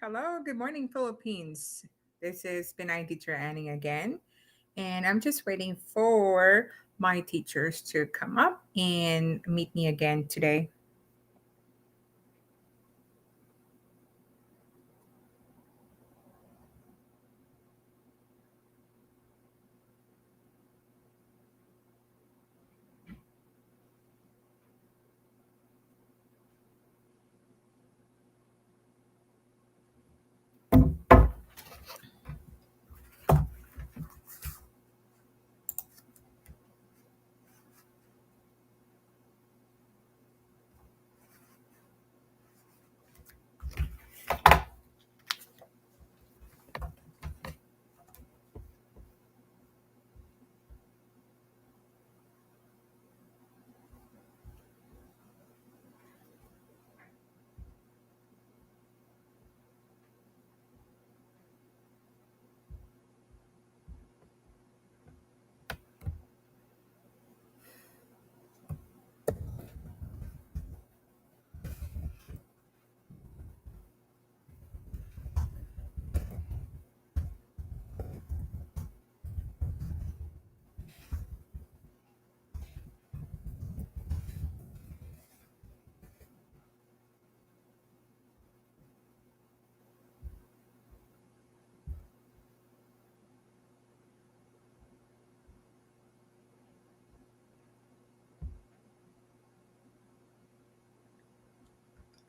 Hello, good morning, Philippines. This is Benign Teacher Annie again, and I'm just waiting for my teachers to come up and meet me again today.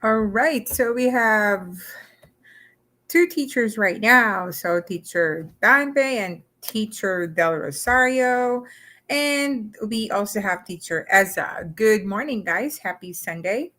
All right, so we have two teachers right now. So, Teacher Danbe and Teacher Del Rosario. And we also have Teacher Eza. Good morning, guys. Happy Sunday.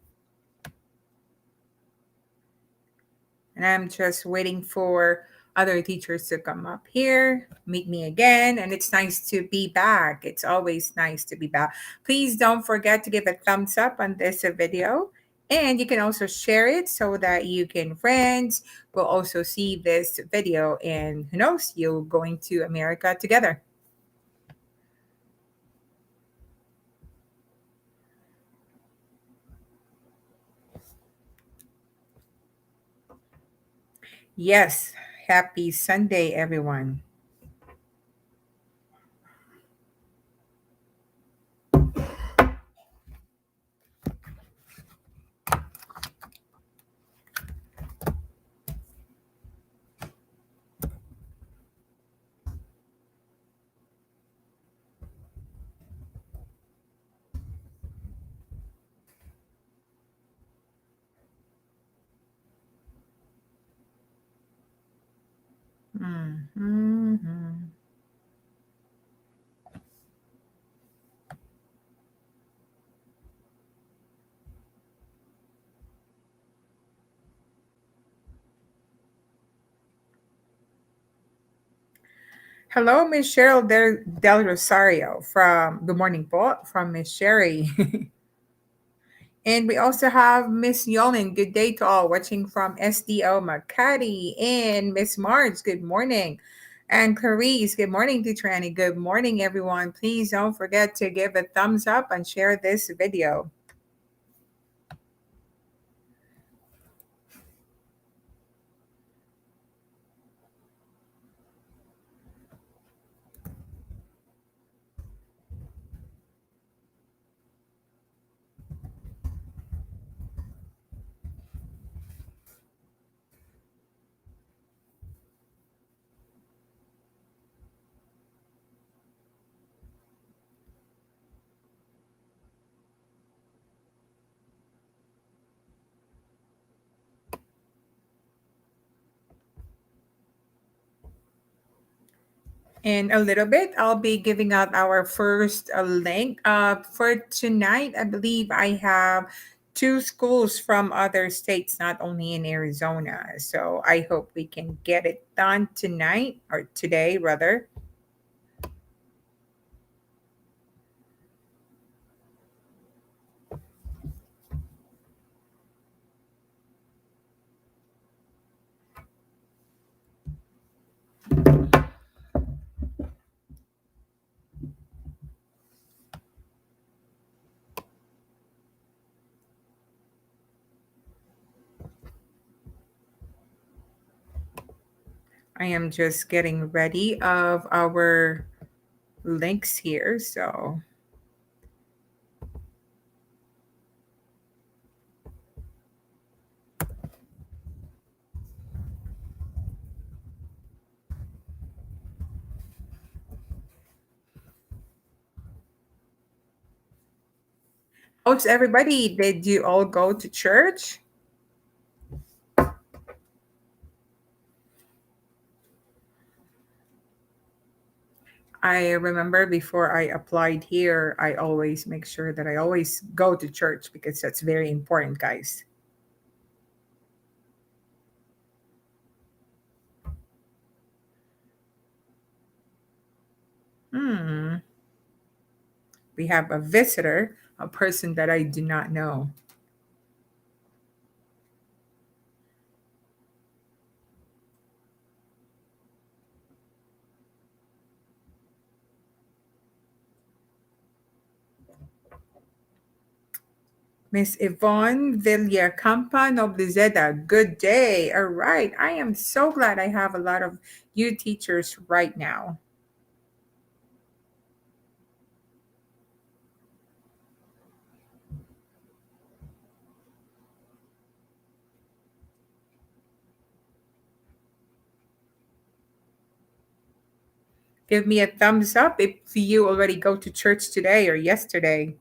And I'm just waiting for other teachers to come up here, meet me again. And it's nice to be back. It's always nice to be back. Please don't forget to give a thumbs up on this video. And you can also share it so that you can friends will also see this video. And who knows, you're going to America together. Yes. Happy Sunday, everyone. Mhm. Hello, Miss Cheryl Del Rosario from Good Morning Po from Miss Sherry. And we also have Miss Yolin. Good day to all watching from SDO Makati. And Miss Marge, good morning. And Clarice, good morning, Teacher Annie. Good morning, everyone. Please don't forget to give a thumbs up and share this video. In a little bit, I'll be giving out our first link. For tonight, I believe I have two schools from other states, not only in Arizona. So I hope we can get it done tonight or today, rather. I am just getting ready of our links here. So, how's everybody? Did you all go to church? I remember before I applied here, I always make sure that I always go to church because that's very important, guys. Hmm. We have a visitor, a person that I do not know. Miss Yvonne Villacampa Noblezeda, good day. All right. I am so glad I have a lot of you teachers right now. Give me a thumbs up if you already go to church today or yesterday.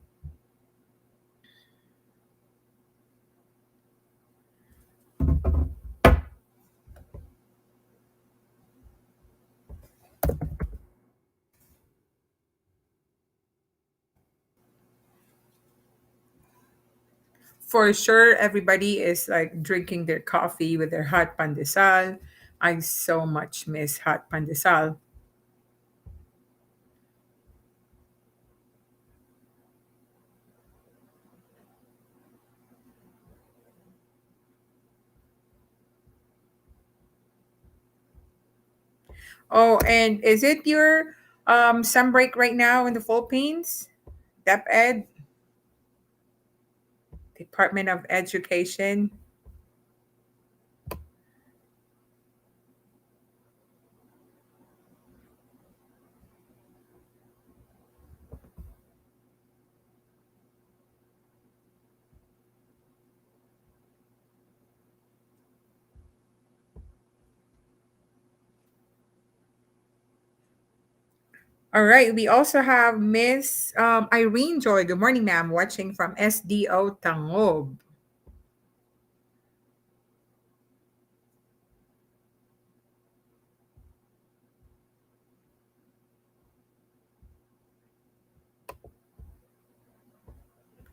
For sure, everybody is like drinking their coffee with their hot pandesal. I so much miss hot pandesal. Oh, and is it your sun break right now in the Philippines? DepEd, Department of Education. All right. We also have Miss Irene Joy. Good morning, ma'am. Watching from SDO Tangob.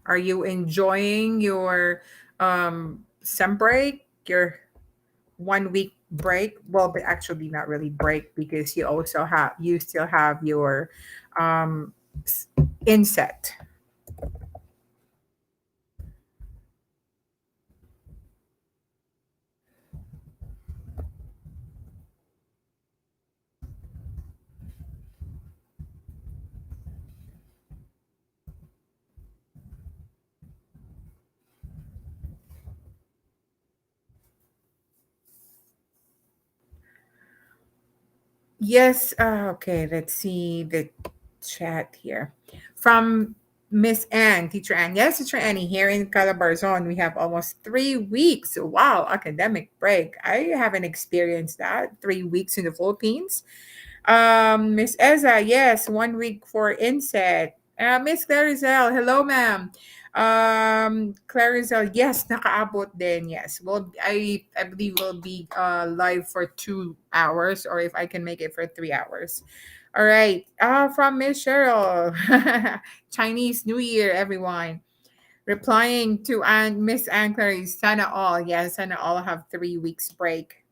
Are you enjoying your sem break? Your 1 week break? Well, but actually not really break because you still have your um, inset. Yes. Okay. Let's see the chat here from Miss Ann, Teacher Ann. Yes, Teacher Annie. Here in Calabarzon, we have almost 3 weeks. Wow, academic break. I haven't experienced that. 3 weeks in the Philippines. Miss Eza, yes, 1 week for inset. Miss Clarizel, hello, ma'am. Clarizel, yes, nakaabot din, yes. Well, I believe we'll be live for 2 hours, or if I can make it for 3 hours. All right. From Miss Cheryl, Chinese New Year, everyone. Replying to Miss Anne Clarice, Sana all, yes, Sana all have 3 weeks break.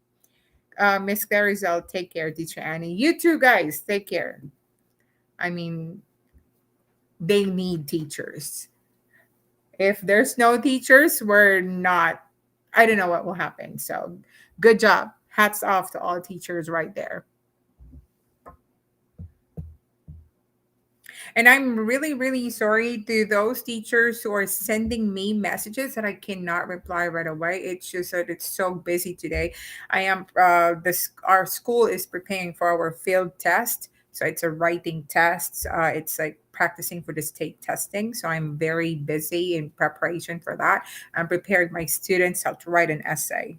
Miss Clarizel, take care, Teacher Annie. You too, guys, take care. I mean, they need teachers. If there's no teachers, we're not, I don't know what will happen. So good job. Hats off to all teachers right there. And I'm really, really sorry to those teachers who are sending me messages that I cannot reply right away. It's just that it's so busy today. I am this our school is preparing for our field test. So it's a writing test. It's like practicing for the state testing. So I'm very busy in preparation for that. I'm preparing my students how to write an essay.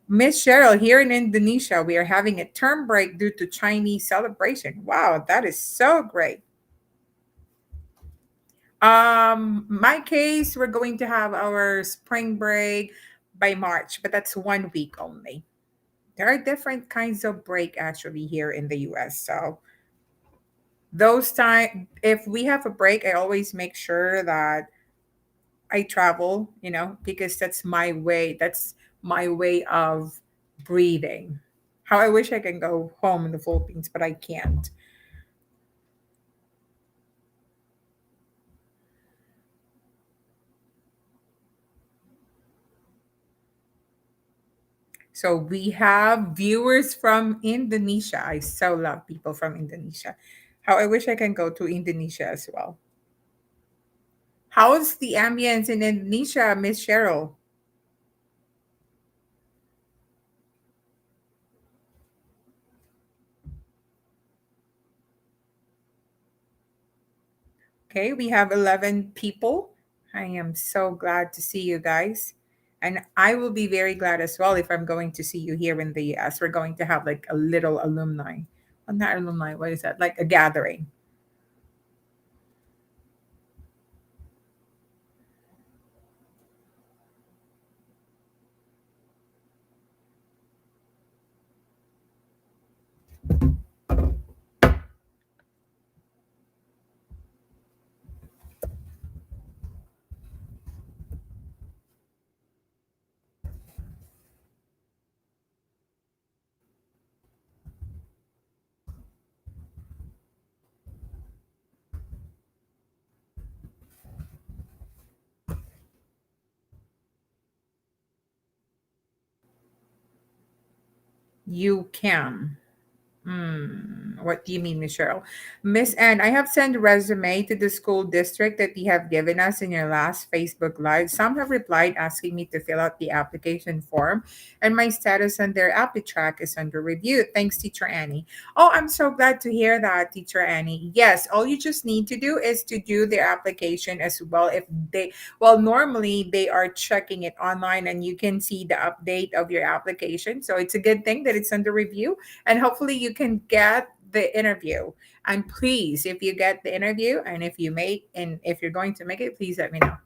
Miss Cheryl, here in Indonesia, we are having a term break due to Chinese celebration. Wow, that is so great. My case, we're going to have our spring break by March, but that's 1 week only. There are different kinds of break actually here in the US. So those time, if we have a break, I always make sure that I travel, because that's my way. That's my way of breathing. How I wish I can go home in the Philippines, but I can't. So we have viewers from Indonesia. I so love people from Indonesia. How I wish I can go to Indonesia as well. How's the ambience in Indonesia, Miss Cheryl? Okay, we have 11 people. I am so glad to see you guys. And I will be very glad as well if I'm going to see you here in the US. We're going to have like a little alumni. Well, not alumni, what is that? Like a gathering. You can. What do you mean, Miss Cheryl? Miss Anne, I have sent a resume to the school district that you have given us in your last Facebook Live. Some have replied asking me to fill out the application form, and my status on their appy track is under review. Thanks, Teacher Annie. Oh, I'm so glad to hear that, Teacher Annie. Yes, all you just need to do is to do their application as well. If they, well, normally they are checking it online and you can see the update of your application. So it's a good thing that it's under review, and hopefully you can get the interview. And please, if you get the interview and if you're going to make it, please let me know.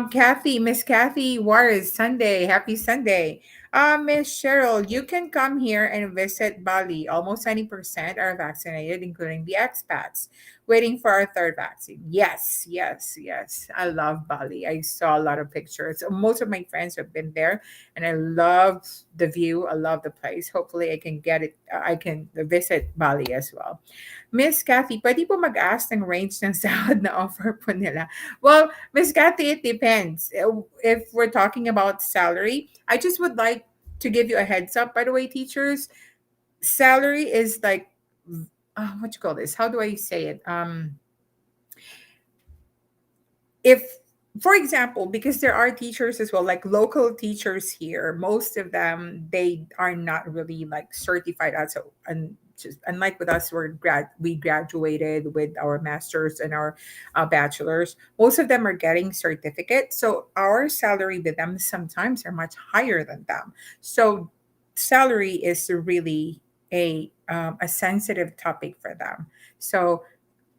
Kathy, Miss Kathy Juarez, Sunday, happy Sunday. Miss Cheryl, you can come here and visit Bali. Almost 90% are vaccinated, including the expats, waiting for our third vaccine. Yes, yes, yes. I love Bali. I saw a lot of pictures. Most of my friends have been there, and I love the view. I love the place. Hopefully, I can get it. I can visit Bali as well. Miss Kathy, pwede po mag-ask ng range ng sahod na offer po nila. Well, Miss Kathy, it depends. If we're talking about salary, I just would like to give you a heads up. By the way, teachers, salary is like, what you call this? How do I say it? If, for example, because there are teachers as well, like local teachers here, most of them, they are not really like certified as, and just unlike with us, we graduated with our masters and our bachelors. Most of them are getting certificates, so our salary with them sometimes are much higher than them. So salary is really a sensitive topic for them. So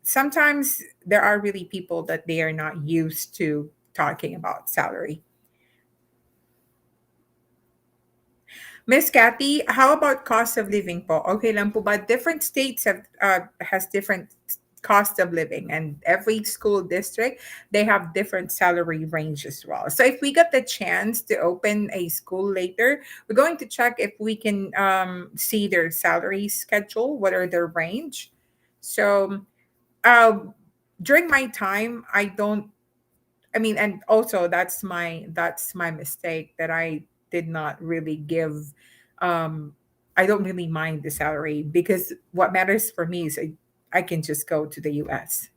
sometimes there are really people that they are not used to talking about salary. Miss Kathy, how about cost of living po? Okay lang po ba? Different states has different cost of living, and every school district, they have different salary range as well. So if we get the chance to open a school later, we're going to check if we can see their salary schedule, what are their range. So uh, during my time, I don't. I mean, and also that's my mistake that I did not really give. Um, I don't really mind the salary because what matters for me is I can just go to the US.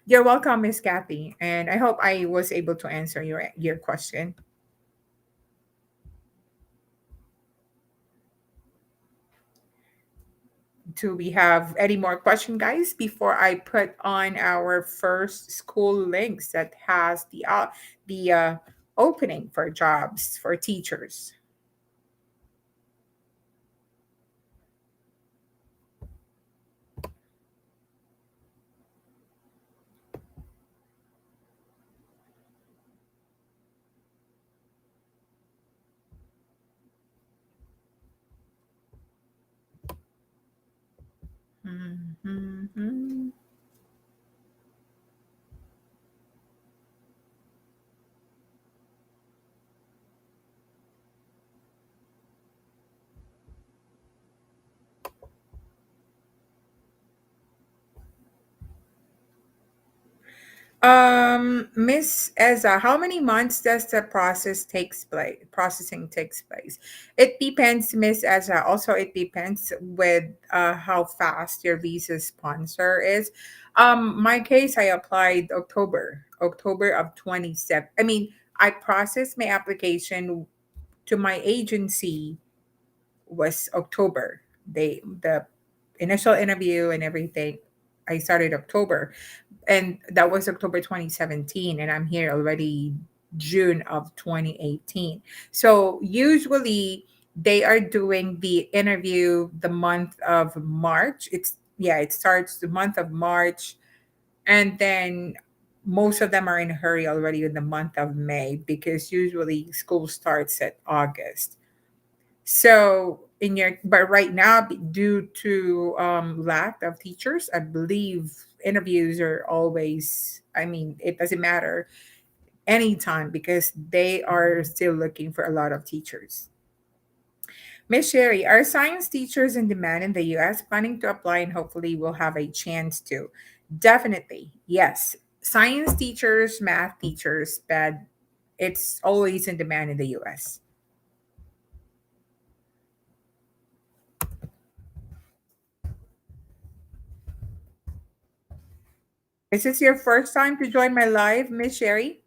You're welcome, Miss Kathy, and I hope I was able to answer your question. Do we have any more question, guys, before I put on our first school links that has the opening for jobs for teachers? Mhm. Miss Eza, how many months does the processing takes place? It depends, Miss Eza. Also, it depends with how fast your visa sponsor is. My case, I applied October of 27. I mean, I processed my application to my agency was October. The initial interview and everything, I started October, and that was October 2017, and I'm here already June of 2018. So usually they are doing the interview the month of March. It starts the month of March, and then most of them are in a hurry already in the month of May because usually school starts at August. So but right now, due to lack of teachers, I believe interviews are always. I mean, it doesn't matter anytime because they are still looking for a lot of teachers. Miss Sherry, are science teachers in demand in the U.S.? Planning to apply and hopefully will have a chance to. Definitely, yes. Science teachers, math teachers, but it's always in demand in the U.S. Is this your first time to join my live, Miss Sherry?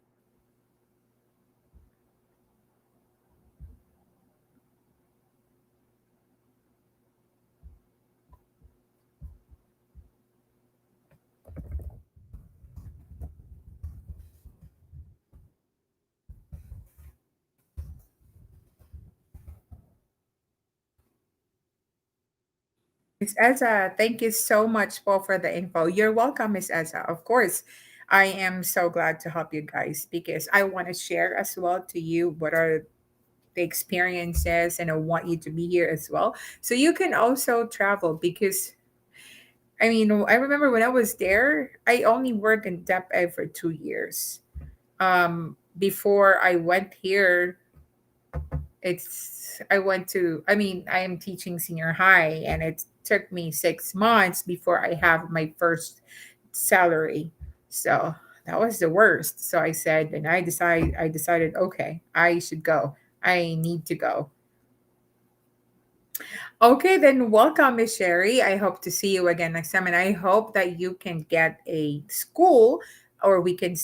Miss Eza, thank you so much, Paul, for the info. You're welcome, Miss Eza. Of course, I am so glad to help you guys because I want to share as well to you what are the experiences, and I want you to be here as well. So you can also travel because I mean, I remember when I was there, I only worked in Dep Ed for 2 years. Before I went here, I went to, I mean, I am teaching senior high, and it took me 6 months before I have my first salary. So that was the worst. So I said, and I decided, okay, I should go. I need to go. Okay, then welcome, Miss Sherry. I hope to see you again next time, and I hope that you can get a school, or we can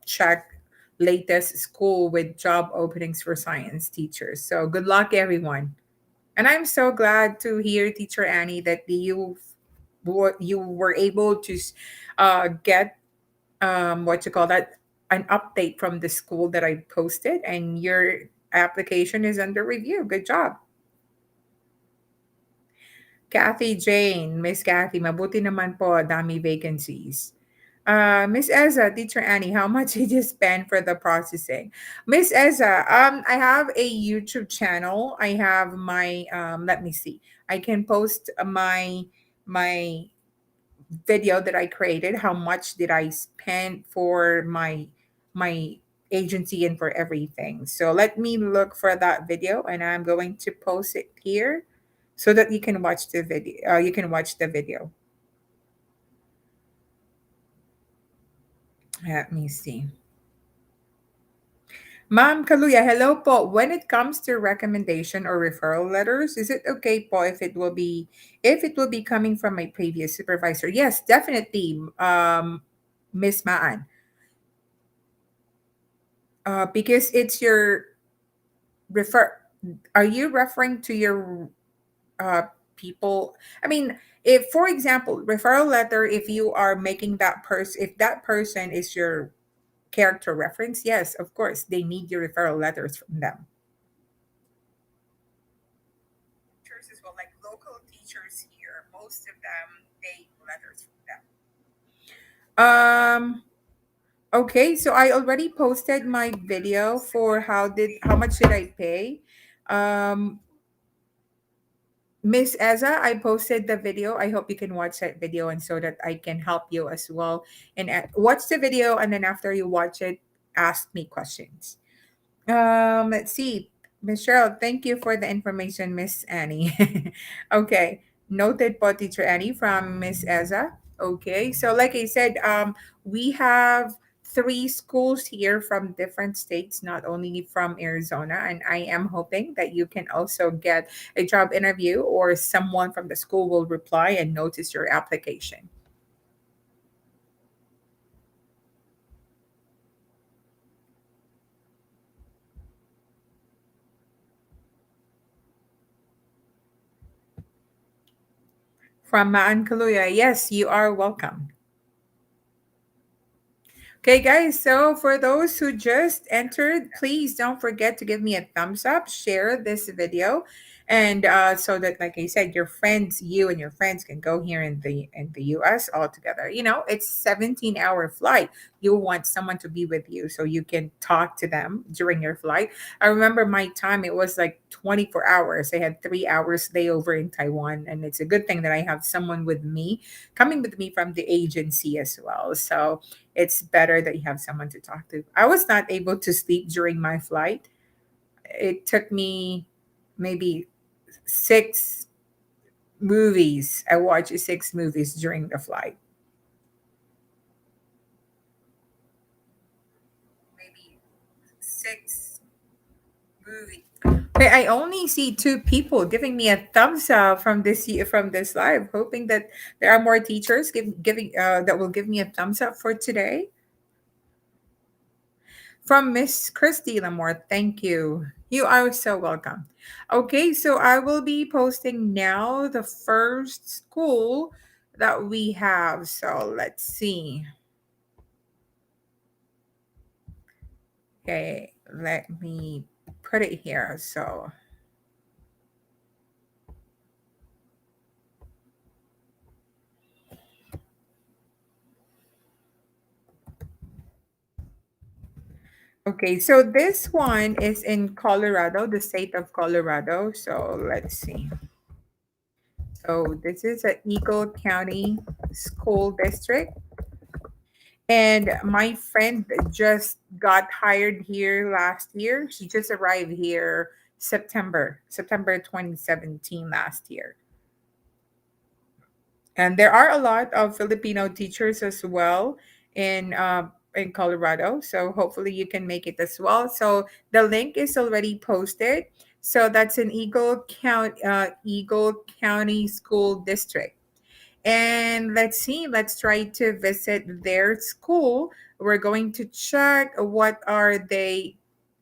check latest school with job openings for science teachers. So good luck, everyone. And I'm so glad to hear, Teacher Annie, that you were able to get what you call that, an update from the school that I posted, and your application is under review. Good job. Kathy Jane, Miss Kathy, mabuti naman po, dami vacancies. Miss Eza, Teacher Annie, how much did you spend for the processing? Miss Eza, I have a YouTube channel. I have my let me see. I can post my video that I created. How much did I spend for my agency and for everything? So let me look for that video, and I'm going to post it here so that you can watch the video. You can watch the video. Let me see. Ma'am Kaluya, hello po. When it comes to recommendation or referral letters, is it okay po if it will be coming from my previous supervisor? Yes, definitely, Miss Maan. Because it's your refer. Are you referring to your people? I mean, if for example, referral letter, if you are making that person, if that person is your character reference, yes, of course, they need your referral letters from them. Teachers as well, like local teachers here, most of them take letters from them. Okay, so I already posted my video for how much did I pay? Um Miss Eza, I posted the video. I hope you can watch that video and so that I can help you as well. And watch the video, and then after you watch it, ask me questions. Let's see. Miss Cheryl, thank you for the information, Miss Annie. Okay. Noted po, Teacher Annie from Miss Eza. Okay. So like I said, we have three schools here from different states, not only from Arizona. And I am hoping that you can also get a job interview or someone from the school will reply and notice your application. From Maan Kaluya, yes, you are welcome. Okay, guys, so for those who just entered, please don't forget to give me a thumbs up, share this video, and so that, like I said, your friends, you and your friends can go here in the US all together. You know, it's 17-hour flight. You want someone to be with you so you can talk to them during your flight. I remember my time, it was like 24 hours. I had 3 hours layover in Taiwan, and it's a good thing that I have someone with me, coming with me from the agency as well. So it's better that you have someone to talk to. I was not able to sleep during my flight. It took me maybe six movies. I watched six movies during the flight. Maybe six movies. Okay, I only see two people giving me a thumbs up from this live, hoping that there are more teachers giving that will give me a thumbs up for today. From Miss Christy Lamore, thank you. You are so welcome. Okay, so I will be posting now the first school that we have. So let's see. Okay, let me put it here. So, okay, so this one is in Colorado, the state of Colorado. So let's see. So this is a Eagle County School District. And my friend just got hired here last year. She just arrived here September 2017 last year. And there are a lot of Filipino teachers as well in Colorado. So hopefully you can make it as well. So the link is already posted. So that's in Eagle County School District. And let's see, let's try to visit their school. We're going to check what are they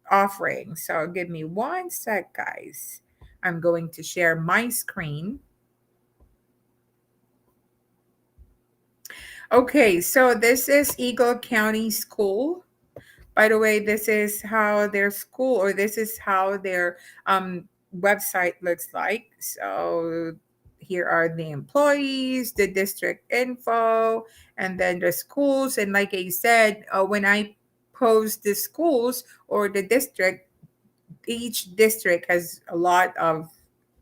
offering. So give me one sec, guys. I'm going to share my screen. Okay, so this is Eagle County School. By the way, this is how their school or this is how their website looks like. So here are the employees, the district info, and then the schools. And like I said, when I post the schools or the district, each district has a lot of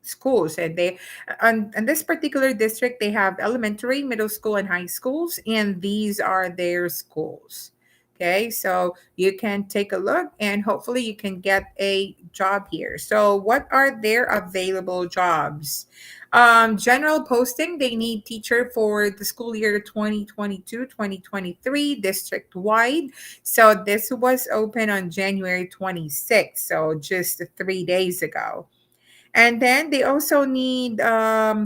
schools and they on this particular district they have elementary, middle school, and high schools, and these are their schools. Okay, so you can take a look and hopefully you can get a job here. So, what are their available jobs? General posting, they need teacher for the school year 2022-2023 district wide. So, this was open on January 26th, so just 3 days ago. And then they also need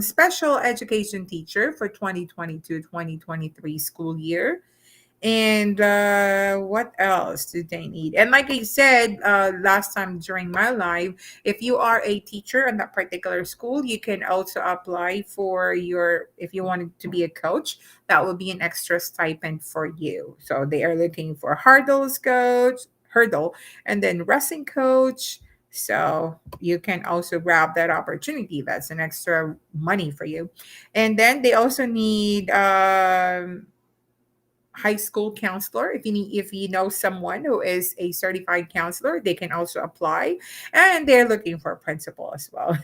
special education teacher for 2022-2023 school year. And what else do they need? And like I said last time during my live, if you are a teacher in that particular school, you can also apply for your, if you wanted to be a coach, that will be an extra stipend for you. So they are looking for hurdle, and then wrestling coach. So you can also grab that opportunity. That's an extra money for you. And then they also need high school counselor. If you know someone who is a certified counselor, they can also apply. And they're looking for a principal as well.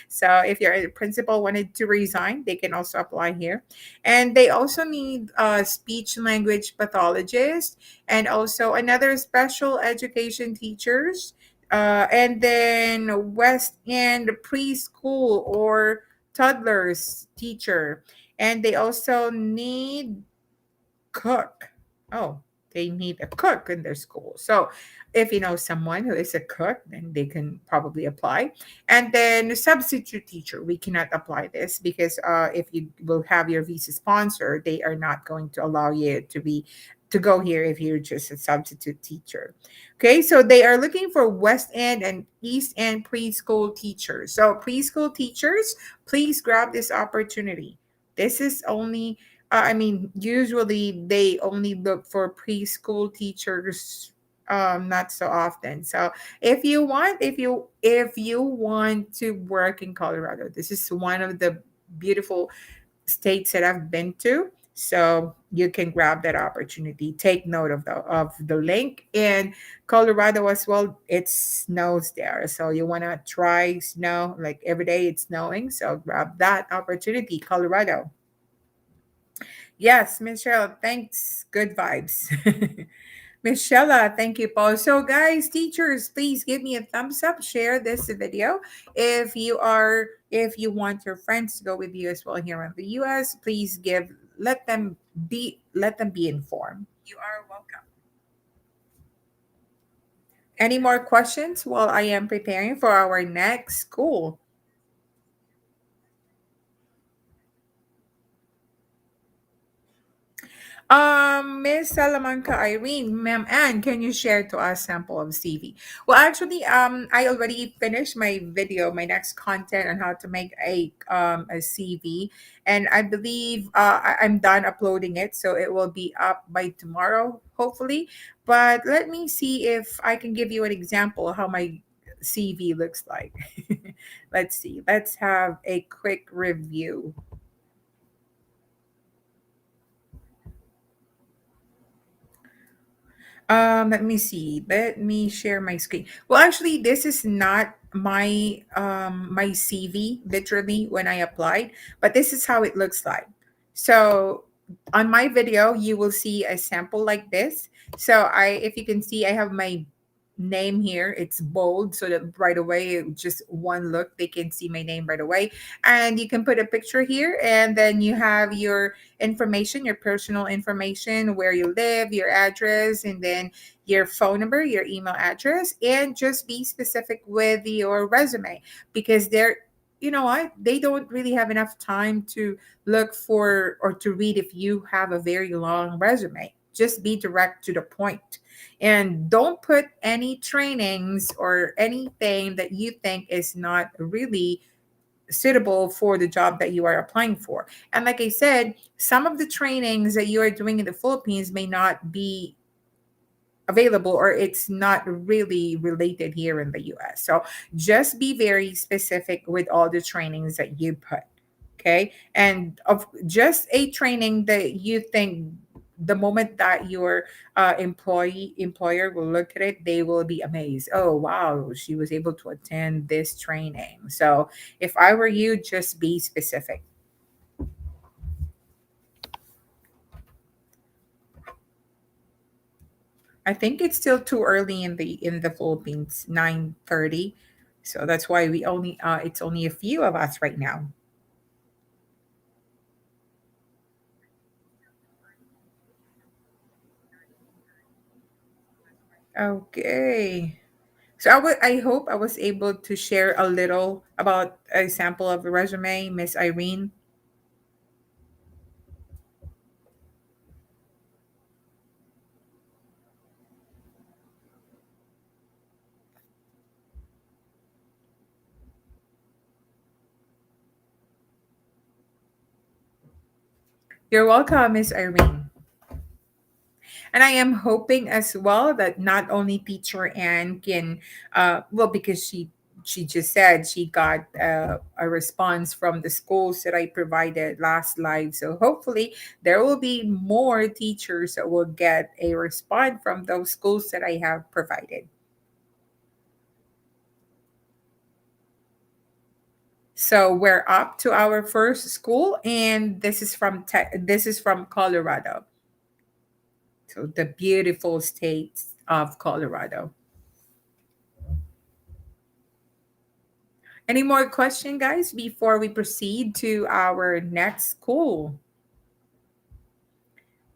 So if your principal wanted to resign, they can also apply here. And they also need a speech language pathologist and also another special education teachers, and then West End preschool or toddlers teacher. And they also need cook. Oh, they need a cook in their school. So if you know someone who is a cook, then they can probably apply. And then substitute teacher, we cannot apply this because if you will have your visa sponsor, they are not going to allow you to go here if you're just a substitute teacher. Okay, so they are looking for West End and East End preschool teachers. So preschool teachers, please grab this opportunity. This is only usually they only look for preschool teachers, not so often. So if you want to work in Colorado, this is one of the beautiful states that I've been to. So you can grab that opportunity. Take note of the link in Colorado as well. It snows there, so you want to try snow like every day. It's snowing, so grab that opportunity, Colorado. Yes, Michelle, thanks. Good vibes. Michelle, thank you, Paul. So, guys, teachers, please give me a thumbs up. Share this video. If you want your friends to go with you as well here in the US, please let them be informed. You are welcome. Any more questions while I am preparing for our next school? Miss Salamanca Irene, Ma'am Anne, can you share to us sample of CV? Well, actually, I already finished my video, my next content on how to make a CV, and I believe I'm done uploading it, so it will be up by tomorrow, hopefully. But let me see if I can give you an example of how my CV looks like. Let's see. Let's have a quick review. Let me see. Let me share my screen. Well, actually, this is not my CV literally when I applied, but this is how it looks like. So on my video, you will see a sample like this. So if you can see, I have my name here. It's bold so that right away, just one look, they can see my name right away. And you can put a picture here, and then you have your information, your personal information, where you live, your address, and then your phone number, your email address, and just be specific with your resume because you know what, they don't really have enough time to look for or to read if you have a very long resume. Just be direct to the point and don't put any trainings or anything that you think is not really suitable for the job that you are applying for. And like I said, some of the trainings that you are doing in the Philippines may not be available or it's not really related here in the US. So just be very specific with all the trainings that you put. Okay. And of just a training that you think the moment that your employer will look at it, they will be amazed. Oh wow, she was able to attend this training. So if I were you, just be specific. I think it's still too early in the Philippines, 9:30. So that's why we only it's only a few of us right now. Okay. So I hope I was able to share a little about a sample of a resume, Miss Irene. You're welcome, Miss Irene. And I am hoping as well that not only teacher Anne can, well, because she just said she got a response from the schools that I provided last live. So hopefully there will be more teachers that will get a response from those schools that I have provided. So we're up to our first school, and this is from Colorado. So the beautiful state of Colorado. Any more question, guys, before we proceed to our next school?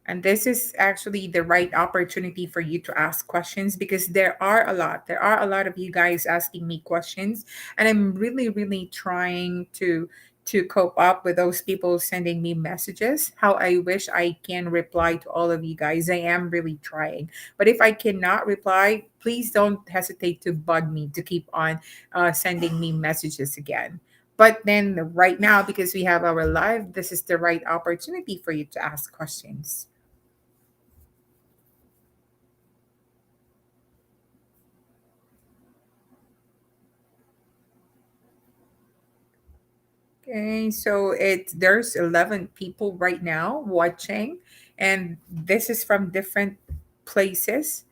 And this is actually the right opportunity for you to ask questions because there are a lot of you guys asking me questions, and I'm really, really trying to cope up with those people sending me messages. How I wish I can reply to all of you guys. I am really trying. But if I cannot reply, please don't hesitate to bug me to keep on sending me messages again. But then right now, because we have our live, this is the right opportunity for you to ask questions. Okay, so there's 11 people right now watching, and this is from different places.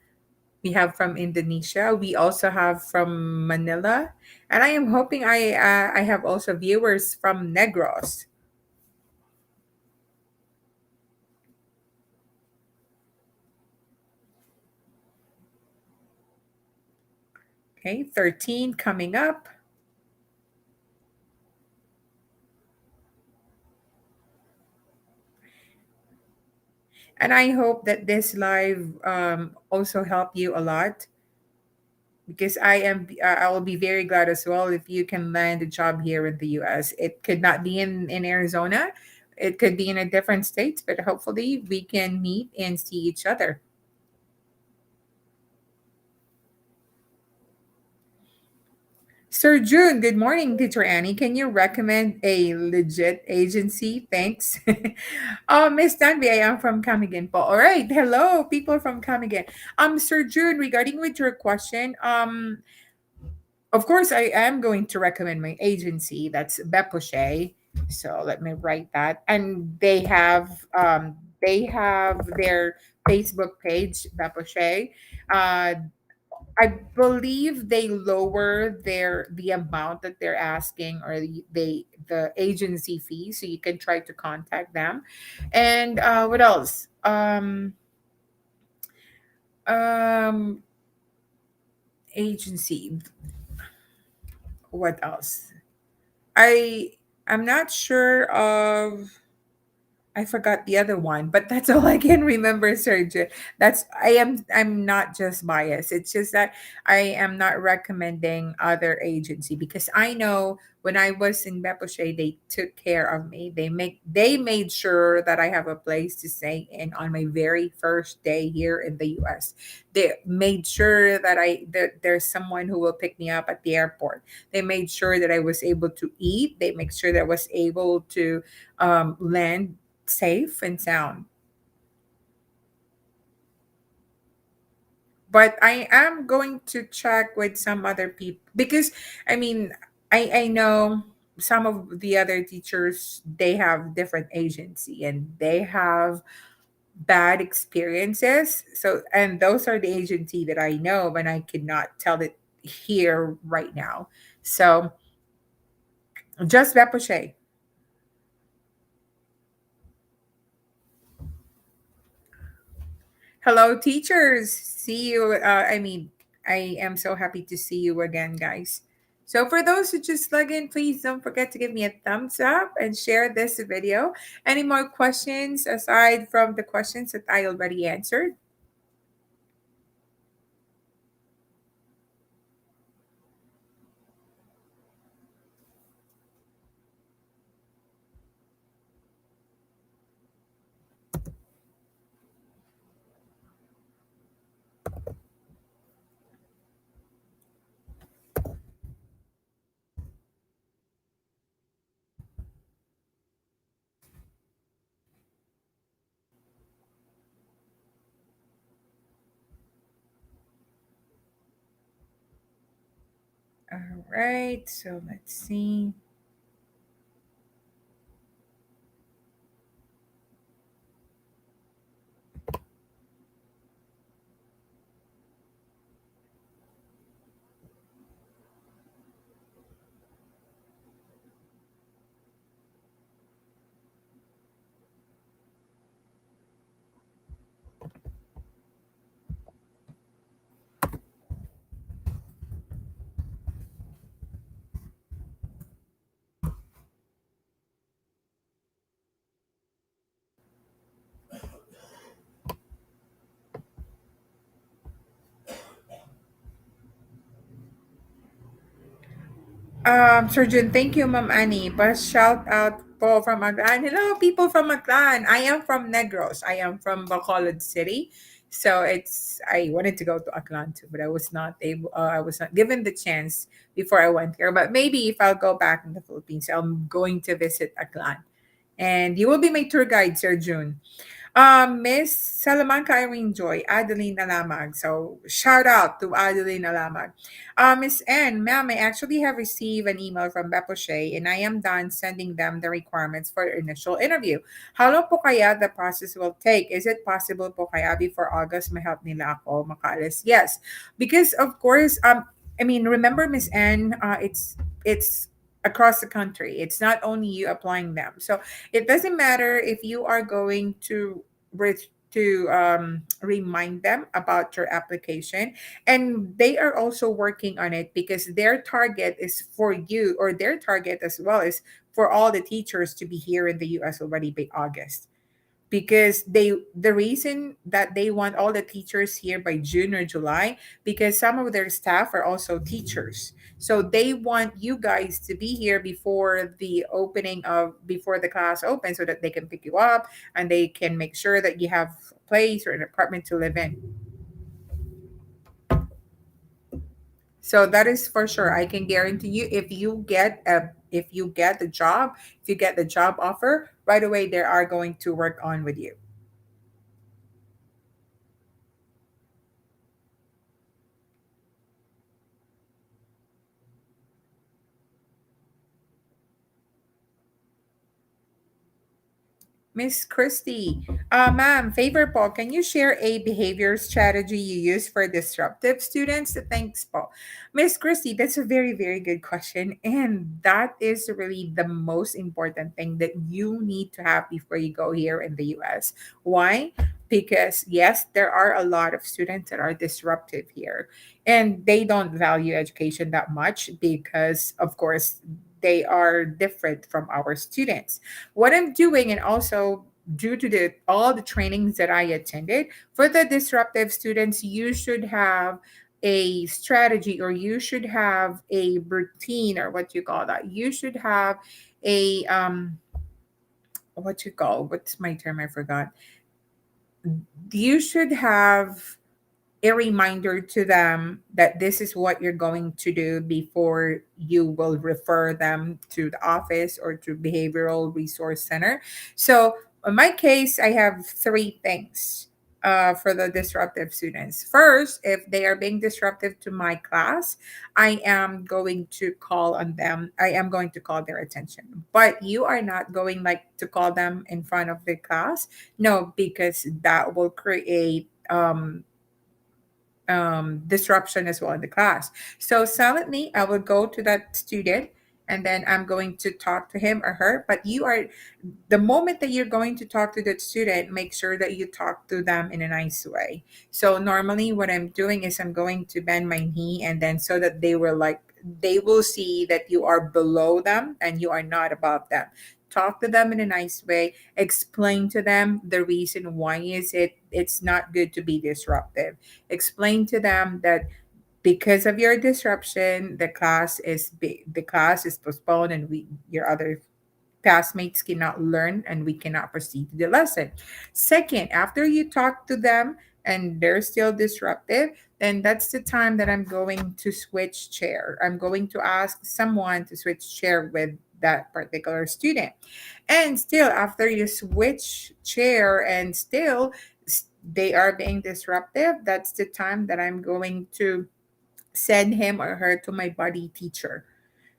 We have from Indonesia. We also have from Manila, and I am hoping I have also viewers from Negros. Okay, 13 coming up, and I hope that this live also help you a lot because I will be very glad as well if you can land a job here in the US. It could not be in Arizona. It could be in a different state, but hopefully we can meet and see each other. Sir June, good morning, Teacher Annie. Can you recommend a legit agency? Thanks. Miss Danby, I am from Camigan po. All right. Hello, people from Camigan. Sir June, regarding with your question, of course, I am going to recommend my agency. That's Beposhe. So let me write that. And they have their Facebook page, Beposhe. I believe they lower the amount that they're asking or the agency fee, so you can try to contact them. And what else? Um, agency. What else? I I'm not sure of I forgot the other one, but that's all I can remember, Sergio. I'm not just biased. It's just that I am not recommending other agency because I know when I was in Beposhe, they took care of me. They made sure that I have a place to stay in on my very first day here in the US. They made sure that there's someone who will pick me up at the airport. They made sure that I was able to eat. They make sure that I was able to land safe and sound. But I am going to check with some other people because I mean I know some of the other teachers they have different agency and they have bad experiences. So and those are the agency that I know, but I cannot tell it here right now. So just Beposhe. Hello, teachers. See you. I am so happy to see you again, guys. So, for those who just log in, please don't forget to give me a thumbs up and share this video. Any more questions aside from the questions that I already answered? All right. So, let's see. Surgeon, thank you, Ma'am Annie. But shout out po from Aglan. Hello, people from Aglan. I am from Negros. I am from Bacolod City. So I wanted to go to Aklan too, but I was not able. I was not given the chance before I went here. But maybe if I'll go back in the Philippines, I'm going to visit Aklan, and you will be my tour guide, Sir June. Miss Salamanca Irene Joy, Adeline Alamag. So shout out to Adeline Alamag. Miss N, ma'am, I actually have received an email from Beposhe and I am done sending them the requirements for initial interview. How long po kaya the process will take? Is it possible po kaya before August mahelp nila ako makaalis? Yes, because of course, remember Miss N, it's across the country. It's not only you applying them. So it doesn't matter if you are going to remind them about your application, and they are also working on it because their target is for you, or their target as well is for all the teachers to be here in the US already by August, because the reason that they want all the teachers here by June or July, because some of their staff are also teachers, so they want you guys to be here before the opening of before the class opens so that they can pick you up and they can make sure that you have a place or an apartment to live in. So that is for sure. I can guarantee you, if you get the job, if you get the job offer right away, they are going to work on with you. Miss Christy, ma'am, favor po, can you share a behavior strategy you use for disruptive students? Thanks po. Miss Christy, that's a very, very good question. And that is really the most important thing that you need to have before you go here in the US. Why? Because yes, there are a lot of students that are disruptive here and they don't value education that much because, of course, they are different from our students. What I'm doing, and also due to the all the trainings that I attended for the disruptive students, you should have a strategy, or you should have a routine, or what you call that. You should have a what you call, what's my term? I forgot. You should have a reminder to them that this is what you're going to do before you will refer them to the office or to behavioral resource center. So in my case, I have three things for the disruptive students. First, if they are being disruptive to my class, I am going to call on them. I am going to call their attention. But you are not going like to call them in front of the class. No, because that will create disruption as well in the class. So silently, I will go to that student and then I'm going to talk to him or her. But you are, the moment that you're going to talk to that student, make sure that you talk to them in a nice way. So normally what I'm doing is I'm going to bend my knee, and then so that they will see that you are below them and you are not above them. Talk to them in a nice way, explain to them the reason why is it's not good to be disruptive. Explain to them that because of your disruption, the class is postponed, and we your other classmates cannot learn, and we cannot proceed to the lesson. Second, after you talk to them and they're still disruptive, then that's the time that I'm going to switch chair. I'm going to ask someone to switch chair with that particular student. And still, after you switch chair and still they are being disruptive, that's the time that I'm going to send him or her to my buddy teacher.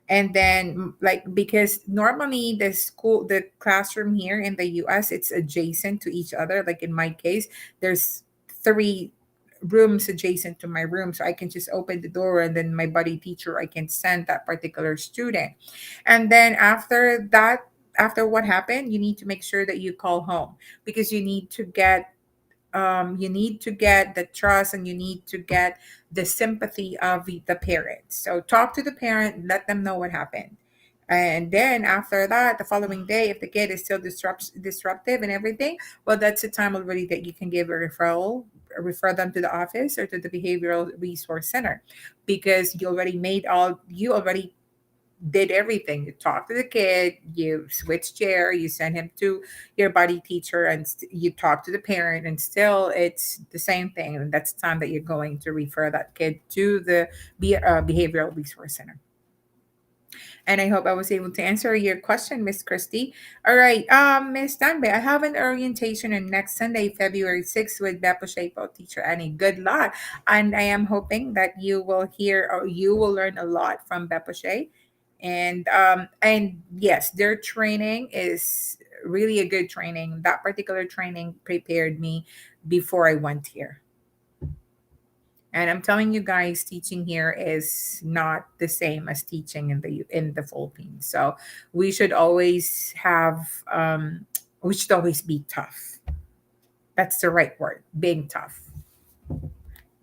And then like, because normally the classroom here in the US, it's adjacent to each other. Like in my case, there's three rooms adjacent to my room, so I can just open the door, and then my buddy teacher, I can send that particular student. And then after that, after what happened, you need to make sure that you call home, because you need to get the trust, and you need to get the sympathy of the parents. So talk to the parent, let them know what happened. And then after that, the following day, if the kid is still disruptive and everything, well, that's the time already that you can give a referral, refer them to the office or to the behavioral resource center, because you already did everything. You talk to the kid, you switch chair, you send him to your buddy teacher, and you talk to the parent, and still it's the same thing. And that's the time that you're going to refer that kid to the behavioral resource center. And I hope I was able to answer your question, Miss Christie. All right, Miss Danbe, I have an orientation on next Sunday, February 6th, with Beppo Shapo teacher Annie. Good luck. And I am hoping that you will hear, or you will learn a lot from Beppo Shay. And yes, their training is really a good training. That particular training prepared me before I went here. And I'm telling you guys, teaching here is not the same as teaching in the Philippines. So we should always we should always be tough. That's the right word, being tough.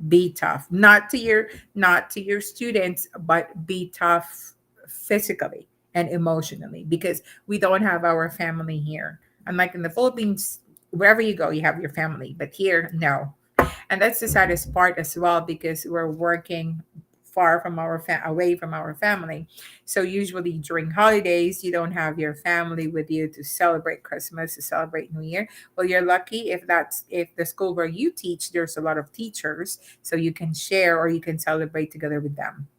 Be tough, not to your students, but be tough physically and emotionally, because we don't have our family here. Unlike in the Philippines, wherever you go, you have your family, but here, no. And that's the saddest part as well, because we're working far from away from our family. So usually during holidays, you don't have your family with you to celebrate Christmas, to celebrate New Year. Well, you're lucky if the school where you teach, there's a lot of teachers, so you can share or you can celebrate together with them.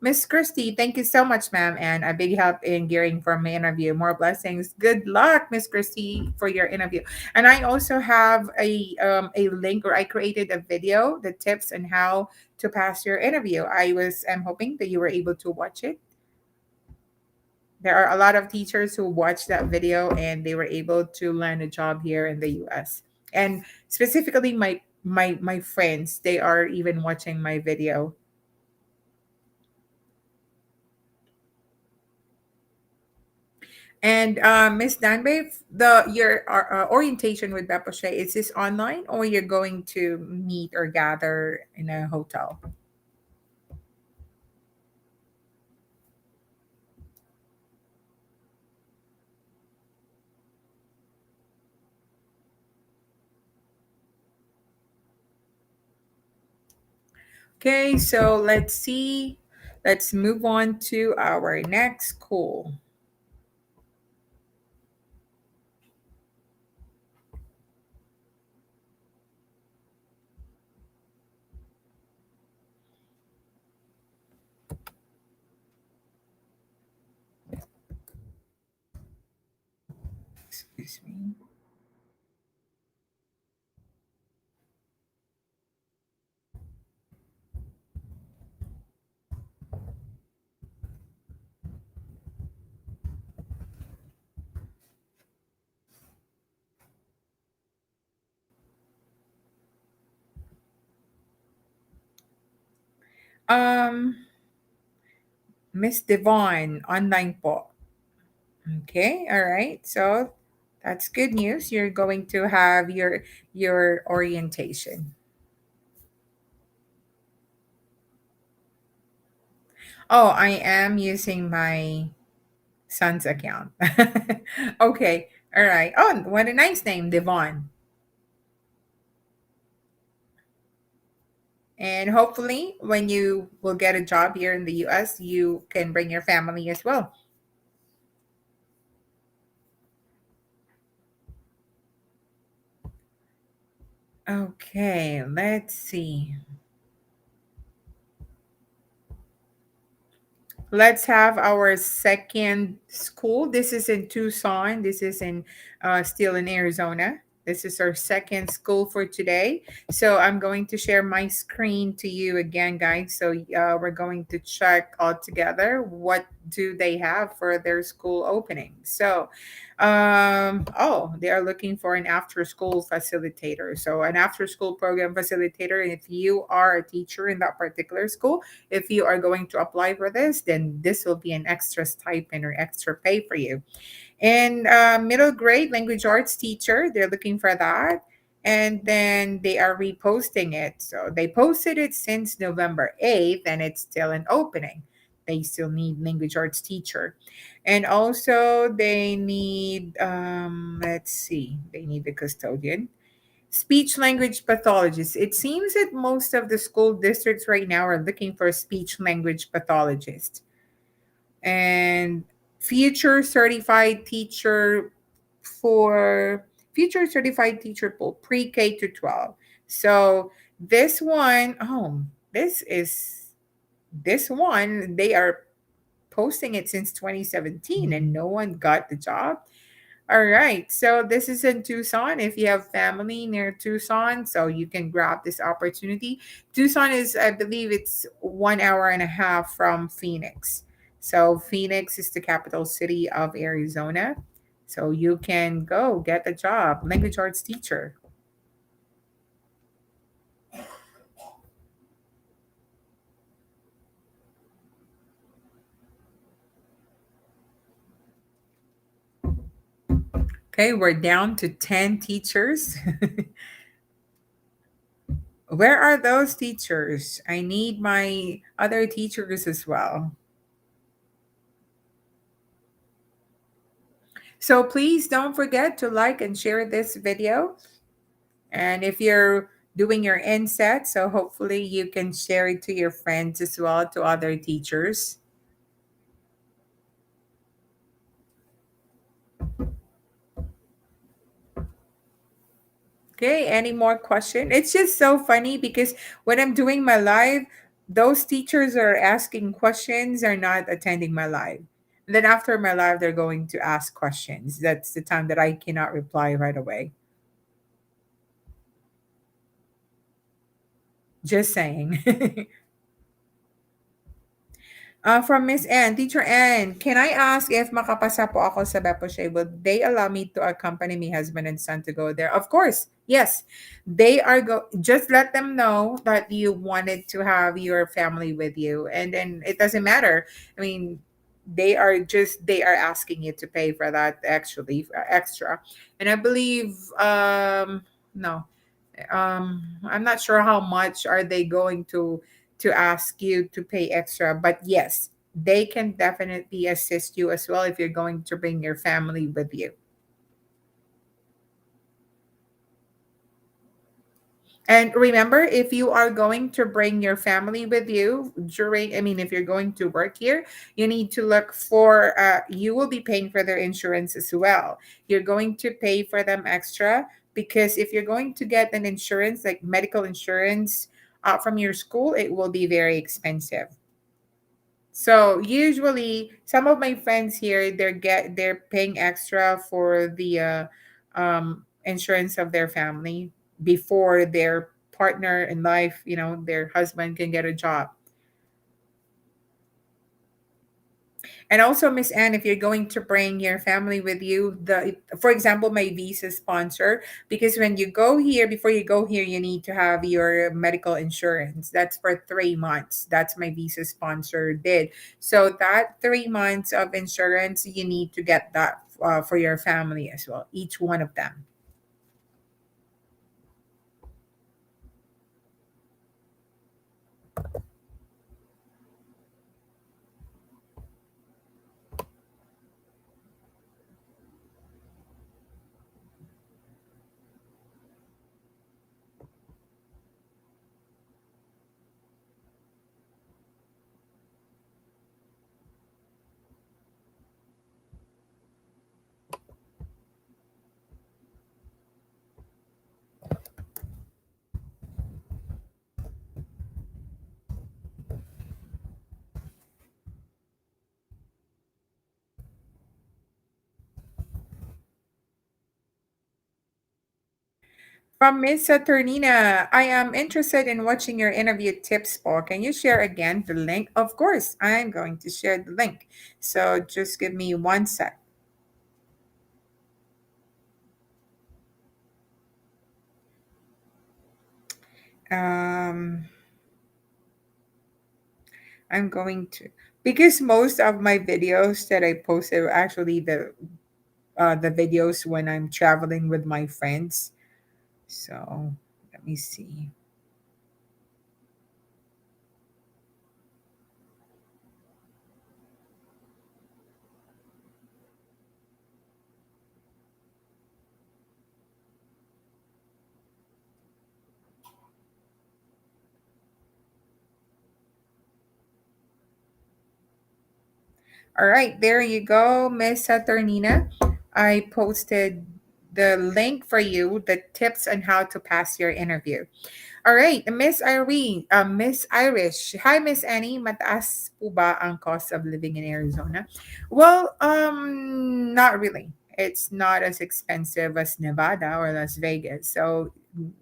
Miss Christie, thank you so much, ma'am, and a big help in gearing for my interview. More blessings. Good luck, Miss Christie, for your interview. And I also have a link, or I created a video, the tips on how to pass your interview. I'm hoping that you were able to watch it. There are a lot of teachers who watched that video, and they were able to land a job here in the US. And specifically my friends, they are even watching my video. And Miss Danbe, the your orientation with Bepposhe, is this online, or you're going to meet or gather in a hotel? Okay, so let's see. Let's move on to our next call. Excuse me. Um, Miss Devon, online po. Okay, all right. So that's good news. You're going to have your orientation. Oh, I am using my son's account. Okay, all right. Oh, what a nice name, Devon. And hopefully, when you will get a job here in the US, you can bring your family as well. Okay, let's see. Let's have our second school. This is in Tucson. This is in still in Arizona. This is our second school for today. So I'm going to share my screen to you again, guys. So we're going to check all together what do they have for their school opening. So, oh, they are looking for an after-school facilitator. So an after-school program facilitator. And if you are a teacher in that particular school, if you are going to apply for this, then this will be an extra stipend or extra pay for you. And middle grade language arts teacher, they're looking for that. And then they are reposting it. So they posted it since November 8th, and it's still an opening. They still need language arts teacher. And also they need, let's see, they need the custodian. Speech language pathologists. It seems that most of the school districts right now are looking for a speech language pathologist. And future certified teacher for future certified teacher pool pre-K to 12. So this one, oh, this one, they are posting it since 2017 and no one got the job. All right. So this is in Tucson. If you have family near Tucson, so you can grab this opportunity. Tucson is, I believe, it's 1 hour and a half from Phoenix. So Phoenix is the capital city of Arizona. So you can go get a job, language arts teacher. Okay, we're down to 10 teachers. Where are those teachers? I need my other teachers as well. So please don't forget to like and share this video. And if you're doing your inset, so hopefully you can share it to your friends as well, to other teachers. Okay, any more question? It's just so funny because when I'm doing my live, those teachers are asking questions, are not attending my live. Then after my live, they're going to ask questions. That's the time that I cannot reply right away. Just saying. From Miss Ann, Teacher Ann, can I ask if makapasa po ako sa Beposhe? Will they allow me to accompany my husband and son to go there? Of course, yes. They are go. Just let them know that you wanted to have your family with you, and then it doesn't matter. I mean, they are asking you to pay for that actually extra, and I believe no, I'm not sure how much are they going to ask you to pay extra, but yes, they can definitely assist you as well if you're going to bring your family with you. And remember, if you are going to bring your family with you during, I mean, if you're going to work here, you need to look for, you will be paying for their insurance as well. You're going to pay for them extra because if you're going to get an insurance, like medical insurance from your school, it will be very expensive. So usually, some of my friends here, they're paying extra for the insurance of their family before their partner in life, their husband can get a job. And also, Miss Anne, if you're going to bring your family with you, for example, my visa sponsor, because when you go here, before you go here, you need to have your medical insurance. That's for 3 months. That's my visa sponsor did. So that 3 months of insurance, you need to get that for your family as well, each one of them. From Miss Saturnina, I am interested in watching your interview tips, Paul. Can you share again the link? Of course, I'm going to share the link. So just give me one sec. Um, I'm going to, because most of my videos that I posted are actually the videos when I'm traveling with my friends. So let me see. All right, there you go, Miss Saturnina. I posted the link for you, the tips on how to pass your interview. All right, Miss Irene, Miss Irish. Hi, Miss Annie. Mataas po ba ang cost of living in Arizona? Well, not really. It's not as expensive as Nevada or Las Vegas, so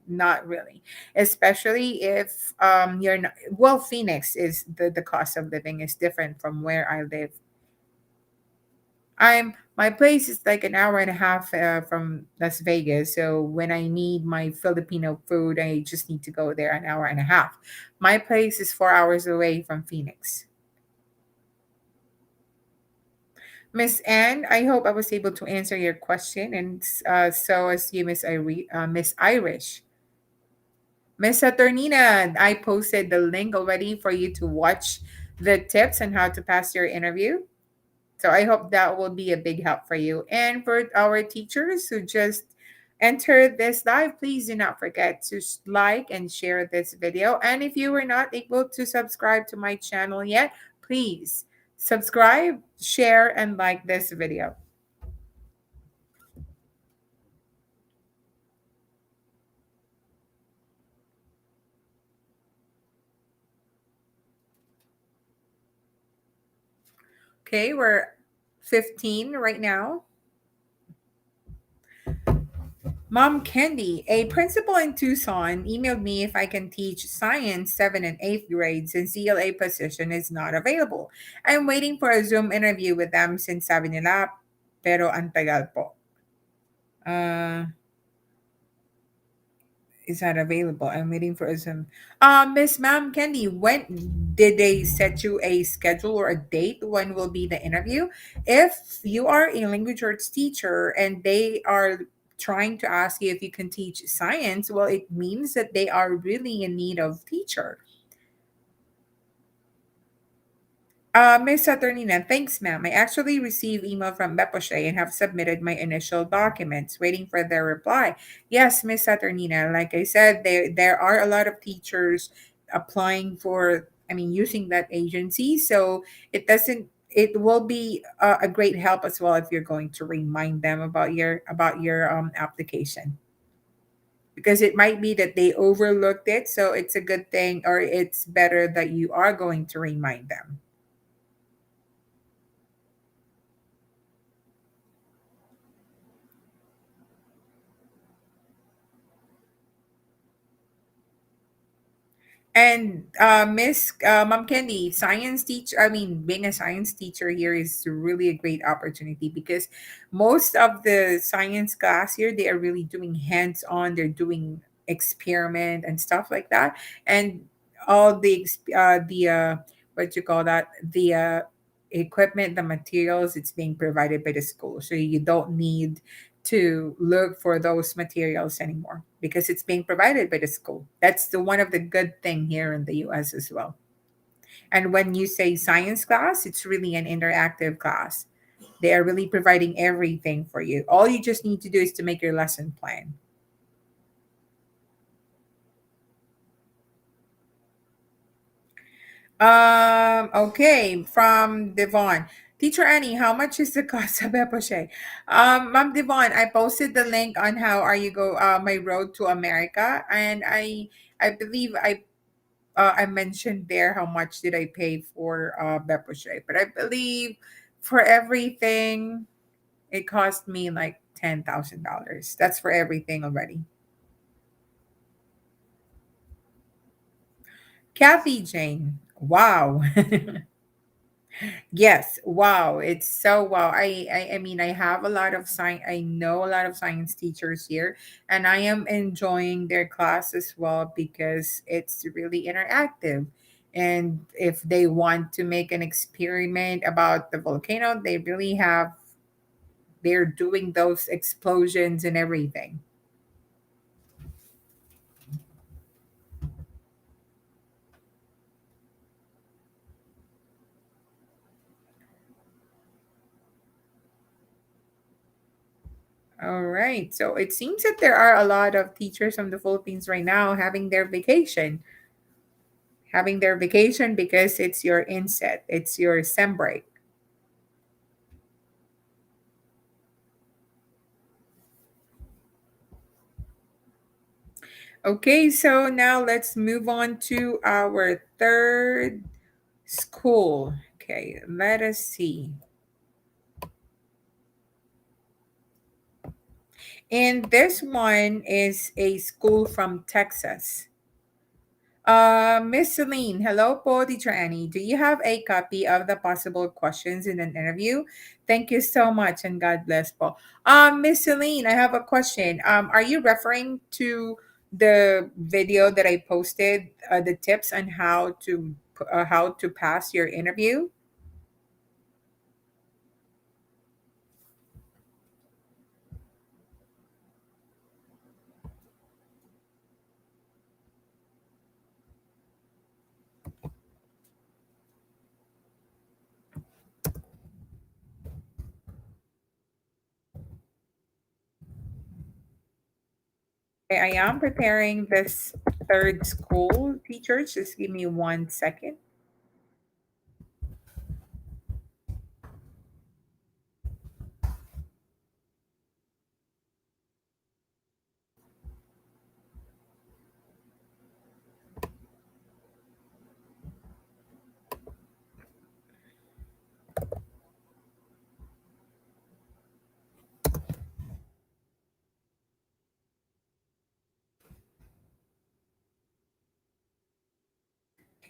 not really. Especially if you're not, well, Phoenix is the cost of living is different from where I live. My place is like an hour and a half from Las Vegas. So when I need my Filipino food, I just need to go there an hour and a half. My place is 4 hours away from Phoenix. Miss Anne, I hope I was able to answer your question, and so as you, Miss Irish. Miss Saturnina, I posted the link already for you to watch the tips on how to pass your interview. So I hope that will be a big help for you. And for our teachers who just entered this live, please do not forget to like and share this video. And if you were not able to subscribe to my channel yet, please subscribe, share, and like this video. Okay, we're 15 right now. Mom Candy, a principal in Tucson, emailed me if I can teach science 7th and 8th grade since CLA position is not available. I'm waiting for a Zoom interview with them since sabi nila, pero ang tagal po. Uh, is not available. I'm waiting for a Zoom. Miss Ma'am Candy, when did they set you a schedule or a date when will be the interview? If you are a language arts teacher and they are trying to ask you if you can teach science, well, it means that they are really in need of teacher. Miss Saturnina, thanks, ma'am. I actually received email from Beposhe and have submitted my initial documents, waiting for their reply. Yes, Miss Saturnina, like I said, there are a lot of teachers applying for, I mean, using that agency. So it doesn't. It will be a great help as well if you're going to remind them about your application, because it might be that they overlooked it. So it's a good thing, or it's better that you are going to remind them. And Miss Mom Candy, science teacher. I mean, being a science teacher here is really a great opportunity because most of the science class here they are really doing hands-on. They're doing experiment and stuff like that, and all the what you call that equipment, the materials, it's being provided by the school, so you don't need to look for those materials anymore because it's being provided by the school. That's the one of the good thing here in the US as well. And when you say science class, it's really an interactive class. They are really providing everything for you. All you just need to do is to make your lesson plan. Okay, from Devon. Teacher Annie, how much is the cost of Epoche? Ma'am Devon, I posted the link on how are you go my road to America, and I believe I mentioned there how much did I pay for Bepoche, but I believe for everything it cost me like $10,000. That's for everything already. Kathy Jane, wow. Yes, wow. It's so wow. I mean I have a lot of science I know a lot of science teachers here and I am enjoying their class as well because it's really interactive. And if they want to make an experiment about the volcano, they really have they're doing those explosions and everything. All right. So it seems that there are a lot of teachers from the Philippines right now having their vacation because it's your inset, it's your sem break. Okay, so now let's move on to our third school. Okay, let us see. And this one is a school from Texas. Miss Celine, hello po, Teacher Annie. Do you have a copy of the possible questions in an interview? Thank you so much and God bless po. Miss Celine, I have a question. Are you referring to the video that I posted, the tips on how to pass your interview? Okay, I am preparing this third school, teachers. Just give me 1 second.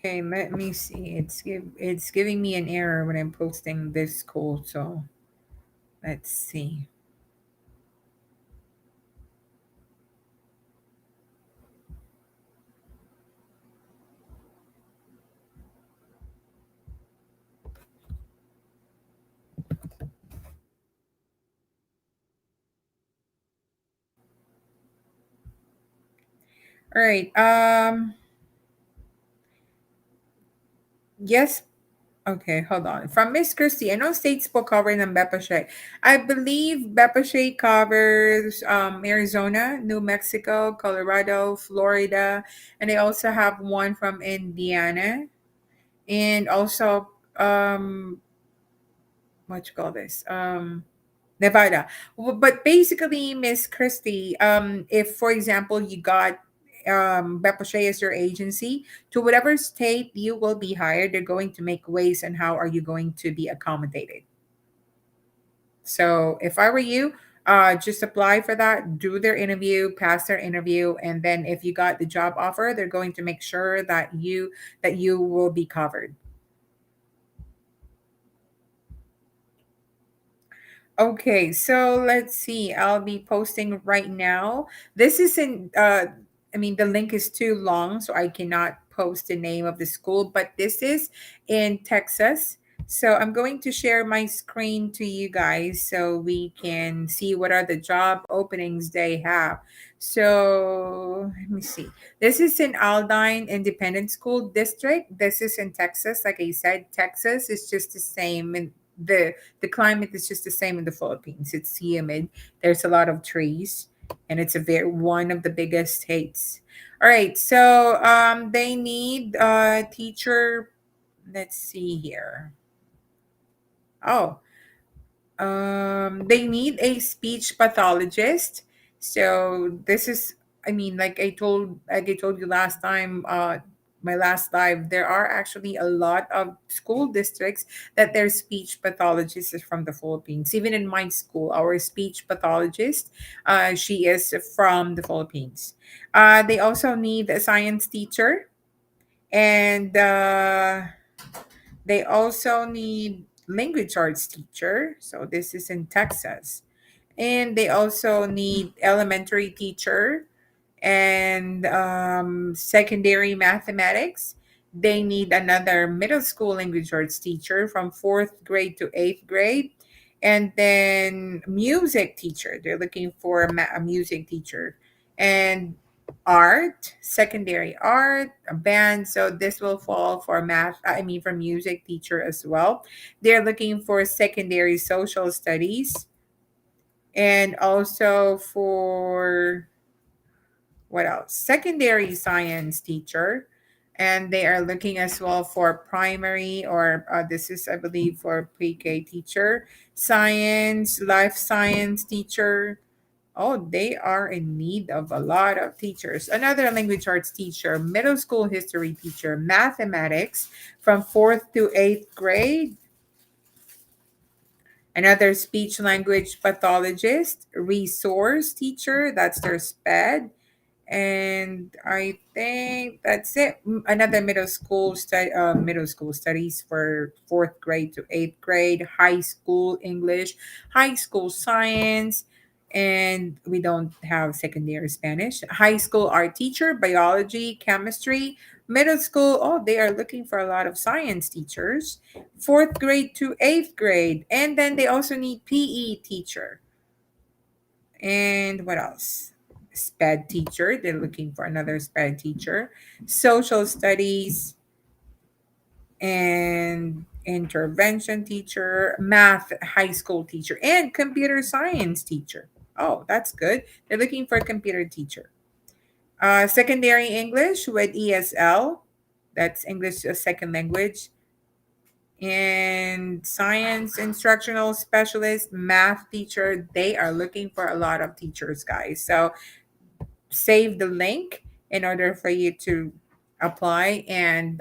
Okay, let me see. It's giving me an error when I'm posting this school, so let's see. All right. Yes. Okay, hold on. From Miss Christie, I know states po cover ng Bepashe. I believe Bepashe covers Arizona, New Mexico, Colorado, Florida, and they also have one from Indiana, and also what you call this? Nevada. But basically, Miss Christie, if for example you got Bepashe as your agency, to whatever state you will be hired, they're going to make ways and how are you going to be accommodated. So if I were you, Just apply for that, do their interview, pass their interview, and then if you got the job offer, they're going to make sure that you will be covered. Okay, so let's see. I'll be posting right now. This is in I mean the link is too long, so I cannot post the name of the school, but this is in Texas. So I'm going to share my screen to you guys so we can see what are the job openings they have. So let me see. This is in Aldine Independent School District. This is in Texas. Like I said, Texas is just the same in the climate is just the same in the Philippines. It's humid. There's a lot of trees, and it's a very one of the biggest states. All right, so they need a teacher. Let's see here. Oh, they need a speech pathologist. So this is, I mean, like I told you last time, my last live, there are actually a lot of school districts that their speech pathologist is from the Philippines. Even in my school, our speech pathologist, she is from the Philippines. They also need a science teacher, and they also need language arts teacher. So this is in Texas. And they also need elementary teacher and secondary mathematics. They need another middle school language arts teacher from fourth grade to eighth grade. And then music teacher. They're looking for a music teacher. And art, secondary art, a band. So this will fall for for music teacher as well. They're looking for secondary social studies and also for what else? Secondary science teacher. And they are looking as well for primary or this is, I believe, for pre-K teacher, science, life science teacher. Oh, they are in need of a lot of teachers. Another language arts teacher, middle school history teacher, mathematics from fourth to eighth grade, another speech language pathologist, resource teacher, that's their SPED. And I think that's it. Another middle school studies for fourth grade to eighth grade, high school English, high school science, and we don't have secondary Spanish. High school art teacher, biology, chemistry. Middle school, oh, they are looking for a lot of science teachers. Fourth grade to eighth grade, and then they also need PE teacher. And what else? SPED teacher. They're looking for another SPED teacher. Social studies and intervention teacher, math high school teacher, and computer science teacher. Oh, that's good. They're looking for a computer teacher. Secondary English with ESL. That's English as second language. And science instructional specialist, math teacher. They are looking for a lot of teachers, guys. So save the link in order for you to apply and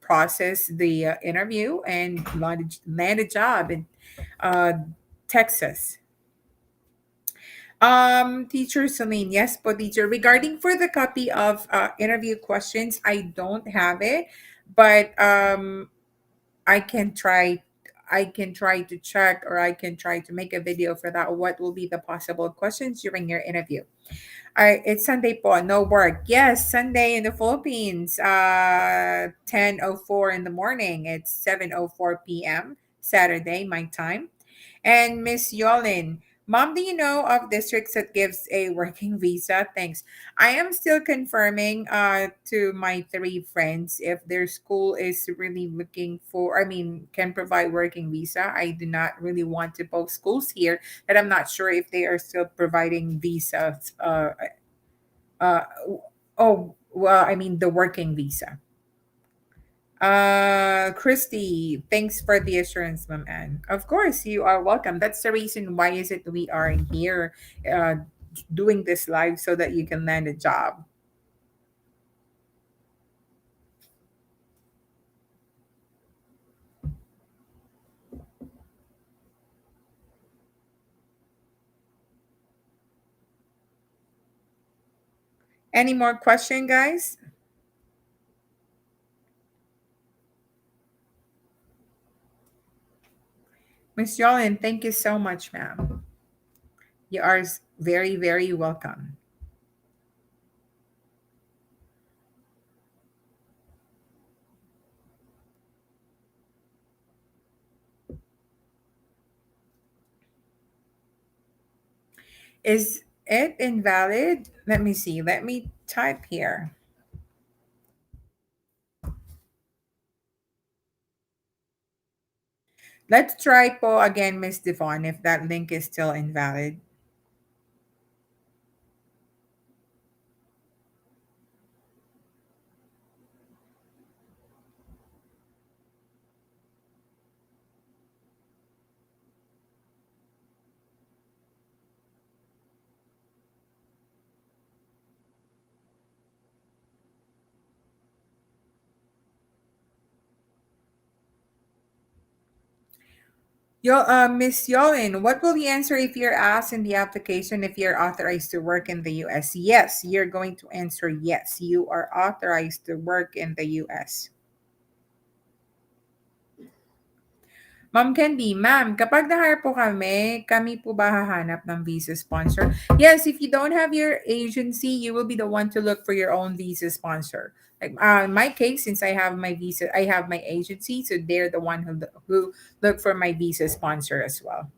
process the interview and land a job in uh, Texas. Teacher Celine, yes, po teacher. Regarding for the copy of interview questions, I don't have it, but I can try. I can try to check, or I can try to make a video for that. What will be the possible questions during your interview? It's Sunday po, no work. Yes, Sunday in the Philippines, 10:04 in the morning. It's 7:04 p.m. Saturday, my time. And Miss Yolin, Mom, do you know of districts that gives a working visa? Thanks. I am still confirming to my three friends if their school is really looking for, I mean, can provide working visa. I do not really want to post schools here that I'm not sure if they are still providing visas. Uh, oh, well, I mean, the working visa. Christy, thanks for the assurance, Ma'am Anne. Of course, you are welcome. That's the reason why is it we are here doing this live so that you can land a job. Any more question, guys? Miss Jolin, thank you so much, ma'am. You are very, very welcome. Is it invalid? Let me see. Let me type here. Let's try po again, Miss Devon, if that link is still invalid. Miss Yolin, what will you answer if you're asked in the application if you're authorized to work in the US? Yes, you're going to answer yes. You are authorized to work in the US. Ma'am Candy, ma'am, kapag na-hire po kami po ba hahanap ng visa sponsor? Yes, if you don't have your agency, you will be the one to look for your own visa sponsor. Like in my case, since I have my visa, I have my agency, so they're the one who look for my visa sponsor as well.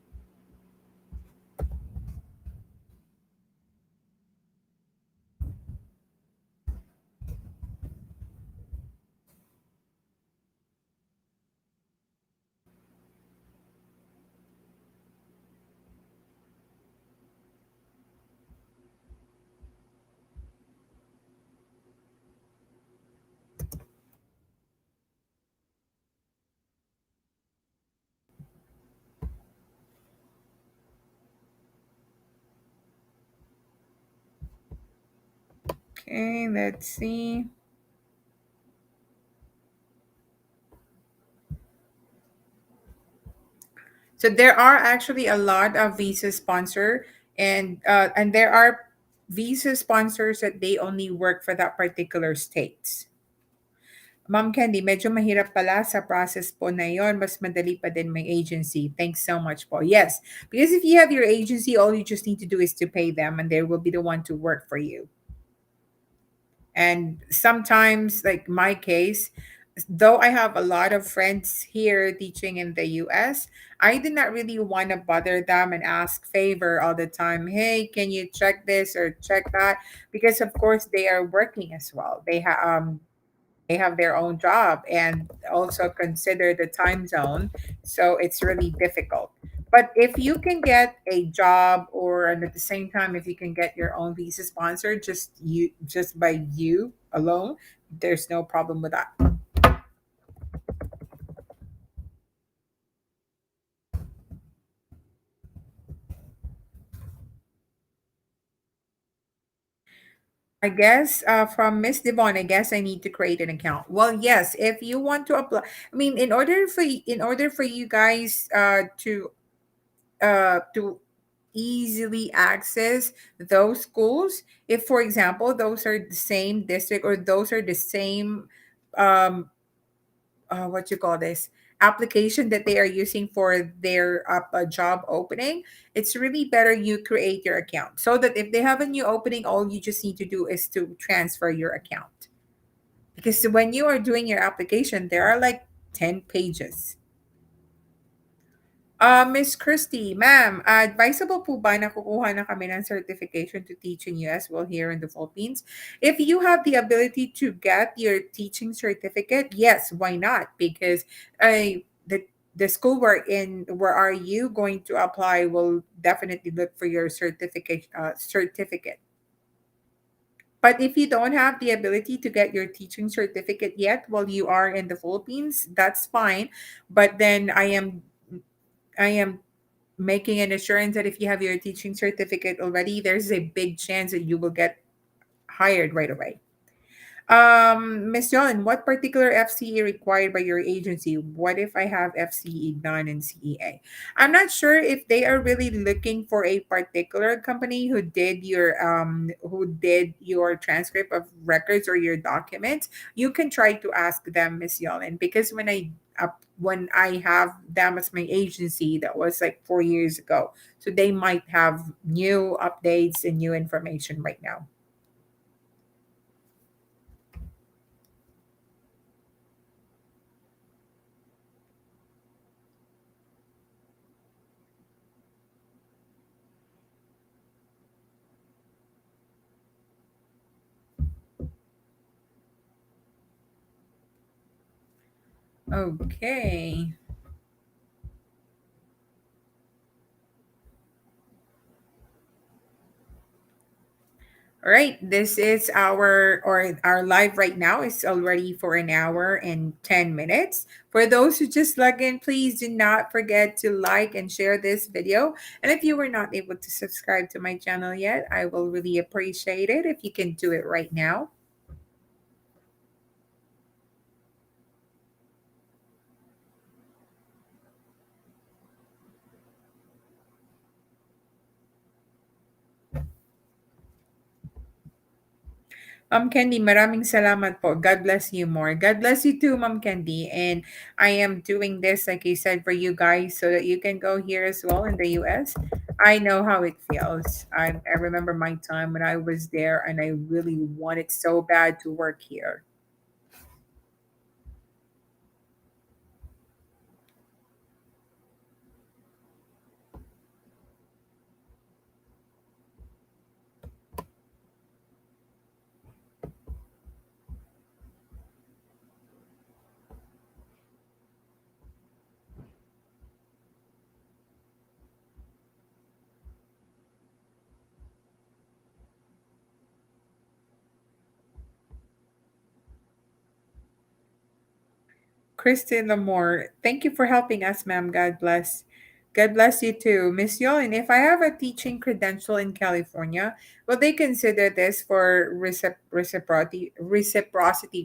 Okay, let's see. So there are actually a lot of visa sponsor, and there are visa sponsors that they only work for that particular states. Ma'am Candy, medyo mahirap pala sa process po na yon. Mas madali pa din may agency. Thanks so much po. Yes, because if you have your agency, all you just need to do is to pay them and they will be the one to work for you. And sometimes, like my case, though I have a lot of friends here teaching in the US, I did not really want to bother them and ask favor all the time. Hey, can you check this or check that? Because of course they are working as well. They have their own job and also consider the time zone. So it's really difficult. But if you can get a job or and at the same time if you can get your own visa sponsor just by you alone, there's no problem with that. I guess from Miss Devon, I guess I need to create an account. Well, yes, if you want to apply, I mean, in order for you guys to easily access those schools, if for example those are the same district or those are the same um what you call this application that they are using for their job opening, it's really better you create your account so that if they have a new opening, all you just need to do is to transfer your account, because when you are doing your application there are like 10 pages. Miss Christy, ma'am, advisable po ba na kukuha na kami ng certification to teach in US while here in the Philippines? If you have the ability to get your teaching certificate, yes, why not? Because the school where are you going to apply will definitely look for your certificate. But if you don't have the ability to get your teaching certificate yet while you are in the Philippines, that's fine. But then I am making an assurance that if you have your teaching certificate already, there's a big chance that you will get hired right away. Miss John, what particular FCE required by your agency? What if I have FCE done in CEA? I'm not sure if they are really looking for a particular company who did your transcript of records or your documents. You can try to ask them, Miss Yolin, because when I have them as my agency, that was like 4 years ago. So they might have new updates and new information right now. Okay. All right, this is our live right now is already for an hour and 10 minutes. For those who just log in, please do not forget to like and share this video. And if you were not able to subscribe to my channel yet, I will really appreciate it if you can do it right now. Ma'am Candy, maraming salamat po. God bless you more. God bless you too, Ma'am Candy. And I am doing this, like I said, for you guys so that you can go here as well in the US. I know how it feels. I remember my time when I was there and I really wanted so bad to work here. Kristen Lamore, thank you for helping us, ma'am. God bless. God bless you too. Miss Yolin, if I have a teaching credential in California, will they consider this for reciprocity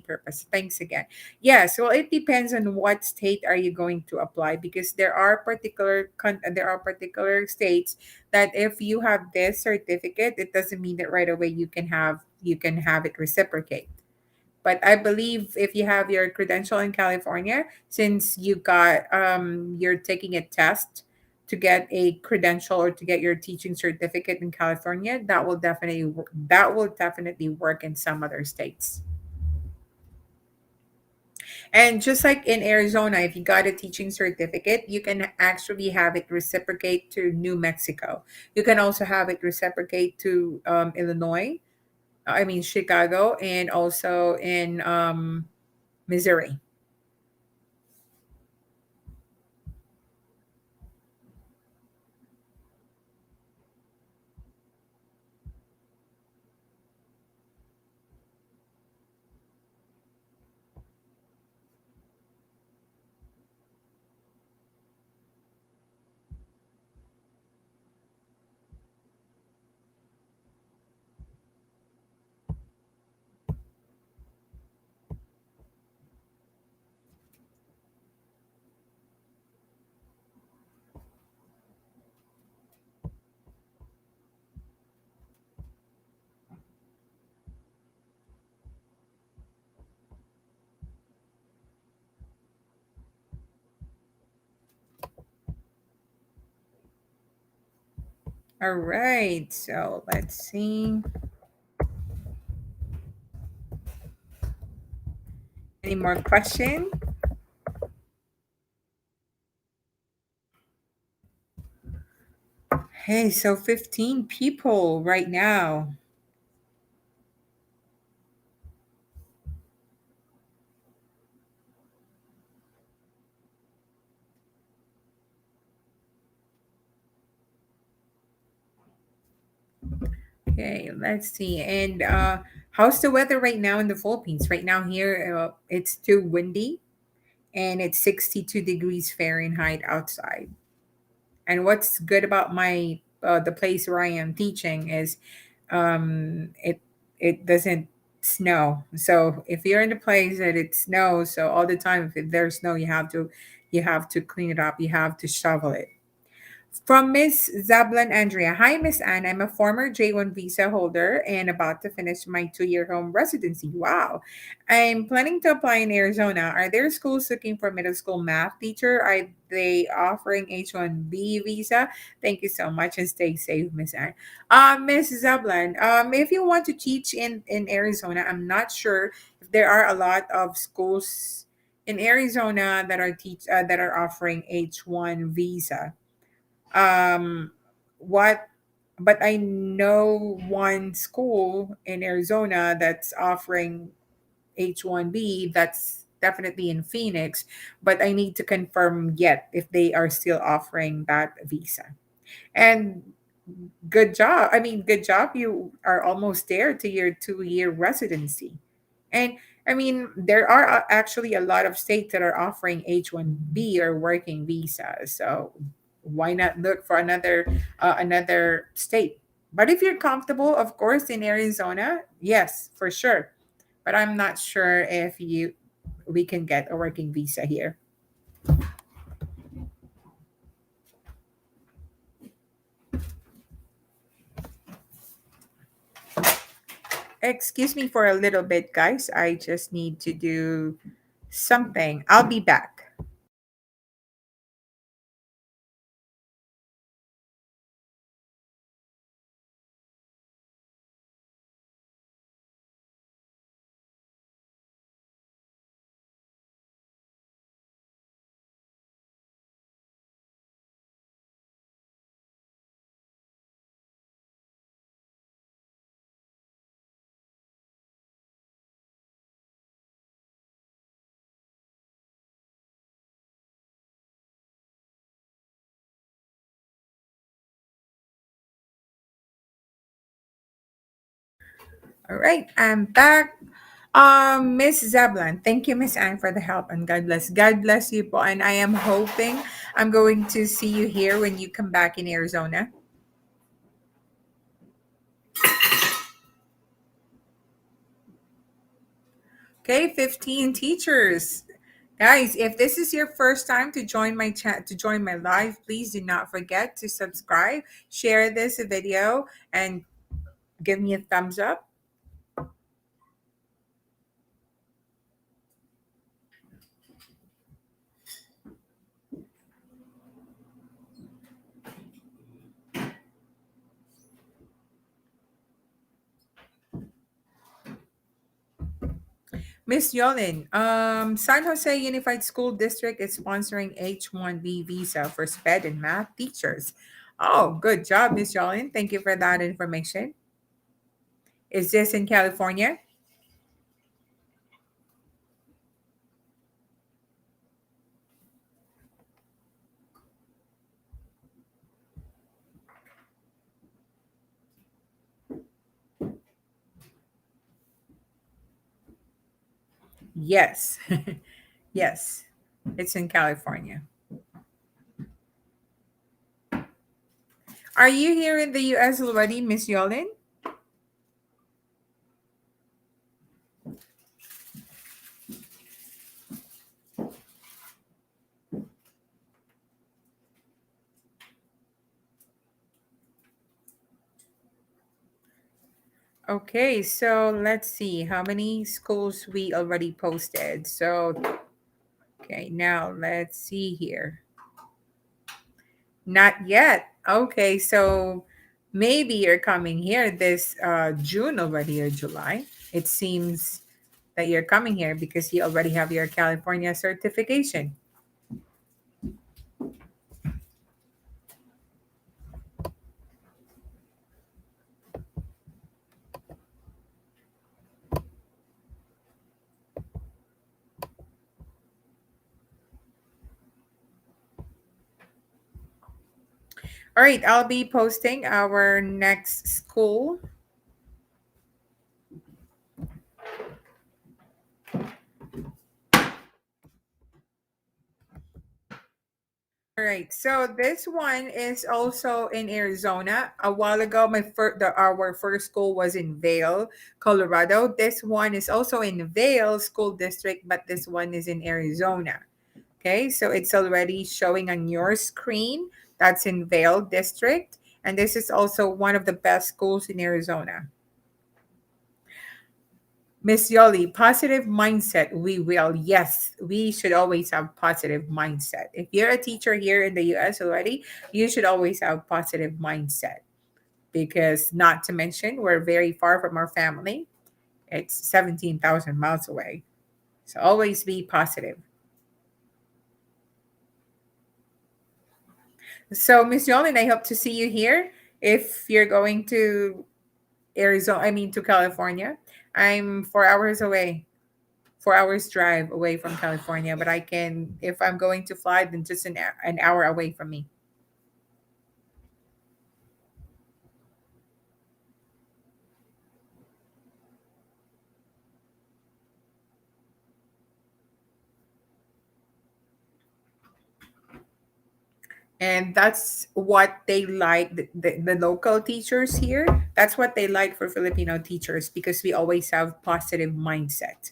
purpose? Thanks again. Yes, well, it depends on what state are you going to apply because there are particular states that if you have this certificate, it doesn't mean that right away you can have it reciprocate. But I believe if you have your credential in California, since you're taking a test to get a credential or to get your teaching certificate in California, that will definitely work in some other states. And just like in Arizona, if you got a teaching certificate, you can actually have it reciprocate to New Mexico. You can also have it reciprocate to Illinois, I mean Chicago, and also in Missouri. All right, so let's see. Any more question? Hey, so 15 people right now. Okay, let's see. And how's the weather right now in the Philippines? Right now here, it's too windy and it's 62 degrees Fahrenheit outside. And what's good about the place where I am teaching is it it doesn't snow. So if you're in a place that it snows, so all the time if there's snow, you have to clean it up. You have to shovel it. From Miss Zablan Andrea. Hi, Miss Anne. I'm a former J1 visa holder and about to finish my 2 year home residency. Wow. I'm planning to apply in Arizona. Are there schools looking for middle school math teacher? Are they offering H1B visa? Thank you so much and stay safe, Miss Anne. Miss Zablan, if you want to teach in Arizona, I'm not sure if there are a lot of schools in Arizona that are offering H1 visa. um what but I know one school in Arizona that's offering H1B, that's definitely in Phoenix, but I need to confirm yet if they are still offering that visa. And good job. I mean, good job. You are almost there to your 2 year residency. And I mean, there are actually a lot of states that are offering H1B or working visas. So why not look for another state? But if you're comfortable, of course, in Arizona, yes, for sure. But I'm not sure if you we can get a working visa here. Excuse me for a little bit, guys. I just need to do something. I'll be back. All right, I'm back. Miss Zablan, thank you, Miss Anne, for the help, and God bless. God bless you, po. And I am hoping I'm going to see you here when you come back in Arizona. Okay, 15 teachers. Guys, if this is your first time to join my chat to join my live, please do not forget to subscribe, share this video, and give me a thumbs up. Miss Yolin, San Jose Unified School District is sponsoring H1B visa for SPED and math teachers. Oh, good job, Miss Yolin. Thank you for that information. Is this in California? Yes. Yes, it's in California. Are you here in the US already, Miss Yolin? Okay, so let's see how many schools we already posted. So, okay, now let's see here. Not yet. Okay, so maybe you're coming here this June already or July. It seems that you're coming here because you already have your California certification. All right, I'll be posting our next school. All right. So this one is also in Arizona. A while ago, our first school was in Vail, Colorado. This one is also in Vail School District, but this one is in Arizona. Okay, so it's already showing on your screen. That's in Vail District, and this is also one of the best schools in Arizona. Miss Yoli, positive mindset. We will. Yes, we should always have positive mindset. If you're a teacher here in the US already, you should always have positive mindset because not to mention we're very far from our family. It's 17,000 miles away. So always be positive. So Miss Yolin, I hope to see you here if you're going to Arizona, I mean to California. I'm 4 hours away. 4 hours drive away from California, but I can, if I'm going to fly, then just an hour away from me. And that's what they like, the local teachers here. That's what they like for Filipino teachers because we always have positive mindset.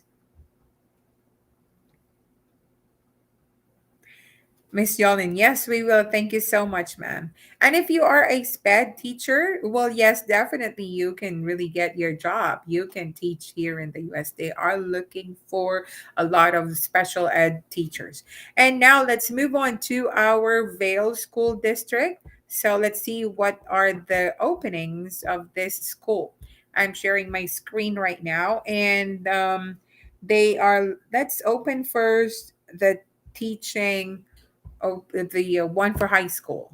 Miss Yolin, yes, we will. Thank you so much, ma'am. And if you are a SPED teacher, well, yes, definitely you can really get your job. You can teach here in the US. They are looking for a lot of special ed teachers. And now let's move on to our Vale School District. So let's see what are the openings of this school. I'm sharing my screen right now, and they are, let's open first the teaching. Oh, the one for high school.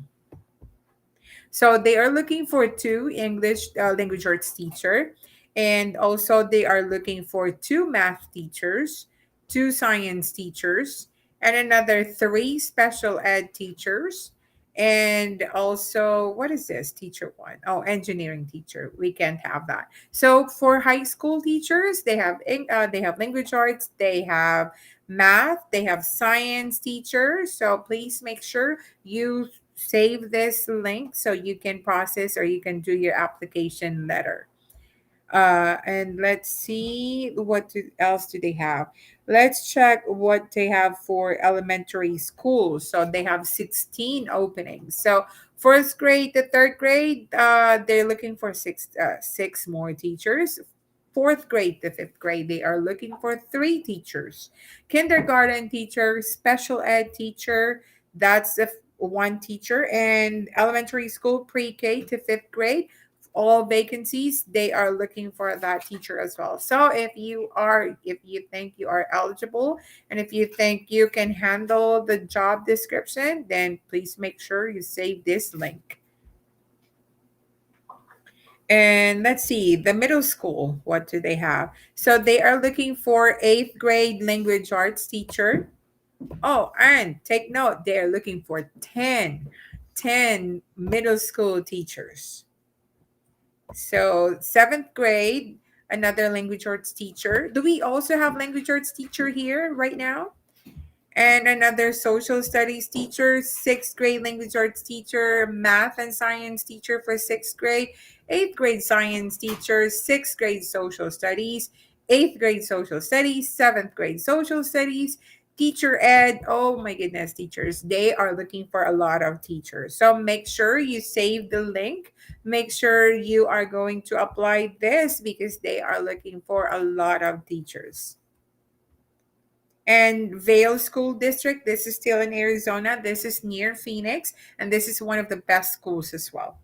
So they are looking for two English language arts teacher, and also they are looking for two math teachers, two science teachers, and another three special ed teachers, and also what is this teacher one? Oh, engineering teacher. We can't have that. So for high school teachers, they have language arts, they have math, they have science teachers. So please make sure you save this link so you can process or you can do your application letter. And let's see else do they have. Let's check what they have for elementary schools. So they have 16 openings. So first grade to third grade, they're looking for six more teachers. Fourth grade to fifth grade, they are looking for three teachers. Kindergarten teacher, special ed teacher, that's one teacher, and elementary school pre-K to fifth grade, all vacancies, they are looking for that teacher as well. So if you think you are eligible and if you think you can handle the job description, then please make sure you save this link. And let's see, the middle school, what do they have? So they are looking for eighth grade language arts teacher. Oh, and take note, they're looking for 10 middle school teachers. So seventh grade, another language arts teacher. Do we also have language arts teacher here right now? And another social studies teacher, sixth grade language arts teacher, math and science teacher for sixth grade, eighth grade science teacher, sixth grade social studies, eighth grade social studies, seventh grade social studies, teacher ed. Oh my goodness, teachers. They are looking for a lot of teachers. So make sure you save the link. Make sure you are going to apply this because they are looking for a lot of teachers. And Vale School District, this is still in Arizona. This is near Phoenix, and this is one of the best schools as well.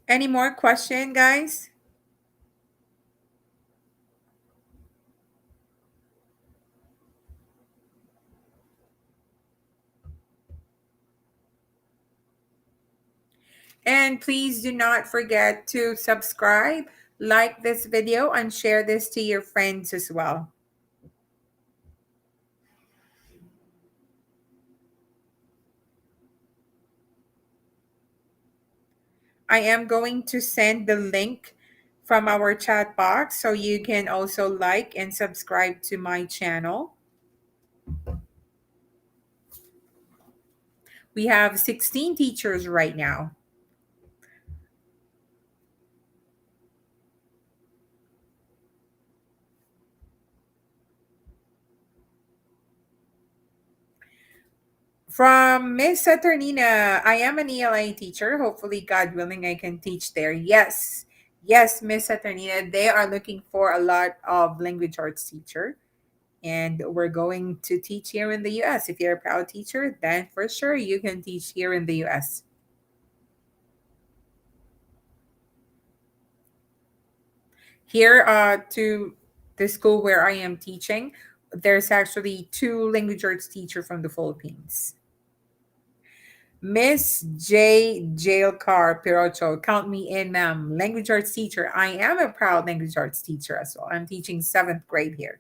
Any more question, guys? And please do not forget to subscribe, like this video, and share this to your friends as well. I am going to send the link from our chat box so you can also like and subscribe to my channel. We have 16 teachers right now. From Miss Saturnina, I am an ELA teacher. Hopefully, God willing, I can teach there. Yes. Yes, Miss Saturnina, they are looking for a lot of language arts teacher. And we're going to teach here in the US. If you're a proud teacher, then for sure you can teach here in the US. Here to the school where I am teaching, there's actually two language arts teacher from the Philippines. Miss J. Jailcar Pirocho, count me in, ma'am. Language arts teacher. I am a proud language arts teacher as well. I'm teaching seventh grade here.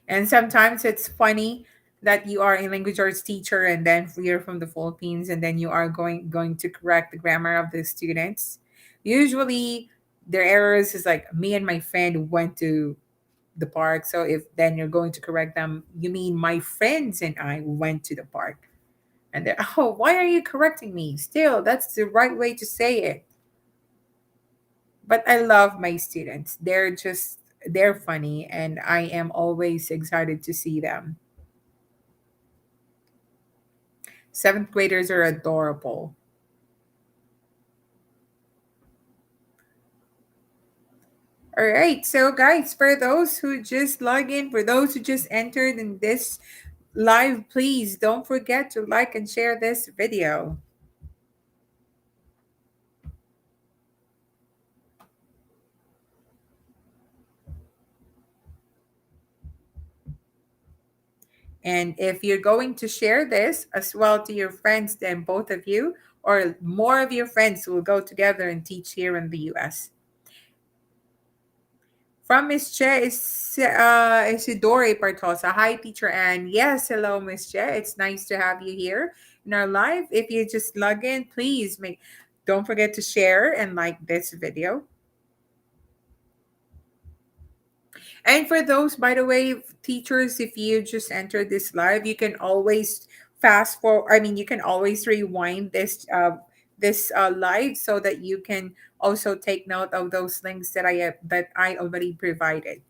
And sometimes it's funny that you are a language arts teacher and then you're from the Philippines and then you are going to correct the grammar of the students. Usually their errors is like me and my friend went to the park. So if then you're going to correct them, you mean my friends and I went to the park. And they're, oh, why are you correcting me? Still, that's the right way to say it. But I love my students. They're funny and I am always excited to see them. Seventh graders are adorable. All right, so guys, for those who just log in, for those who just entered in this live, please don't forget to like and share this video. And if you're going to share this as well to your friends, then both of you or more of your friends will go together and teach here in the US. From Miss Che is Isidore Partosa. Hi, Teacher Ann. Yes, hello, Miss Che. It's nice to have you here in our live. If you just log in, please don't forget to share and like this video. And for those, by the way, teachers, if you just entered this live, you can always fast forward. I mean, you can always rewind this live so that you can also take note of those links that I already provided.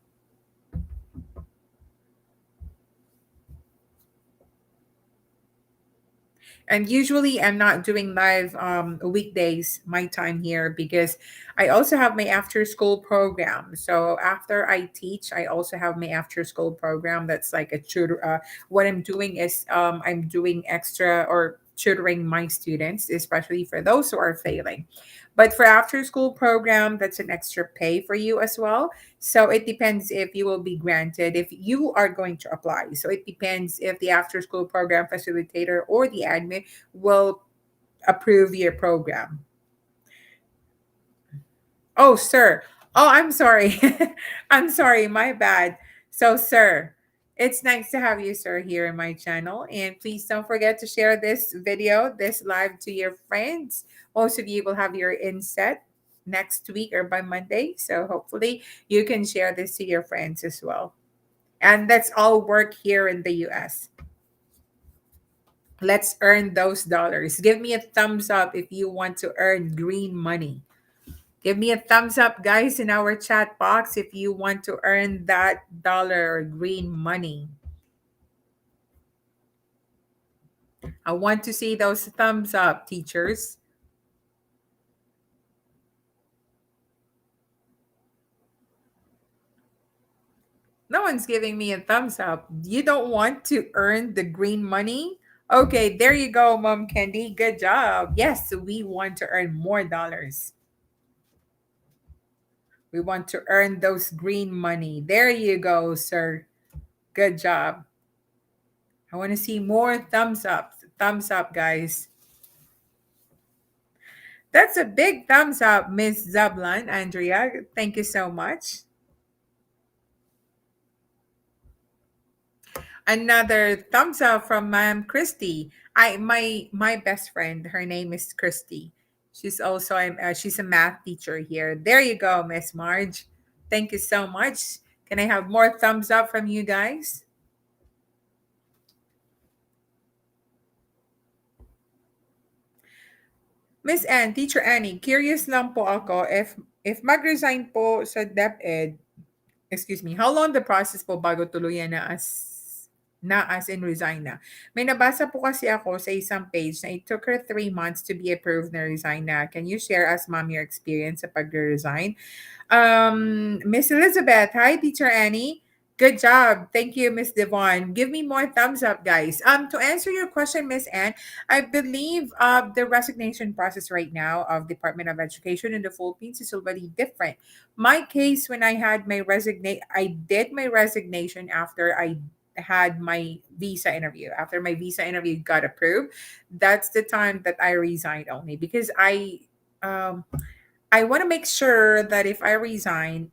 And usually I'm not doing live weekdays my time here because I also have my after school program. So after I teach, I also have my after school program that's like a tutor. What I'm doing is I'm doing extra or tutoring my students, especially for those who are failing. But for after school program, that's an extra pay for you as well. So it depends if you will be granted, if you are going to apply. So it depends if the after school program facilitator or the admin will approve your program. Oh, sir. Oh, I'm sorry. I'm sorry. My bad. So, sir, it's nice to have you, sir, here in my channel. And please don't forget to share this video, this live to your friends. Most of you will have your inset next week or by Monday. So, hopefully, you can share this to your friends as well. And let's all work here in the US. Let's earn those dollars. Give me a thumbs up if you want to earn green money. Give me a thumbs up, guys, in our chat box if you want to earn that dollar or green money. I want to see those thumbs up, teachers. No one's giving me a thumbs up. You don't want to earn the green money? Okay, there you go, Mom Candy. Good job. Yes, we want to earn more dollars. We want to earn those green money. There you go, sir. Good job. I want to see more thumbs up. Thumbs up, guys. That's a big thumbs up, Miss Zablan, Andrea. Thank you so much. Another thumbs up from Ma'am Christy. My best friend, her name is Christy. She's a math teacher here. There you go, Miss Marge. Thank you so much. Can I have more thumbs up from you guys? Miss Anne, Teacher Annie, curious lang po ako if mag-resign po sa DepEd, excuse me, how long the process po bago tuluyan na as in resign na? May nabasa po kasi ako sa isang page na it took her 3 months to be approved na resign na. Can you share us, ma'am, your experience sa pag-resign? Miss Elizabeth, hi, Teacher Annie. Good job. Thank you, Miss Devon. Give me more thumbs up, guys. To answer your question, Miss Anne, I believe the resignation process right now of Department of Education in the Philippines is already different. My case, when I did my resignation after I had my visa interview. After my visa interview got approved, that's the time that I resigned only because um I want to make sure that if I resign,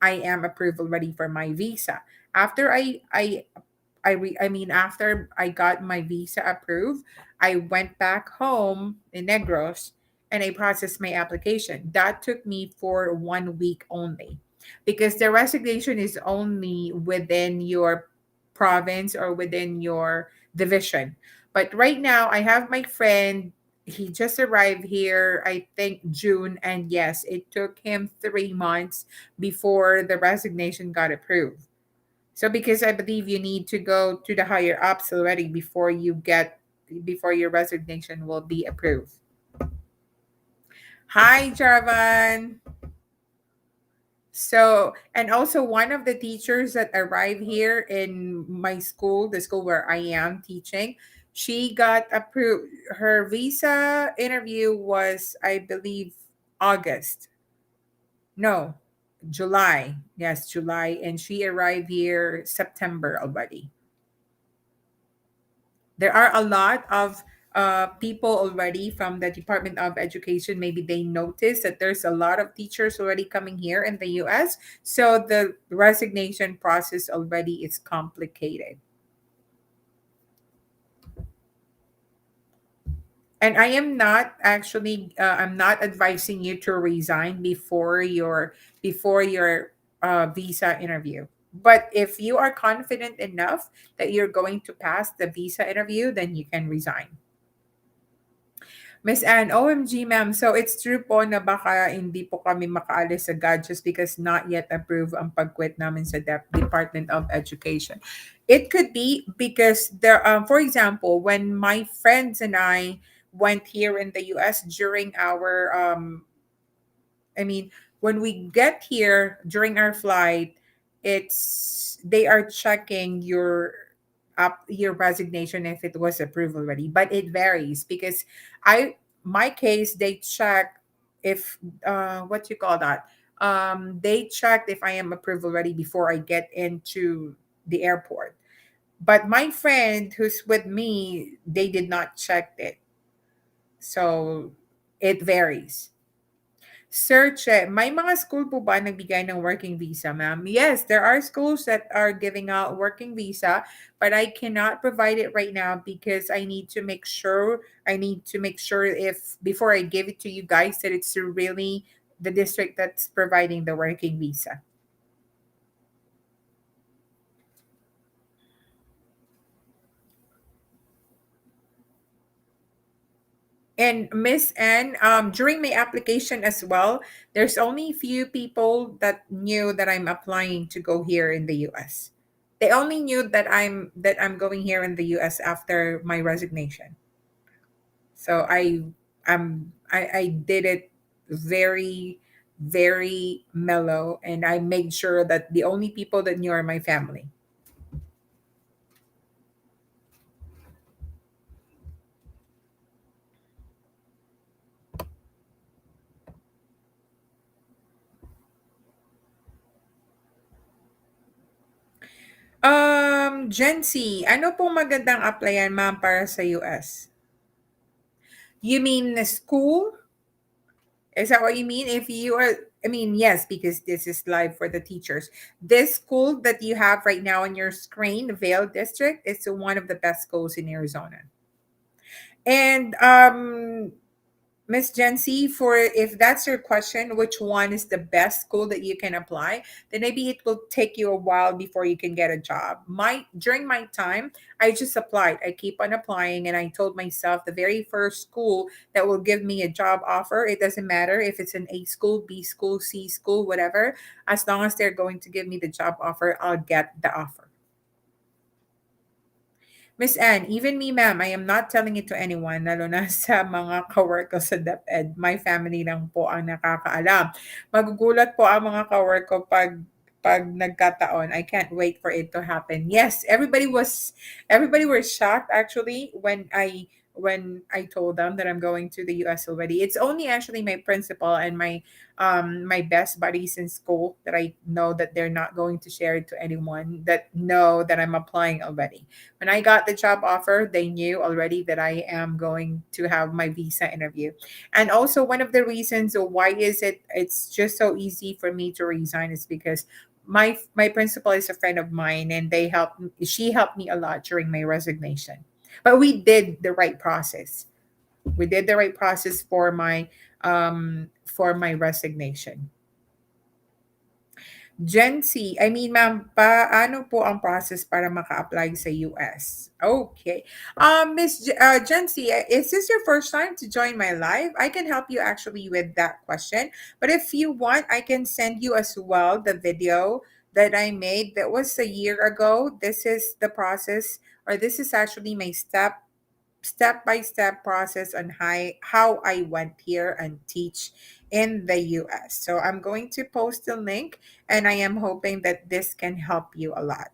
I am approved already for my visa. After after I got my visa approved, I went back home in Negros and I processed my application. That took me for 1 week only because the resignation is only within your province or within your division. But right now, I have my friend. He just arrived here, I think June, and yes, it took him 3 months before the resignation got approved. So because I believe you need to go to the higher ups already before your resignation will be approved. Hi, Jarvan. So, and also one of the teachers that arrived here in my school, the school where I am teaching, she got approved. Her visa interview was, I believe, August. No, July. Yes, July. And she arrived here September already. There are a lot of people already from the Department of Education. Maybe they noticed that there's a lot of teachers already coming here in the US. So the resignation process already is complicated. And I am not actually, I'm not advising you to resign before your visa interview. But if you are confident enough that you're going to pass the visa interview, then you can resign. Miss Anne, OMG ma'am, so it's true po na baka hindi po kami makaalis agad just because not yet approved ang pag-quit namin sa Department of Education. It could be because for example, when my friends and I went here in the US during our I mean, when we get here during our flight, it's they are checking your resignation if it was approved already. But it varies because my case they check if what you call that. They checked if I am approved already before I get into the airport. But my friend who's with me, they did not check it. So it varies. Search it. May mga school po ba nagbigay ng working visa, ma'am? Yes, there are schools that are giving out working visa, but I cannot provide it right now because I need to make sure if before I give it to you guys that it's really the district that's providing the working visa. And Miss Anne, during my application as well, there's only few people that knew that I'm applying to go here in the US. They only knew that I'm going here in the US after my resignation. So I did it very very mellow and I made sure that the only people that knew are my family. Gen Z, ano pong magandang applyan ma'am para sa US? You mean the school? Is that what you mean? If you are I mean, yes, because this is live for the teachers. This school that you have right now on your screen, Vale District, is one of the best schools in Arizona. And Miss Jency, for if that's your question, which one is the best school that you can apply, then maybe it will take you a while before you can get a job. My during my time, I just applied. I keep on applying, and I told myself the very first school that will give me a job offer, it doesn't matter if it's an A school, B school, C school, whatever, as long as they're going to give me the job offer, I'll get the offer. Miss Anne, even me, ma'am, I am not telling it to anyone, lalo na sa mga kawork ko sa DepEd. My family lang po ang nakakaalam. Magugulat po ang mga kawork ko pag nagkataon. I can't wait for it to happen. Yes, everybody was shocked actually when I told them that I'm going to the US already. It's only actually my principal and my best buddies in school that I know that they're not going to share it to anyone that know that I'm applying already. When I got the job offer, they knew already that I am going to have my visa interview. And also one of the reasons why is it's just so easy for me to resign is because my principal is a friend of mine and she helped me a lot during my resignation. But we did the right process. We did the right process for my resignation. Gen Z, I mean, ma'am, paano po ang process para maka-apply sa US? Okay. Gen Z, is this your first time to join my live? I can help you actually with that question. But if you want, I can send you as well the video that I made that was a year ago. This is the process, or this is actually my step by step process on how I went here and teach in the US. So I'm going to post a link and I am hoping that this can help you a lot.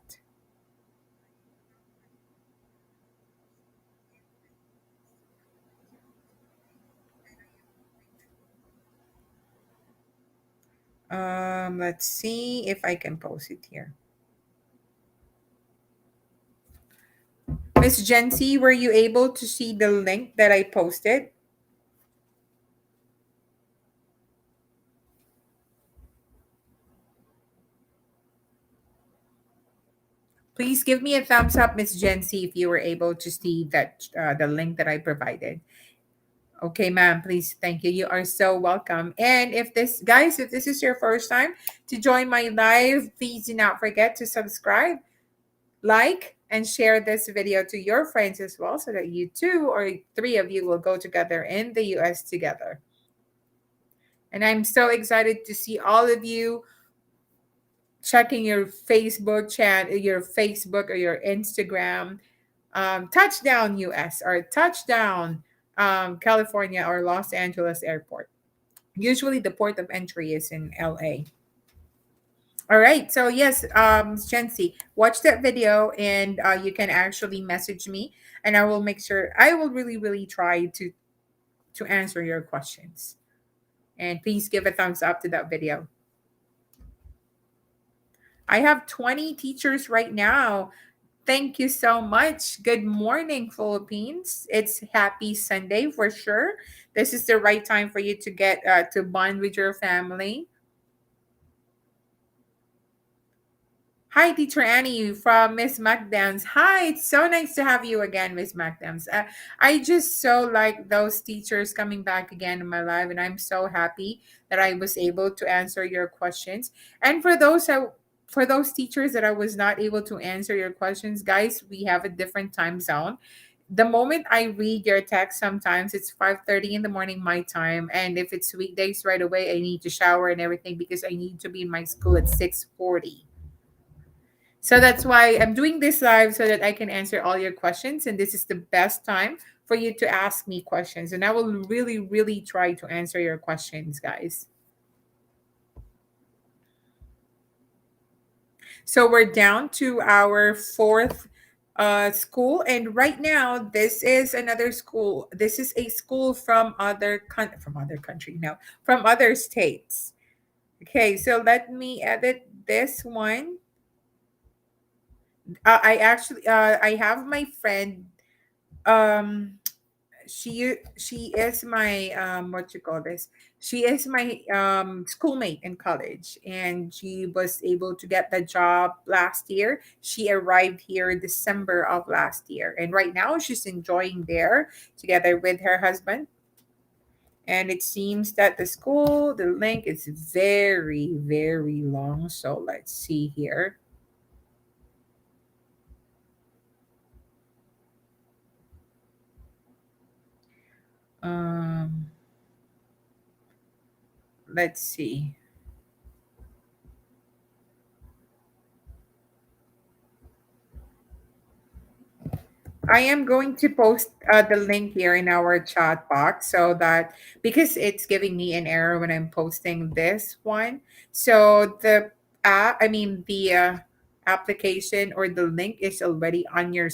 Let's see if I can post it here. Miss Jency, were you able to see the link that I posted? Please give me a thumbs up, Miss Jency, if you were able to see that the link that I provided. Okay, ma'am, please. Thank you. You are so welcome. And if this is your first time to join my live, please do not forget to subscribe, like, and share this video to your friends as well so that you two or three of you will go together in the US together. And I'm so excited to see all of you checking your Facebook chat, your Facebook or your Instagram. Touchdown US or touchdown California or Los Angeles airport. Usually the port of entry is in LA. All right. So yes, Shensi, watch that video and you can actually message me and I will make sure I will really, really try to answer your questions. And please give a thumbs up to that video. I have 20 teachers right now. Thank you so much. Good morning, Philippines. It's happy Sunday for sure. This is the right time for you to get to bond with your family. Hi, Teacher Annie from Miss MacDams. Hi, it's so nice to have you again, Miss MacDams. I just so like those teachers coming back again in my life, and I'm so happy that I was able to answer your questions. And for those teachers that I was not able to answer your questions, guys, we have a different time zone. The moment I read your text, sometimes it's 5:30 in the morning my time, and if it's weekdays, right away I need to shower and everything because I need to be in my school at 6:40. So that's why I'm doing this live so that I can answer all your questions. And this is the best time for you to ask me questions. And I will really, really try to answer your questions, guys. So we're down to our fourth school. And right now, this is another school. This is a school from from other country, no, from other states. Okay, so let me edit this one. I have my friend. Um, she is my what you call this. She is my schoolmate in college, and she was able to get the job last year. She arrived here December of last year, and right now she's enjoying there together with her husband. And it seems that the link is very, very long. So let's see here. Um, let's see. I am going to post the link here in our chat box so that because it's giving me an error when I'm posting this one. So the application or the link is already on your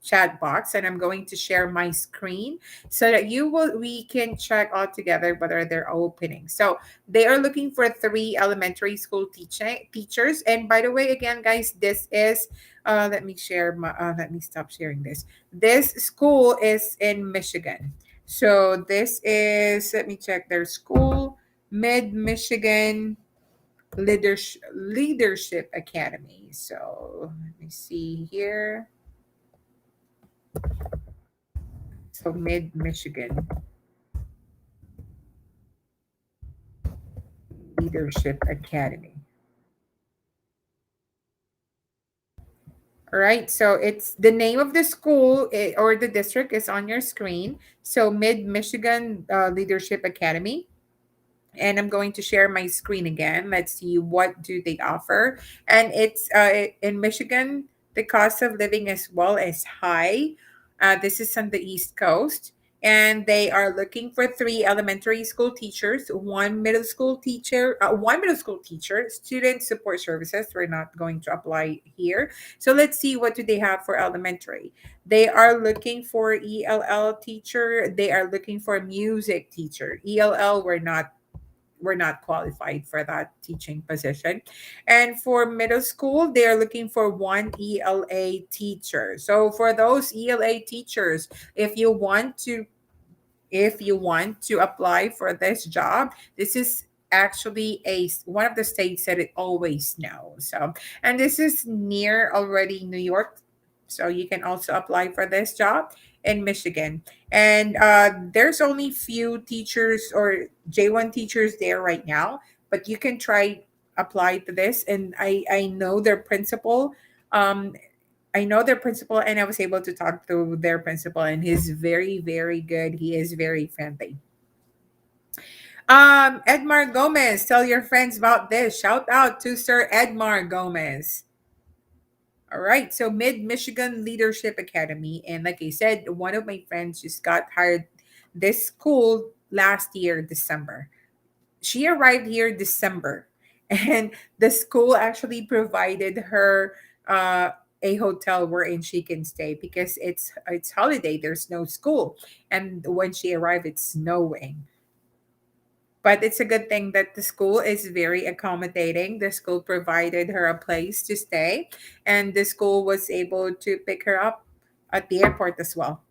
chat box, and I'm going to share my screen so that we can check all together whether they're opening. So they are looking for three elementary school teachers. And by the way, again, guys, this is let me stop sharing this. This school is in Michigan. So this is, let me check their school, Mid Michigan Leadership Academy. So let me see here. So Mid Michigan Leadership Academy. All right. So it's the name of the school or the district is on your screen. So Mid Michigan Leadership Academy. And I'm going to share my screen again. Let's see what do they offer. And it's in Michigan, the cost of living as well is high. This is on the East Coast. And they are looking for three elementary school teachers, one middle school teacher, student support services. We're not going to apply here. So let's see what do they have for elementary. They are looking for ELL teacher. They are looking for music teacher. ELL, we're not qualified for that teaching position. And for middle school, they are looking for one ELA teacher. So for those ELA teachers, if you want to apply for this job, this is actually a one of the states that it always knows. So, and this is near already New York, so you can also apply for this job in Michigan. And there's only few teachers or J1 teachers there right now, but you can try apply to this. And I know their principal. Um, I know their principal, and I was able to talk to their principal, and he's very, very good. He is very friendly. Edmar Gomez, tell your friends about this. Shout out to Sir Edmar Gomez. All right, so Mid Michigan Leadership Academy, and like I said, one of my friends just got hired this school last year, December. She arrived here December, and the school actually provided her a hotel wherein she can stay because it's holiday. There's no school, and when she arrived, it's snowing. But it's a good thing that the school is very accommodating. The school provided her a place to stay, and the school was able to pick her up at the airport as well.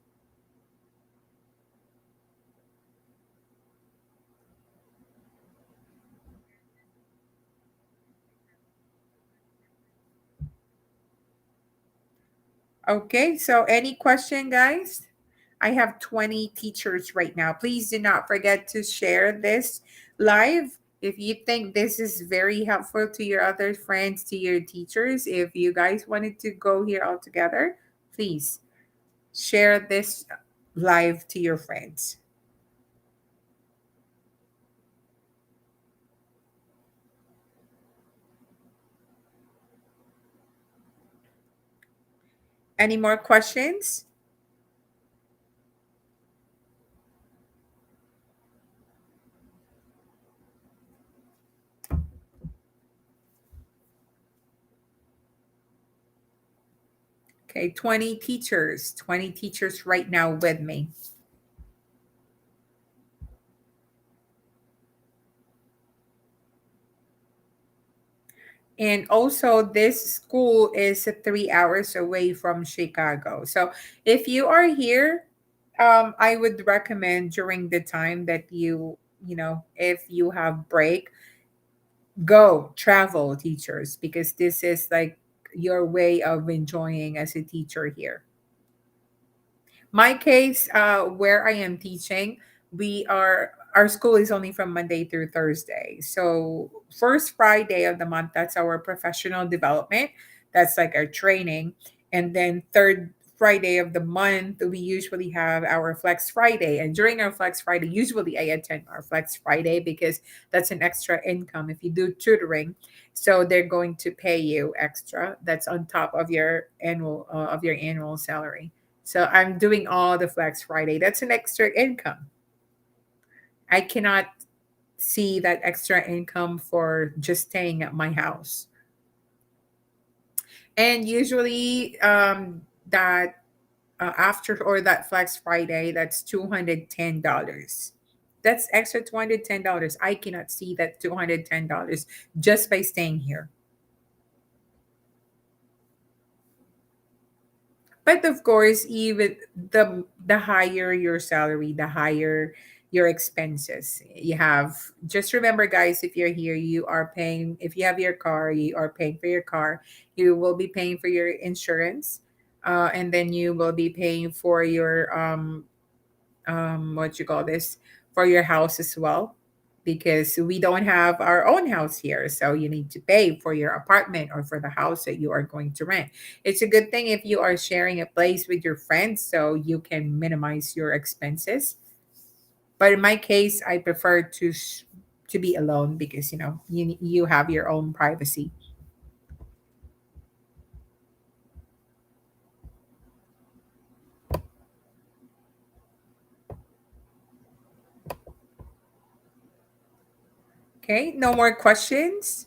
Okay, so any question, guys? I have 20 teachers right now. Please do not forget to share this live. If you think this is very helpful to your other friends, to your teachers, if you guys wanted to go here all together, please share this live to your friends. Any more questions? Okay, 20 teachers right now with me. And also, this school is 3 hours away from Chicago. So, if you are here, I would recommend during the time that if you have break, go travel, teachers, because this is like your way of enjoying as a teacher here. My case, where I am teaching, our school is only from Monday through Thursday. So first Friday of the month, that's our professional development. That's like our training. And then third Friday of the month, we usually have our Flex Friday. And during our Flex Friday, usually I attend our Flex Friday because that's an extra income if you do tutoring. So they're going to pay you extra. That's on top of your annual salary. So I'm doing all the Flex Friday. That's an extra income. I cannot see that extra income for just staying at my house. And usually, that after or that Flex Friday, that's $210. That's extra $210. I cannot see that $210 just by staying here. But of course, even the higher your salary, the higher your expenses. You have, just remember, guys, if you're here, you are paying. If you have your car, you are paying for your car. You will be paying for your insurance, and then you will be paying for your what you call this, for your house as well, because we don't have our own house here, so you need to pay for your apartment or for the house that you are going to rent. It's a good thing if you are sharing a place with your friends, so you can minimize your expenses. But in my case, I prefer to be alone because you have your own privacy. Okay, no more questions.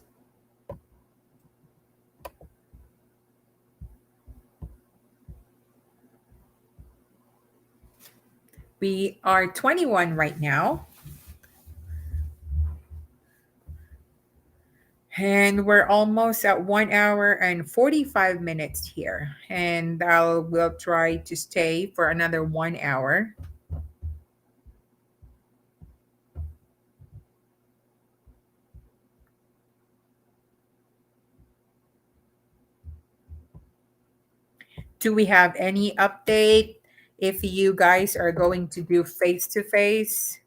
We are 21 right now. And we're almost at 1 hour and 45 minutes here. And we'll try to stay for another 1 hour. Do we have any update if you guys are going to do face to face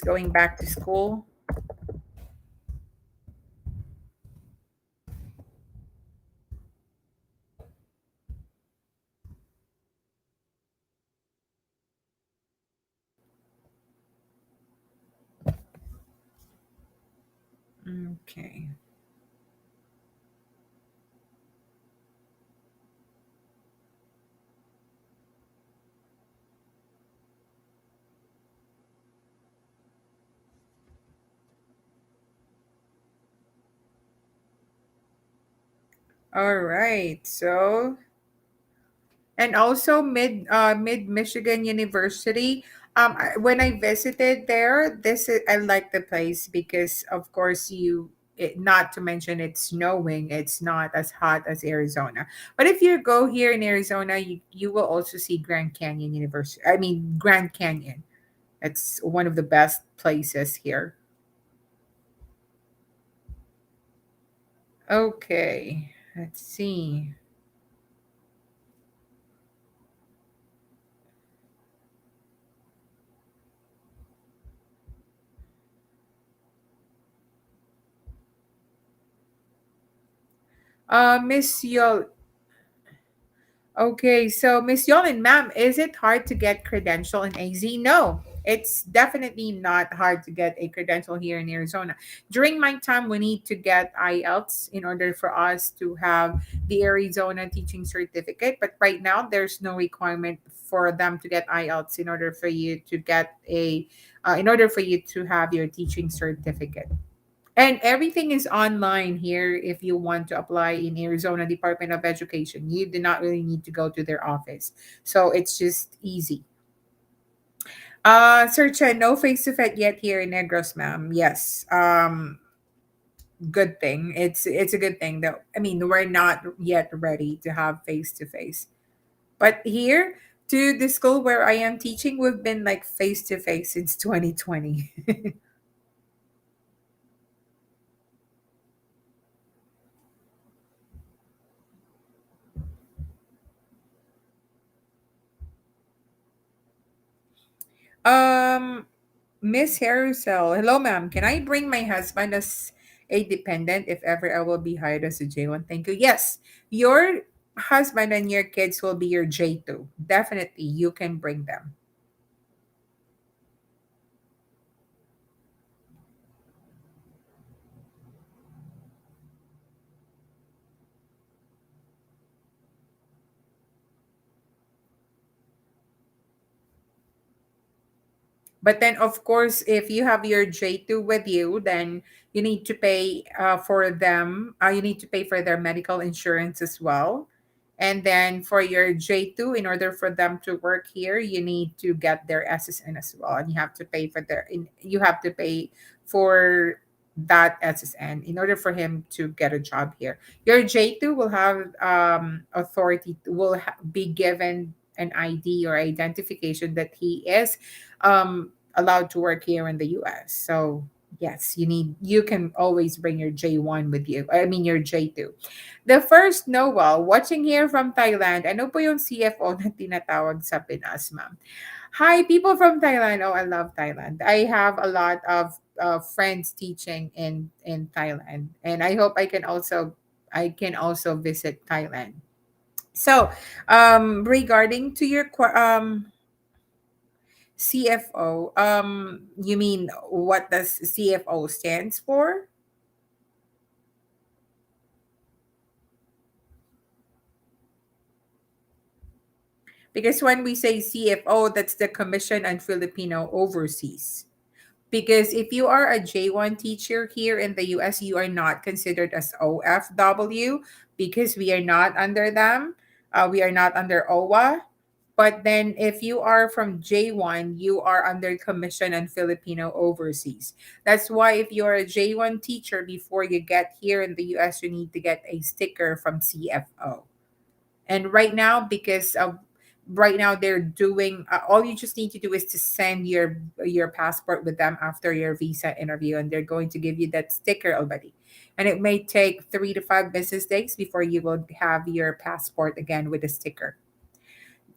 going back to school? Okay. All right. So, and also mid Michigan University. When I visited there, I like the place because of course not to mention it's snowing. It's not as hot as Arizona. But if you go here in Arizona, you will also see Grand Canyon University. I mean Grand Canyon. It's one of the best places here. Okay, let's see. Miss Yo Okay, so Miss Yolin, ma'am, is it hard to get credential in AZ? No, it's definitely not hard to get a credential here in Arizona. During my time, we need to get IELTS in order for us to have the Arizona teaching certificate. But right now, there's no requirement for them to get IELTS in order for you to in order for you to have your teaching certificate. And everything is online here if you want to apply in Arizona Department of Education. You do not really need to go to their office. So it's just easy. Sir Chen, no face to face yet here in Negros, ma'am. Yes. Good thing. It's a good thing though. I mean, we're not yet ready to have face to face. But here, To the school where I am teaching, we've been like face to face since 2020. um, Miss Harrisel, hello, ma'am. Can I bring my husband as a dependent if ever I will be hired as a J1? Thank you. Yes, your husband and your kids will be your J2. Definitely, you can bring them. But then, of course, if you have your J2 with you, then you need to pay for them. You need to pay for their medical insurance as well. And then for your J2, in order for them to work here, you need to get their SSN as well. And you have to pay for you have to pay for that SSN in order for him to get a job here. Your J2 will have authority, be given an ID or identification that he is allowed to work here in the US. So yes, you can always bring your J1 with you. I mean your J2. The first Noel, watching here from Thailand. Ano po yung CFO na tinatawag sa Pinas, ma'am? Hi, people from Thailand. Oh, I love Thailand. I have a lot of friends teaching in Thailand, and I hope I can also visit Thailand. So, regarding to your CFO, you mean what does CFO stands for? Because when we say CFO, that's the Commission on Filipino Overseas. Because if you are a J1 teacher here in the US, you are not considered as OFW because we are not under them. We are not under OWA. But then if you are from J1, you are under Commission on Filipino Overseas. That's why if you're a J1 teacher, before you get here in the US, you need to get a sticker from CFO. And right now they're doing all you just need to do is to send your passport with them after your visa interview, and they're going to give you that sticker already. And it may take 3 to 5 business days before you will have your passport again with a sticker.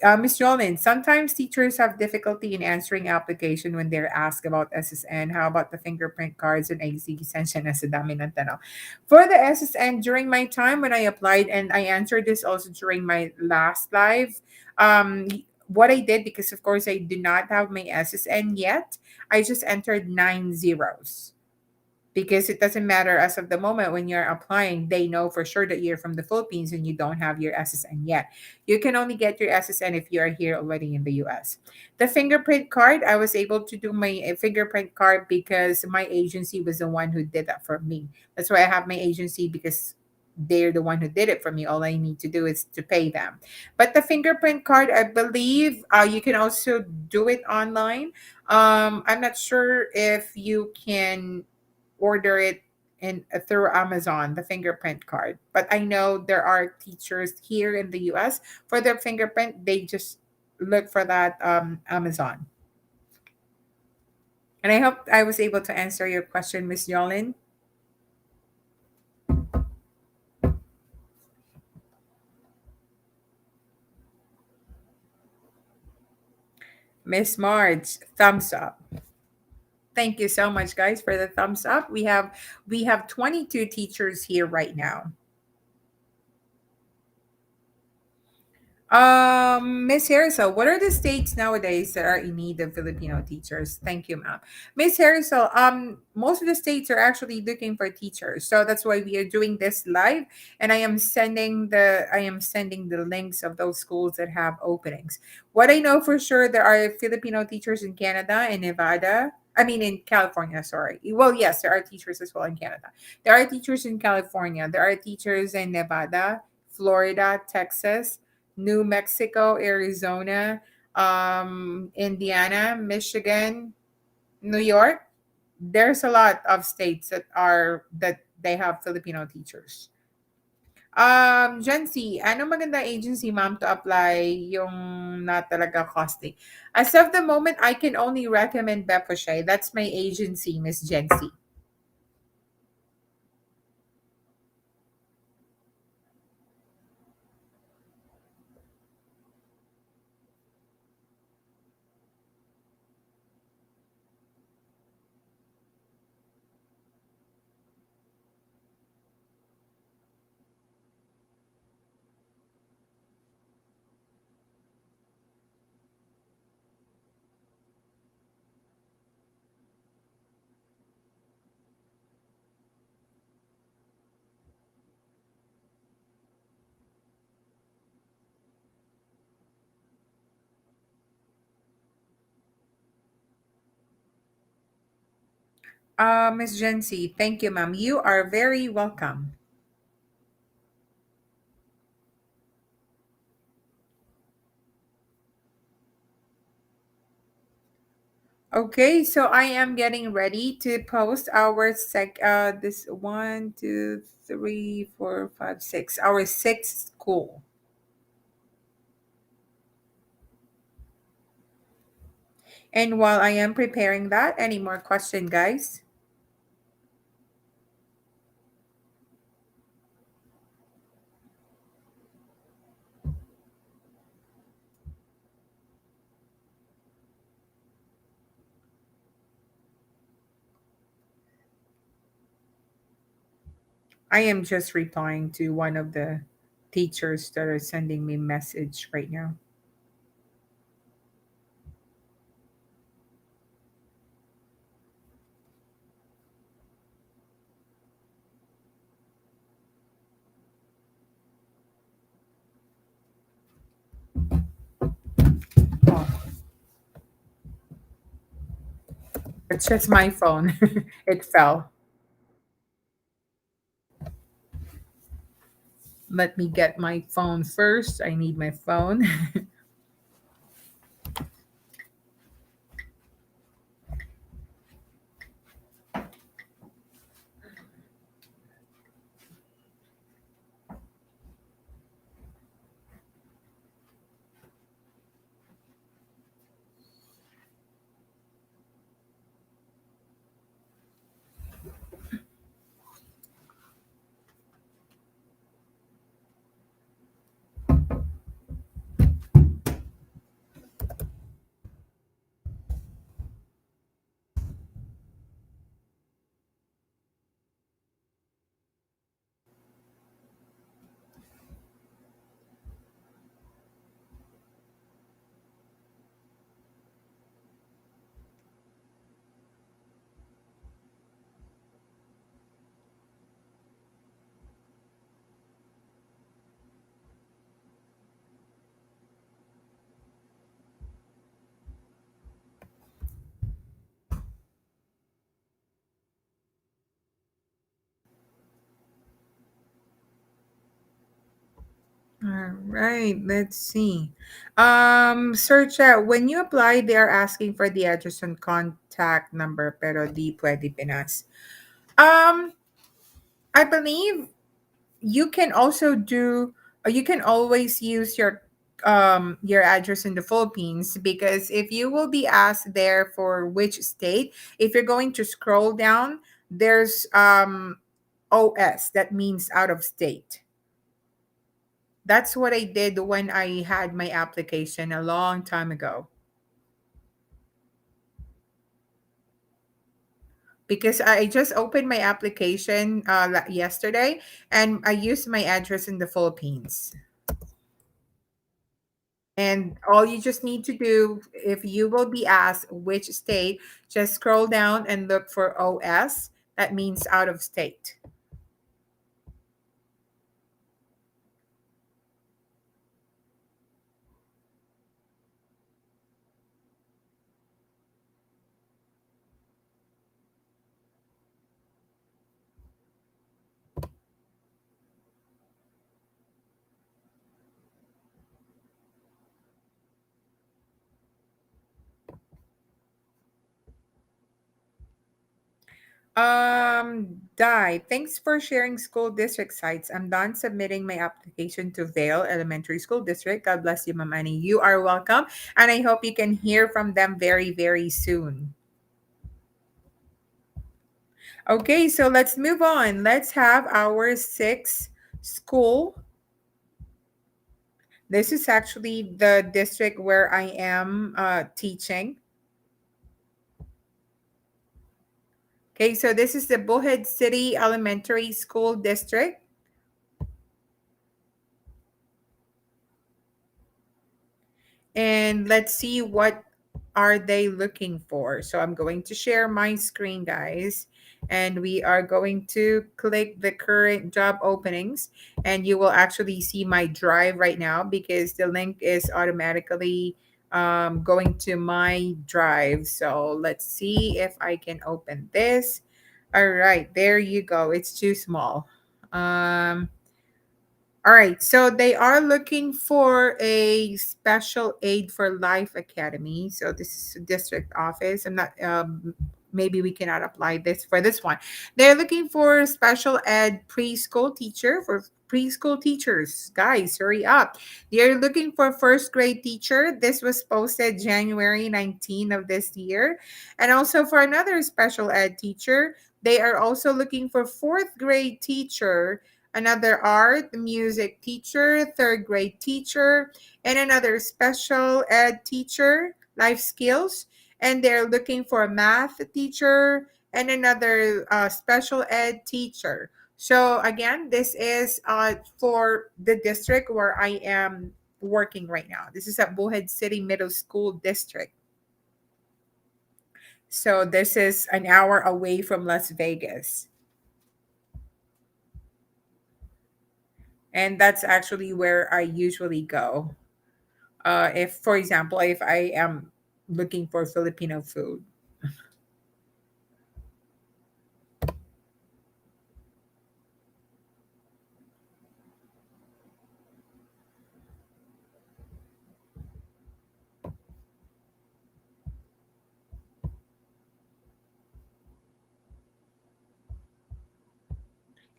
Ms. Jolin, sometimes teachers have difficulty in answering application when they're asked about SSN. How about the fingerprint cards and AC extension as a dami ng tanong? For the SSN, during my time when I applied, and I answered this also during my last live, what I did, because of course I do not have my SSN yet, I just entered 9 zeros, because it doesn't matter as of the moment when you're applying, they know for sure that you're from the Philippines and you don't have your SSN yet. You can only get your SSN if you are here already in the US. The fingerprint card, I was able to do my fingerprint card because my agency was the one who did that for me. That's why I have my agency, because they're the one who did it for me. All I need to do is to pay them. But the fingerprint card, I believe you can also do it online. I'm not sure if you can order it in through Amazon, the fingerprint card. But I know there are teachers here in the US for their fingerprint, they just look for that Amazon. And I hope I was able to answer your question, Miss Yolin. Miss Marge, thumbs up. Thank you so much, guys, for the thumbs up. We have 22 teachers here right now. Miss Harrisel, what are the states nowadays that are in need of Filipino teachers? Thank you, ma'am. Miss Harrisel, most of the states are actually looking for teachers, so that's why we are doing this live, and I am sending the links of those schools that have openings. What I know for sure, there are Filipino teachers in Canada and Nevada. I mean, in California, sorry. Well, yes, there are teachers as well in Canada. There are teachers in California. There are teachers in Nevada, Florida, Texas, New Mexico, Arizona, Indiana, Michigan, New York. There's a lot of states that they have Filipino teachers. Gen Z, ano maganda agency, ma'am, to apply yung not talaga costly? As of the moment, I can only recommend Bepushay. That's my agency, Miss Gen Z. Miss Gen Z, thank you, ma'am. You are very welcome. Okay, so I am getting ready to post our this 1, 2, 3, 4, 5, 6, our sixth school. And while I am preparing that, any more question, guys? I am just replying to one of the teachers that are sending me message right now. Oh, it's just my phone. It fell. Let me get my phone first. I need my phone. All right, let's see. Search out when you apply, they are asking for the address and contact number, pero di pwede pinas. Um, I believe you can also do, you can always use your address in the Philippines, because if you will be asked there for which state, if you're going to scroll down, there's OS, that means out of state. That's what I did when I had my application a long time ago, because I just opened my application yesterday, and I used my address in the Philippines. And all you just need to do, if you will be asked which state, just scroll down and look for OS. That means out of state. Di, thanks for sharing school district sites. I'm done submitting my application to Vale Elementary School District. God bless you, Ma'am Annie. You are welcome. And I hope you can hear from them very, very soon. Okay, so let's move on. Let's have our sixth school. This is actually the district where I am teaching. Okay, so this is the Bullhead City Elementary School District. And let's see what are they looking for. So I'm going to share my screen, guys, and we are going to click the current job openings, and you will actually see my drive right now because the link is automatically going to my drive. So let's see if I can open this. All right, there you go. It's too small. All right, so they are looking for a special aid for life academy. So this is a district office. I'm not. Maybe we cannot apply this for this one. They're looking for special ed preschool teacher for preschool teachers. Guys, hurry up! They're looking for first grade teacher. This was posted January 19 of this year, and also for another special ed teacher. They are also looking for fourth grade teacher, another art music teacher, third grade teacher, and another special ed teacher, life skills. And they're looking for a math teacher and another special ed teacher. So, again, this is for the district where I am working right now. This is at Bullhead City Middle School District. So, this is an hour away from Las Vegas. And that's actually where I usually go. If, for example, if I am looking for Filipino food.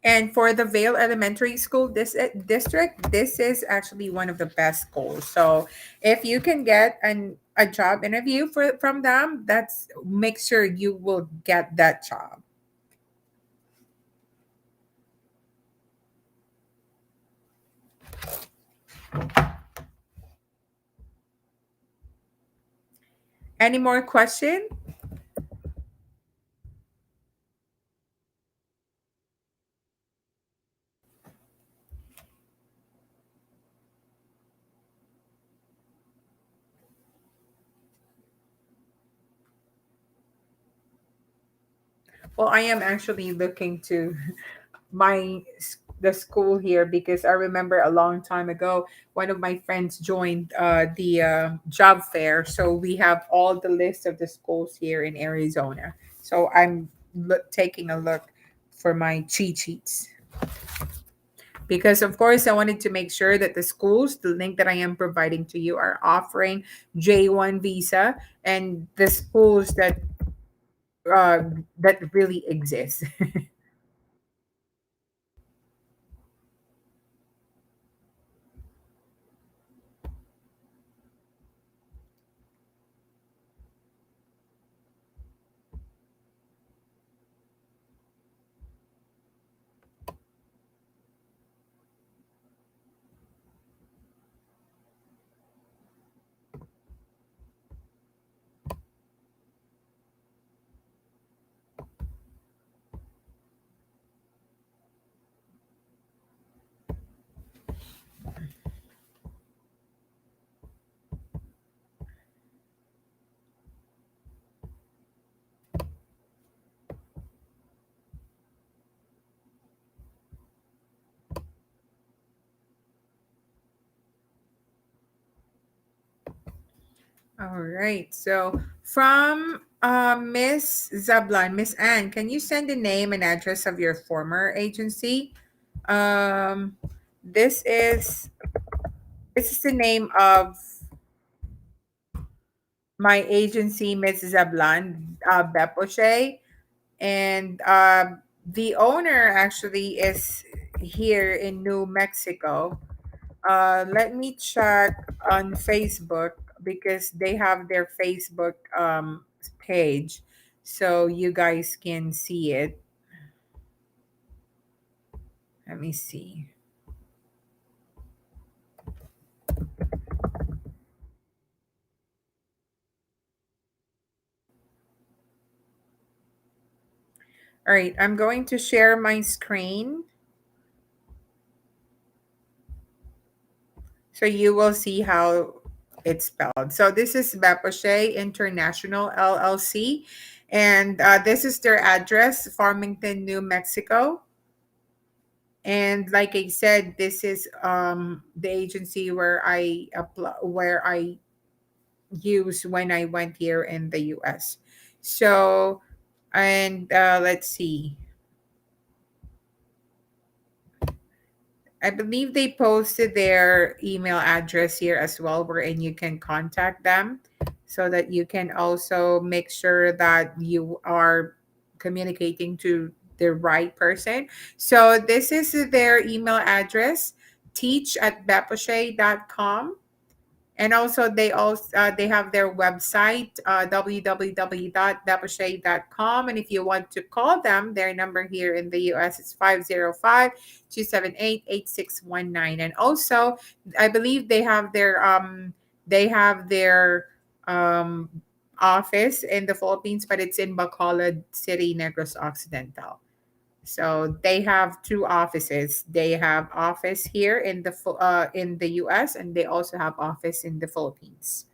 And for the Vale Elementary School district, this is actually one of the best schools. So if you can get a job interview from them, that's make sure you will get that job. Any more question? Well, I am actually looking to the school here because I remember a long time ago one of my friends joined the job fair, so we have all the list of the schools here in Arizona. So I'm taking a look for my cheat sheets because of course I wanted to make sure that the schools, the link that I am providing to you, are offering J1 visa and the schools uh, that really exist. All right. So from Miss Zablan, Miss Anne, can you send the name and address of your former agency? Um, this is this is the name of my agency, Miss Zablan Bepoche, And the owner actually is here in New Mexico. Let me check on Facebook because they have their Facebook page, so you guys can see it. Let me see. All right, I'm going to share my screen so you will see how it's spelled. So this is Bepochet International LLC, and this is their address, Farmington, New Mexico. And like I said, this is the agency where where I used when I went here in the US. So, and let's see. I believe they posted their email address here as well, wherein you can contact them so that you can also make sure that you are communicating to the right person. So this is their email address, teach@bepochet.com. And also they have their website, www.dapochet.com. And if you want to call them, their number here in the US is 505-278-8619. And also I believe they have their um office in the Philippines, but it's in Bacolod City, Negros Occidental. So they have two offices. They have office here in the US, and they also have office in the Philippines.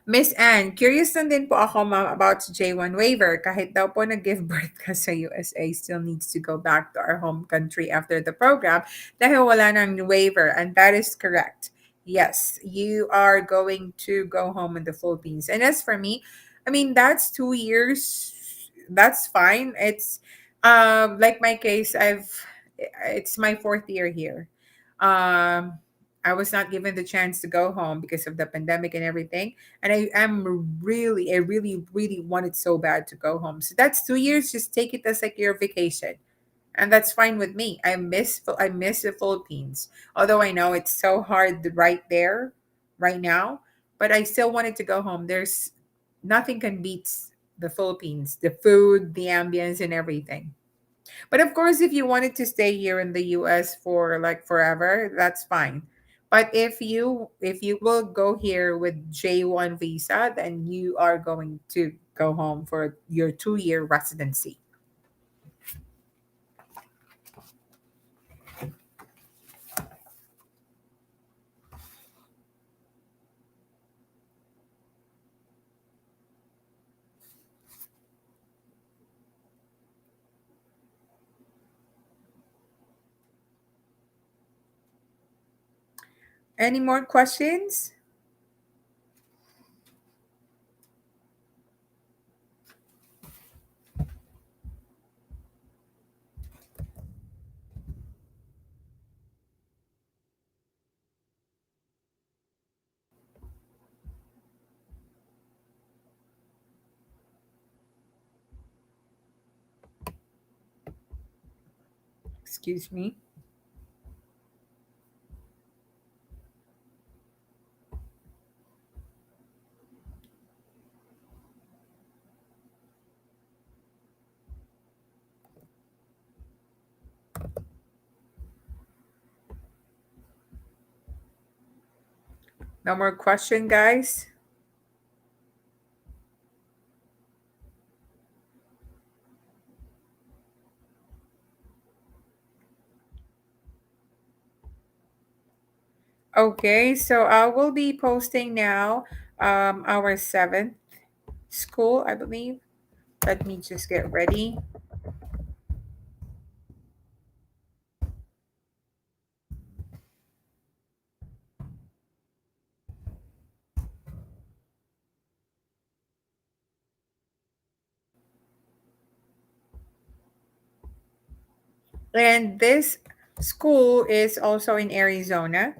Miss Anne, curious lang din po ako, ma'am, about sa J1 waiver. Kahit daw po nag-give birth ka sa USA, still needs to go back to our home country after the program dahil wala nang waiver. And that is correct. Yes, you are going to go home in the Philippines. And as for me, I mean, that's 2 years. That's fine. It's like my case, it's my fourth year here. Um, I was not given the chance to go home because of the pandemic and everything, and I really, really wanted so bad to go home. So that's 2 years. Just take it as like your vacation, and that's fine with me. I miss the Philippines, although I know it's so hard right there, right now. But I still wanted to go home. There's nothing can beat the Philippines, the food, the ambience, and everything. But of course, if you wanted to stay here in the US for like forever, that's fine. But if you will go here with J1 visa, then you are going to go home for your 2 year residency. Any more questions? Excuse me. No more question, guys. Okay, so I will be posting now our seventh school, I believe. Let me just get ready. And this school is also in Arizona.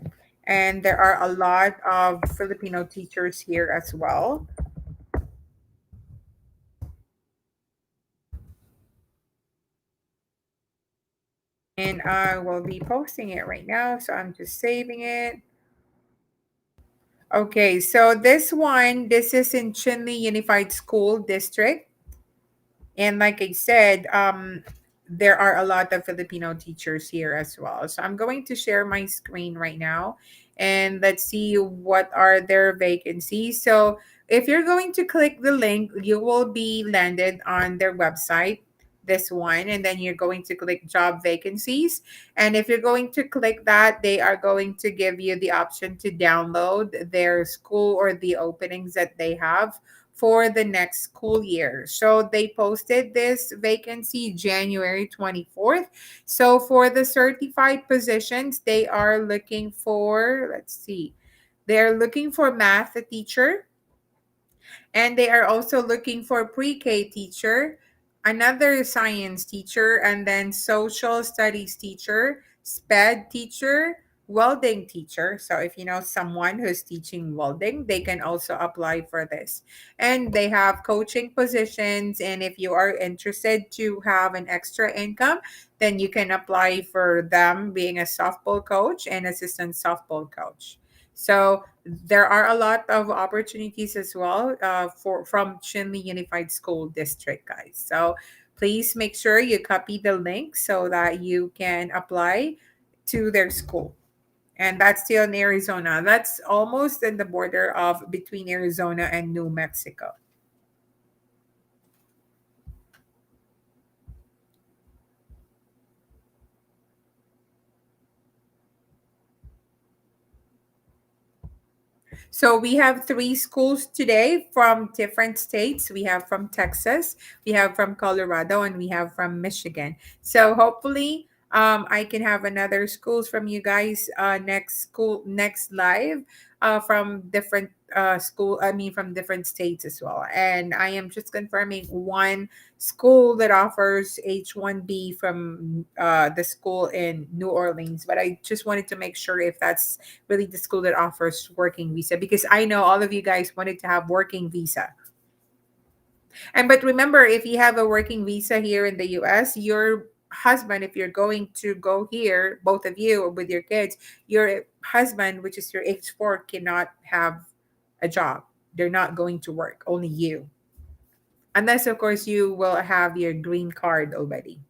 And there are a lot of Filipino teachers here as well. And I will be posting it right now. So I'm just saving it. Okay, so this is in Chinle Unified School District. And like I said, there are a lot of Filipino teachers here as well. So I'm going to share my screen right now and let's see what are their vacancies. So if you're going to click the link, you will be landed on their website, this one, and then you're going to click job vacancies. And if you're going to click that, they are going to give you the option to download their school or the openings that they have for the next school year. So they posted this vacancy January 24th. So for the certified positions, they are looking for, let's see, they're looking for math teacher, and they are also looking for pre-K teacher, another science teacher, and then social studies teacher, SPED teacher, welding teacher. So if you know someone who's teaching welding, they can also apply for this. And they have coaching positions, and if you are interested to have an extra income, then you can apply for them being a softball coach and assistant softball coach. So there are a lot of opportunities as well for from Chinle Unified School District, guys. So please make sure you copy the link so that you can apply to their school. And that's still in Arizona. That's almost in the border of between Arizona and New Mexico. So we have three schools today from different states. We have from Texas, we have from Colorado, and we have from Michigan. So hopefully, I can have another schools from you guys next live from different school. I mean from different states as well. And I am just confirming one school that offers H1B from the school in New Orleans. But I just wanted to make sure if that's really the school that offers working visa, because I know all of you guys wanted to have working visa. And but remember, if you have a working visa here in the US, your husband, if you're going to go here, both of you or with your kids, your husband, which is your H4, cannot have a job. They're not going to work, only you. Unless, of course, you will have your green card already.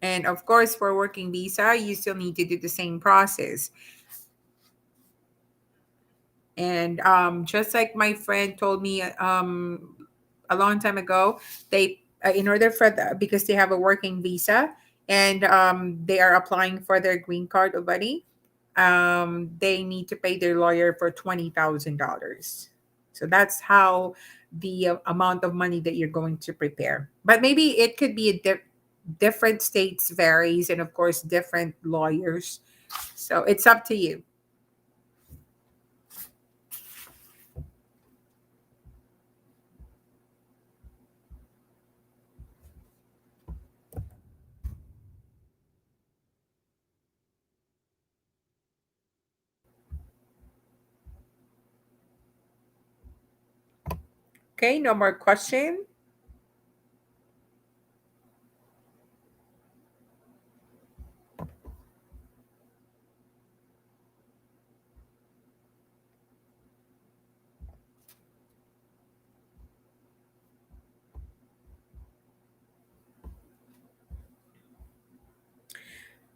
And of course, for working visa, you still need to do the same process. And just like my friend told me a long time ago, they in order for because they have a working visa and they are applying for their green card already, they need to pay their lawyer for $20,000. So that's how the amount of money that you're going to prepare. But maybe it could be different states varies, and of course different lawyers. So it's up to you. Okay, no more question.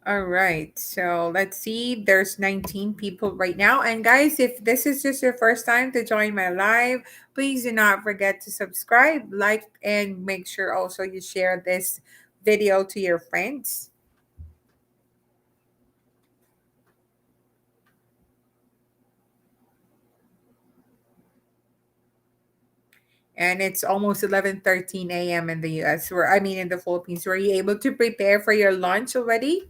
All right. So let's see. There's 19 people right now. And guys, if this is just your first time to join my live, please do not forget to subscribe, like, and make sure also you share this video to your friends. And it's almost 11:13 a.m. in the US, where I mean in the Philippines. Were you able to prepare for your lunch already?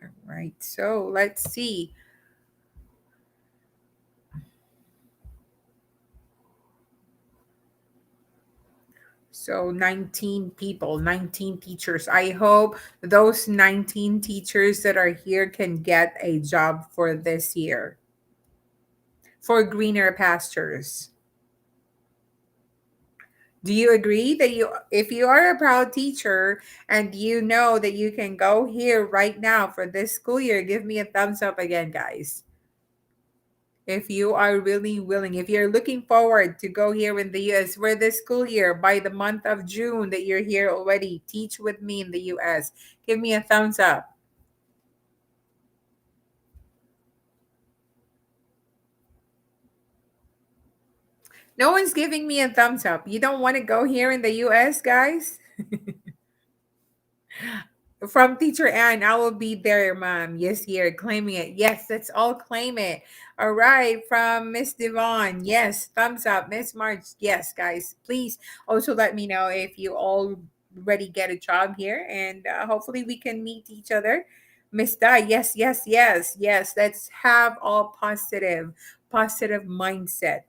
All right. So let's see. So 19 people, 19 teachers. I hope those 19 teachers that are here can get a job for this year for greener pastures. Do you agree that if you are a proud teacher and you know that you can go here right now for this school year, give me a thumbs up again, guys. If you are really willing, if you're looking forward to go here in the US for this school year by the month of June that you're here already, teach with me in the US, give me a thumbs up. No one's giving me a thumbs up. You don't want to go here in the US, guys? From Teacher Ann, I will be there, Mom. Yes, here, claiming it. Yes, let's all claim it. All right. From Miss Devon, yes, thumbs up. Miss March, yes, guys. Please also let me know if you already get a job here, and hopefully we can meet each other. Miss Di, yes, yes, yes, yes. Let's have all positive mindset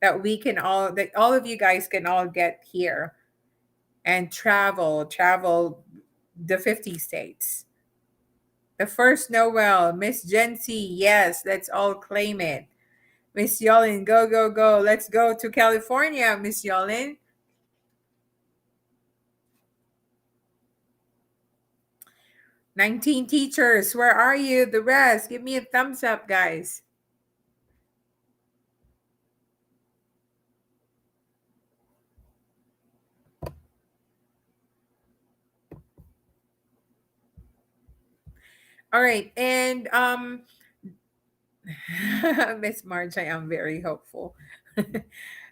that all of you guys can all get here and travel the 50 states. The first Noel, Miss Jency, yes, let's all claim it. Miss Yolin, go, go, go. Let's go to California, Miss Yolin. 19 teachers, where are you? The rest, give me a thumbs up, guys. All right, and Miss March, I am very hopeful.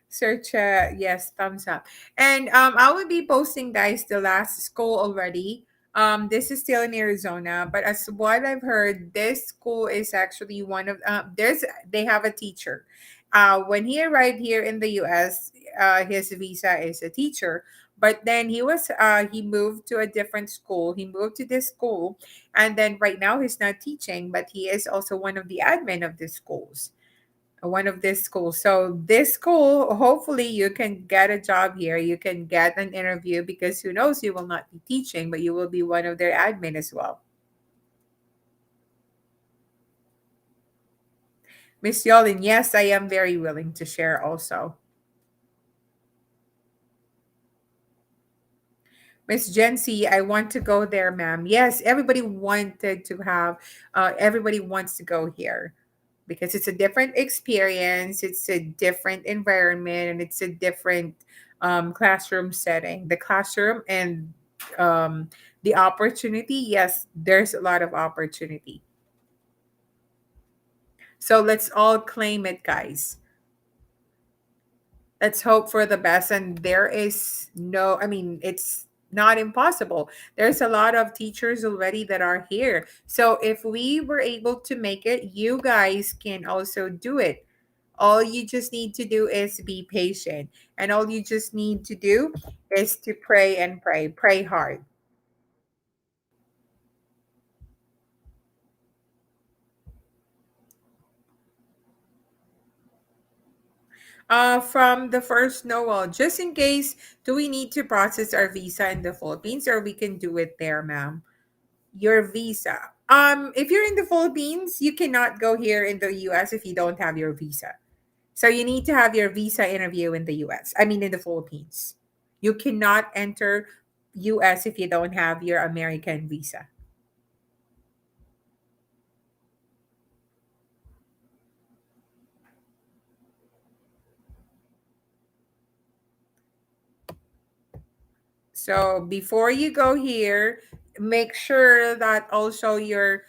Search, yes, thumbs up. And I will be posting, guys, the last school already. This is still in Arizona, but as what I've heard, this school is actually one of they have a teacher. When he arrived here in the US, his visa is a teacher. But then he moved to a different school. He moved to this school, and then right now he's not teaching, but he is also one of the admin of this schools, one of this schools. So this school, hopefully you can get a job here. You can get an interview because who knows, you will not be teaching, but you will be one of their admin as well. Miss Yolin, yes, I am very willing to share also. Miss Jency, I want to go there, ma'am. Yes, everybody wants to go here because it's a different experience, it's a different environment, and it's a different classroom setting. The classroom and um, the opportunity, yes, there's a lot of opportunity. So let's all claim it, guys. Let's hope for the best. And there is no, I mean, it's not impossible. There's a lot of teachers already that are here. So if we were able to make it, you guys can also do it. All you just need to do is be patient. And all you just need to do is to pray and pray. Pray hard. From the first Noel, just in case, do we need to process our visa in the Philippines or we can do it there, ma'am? Your visa. If you're in the Philippines, you cannot go here in the US if you don't have your visa. So you need to have your visa interview in the US. I mean in the Philippines. You cannot enter US if you don't have your American visa. So before you go here, make sure that also your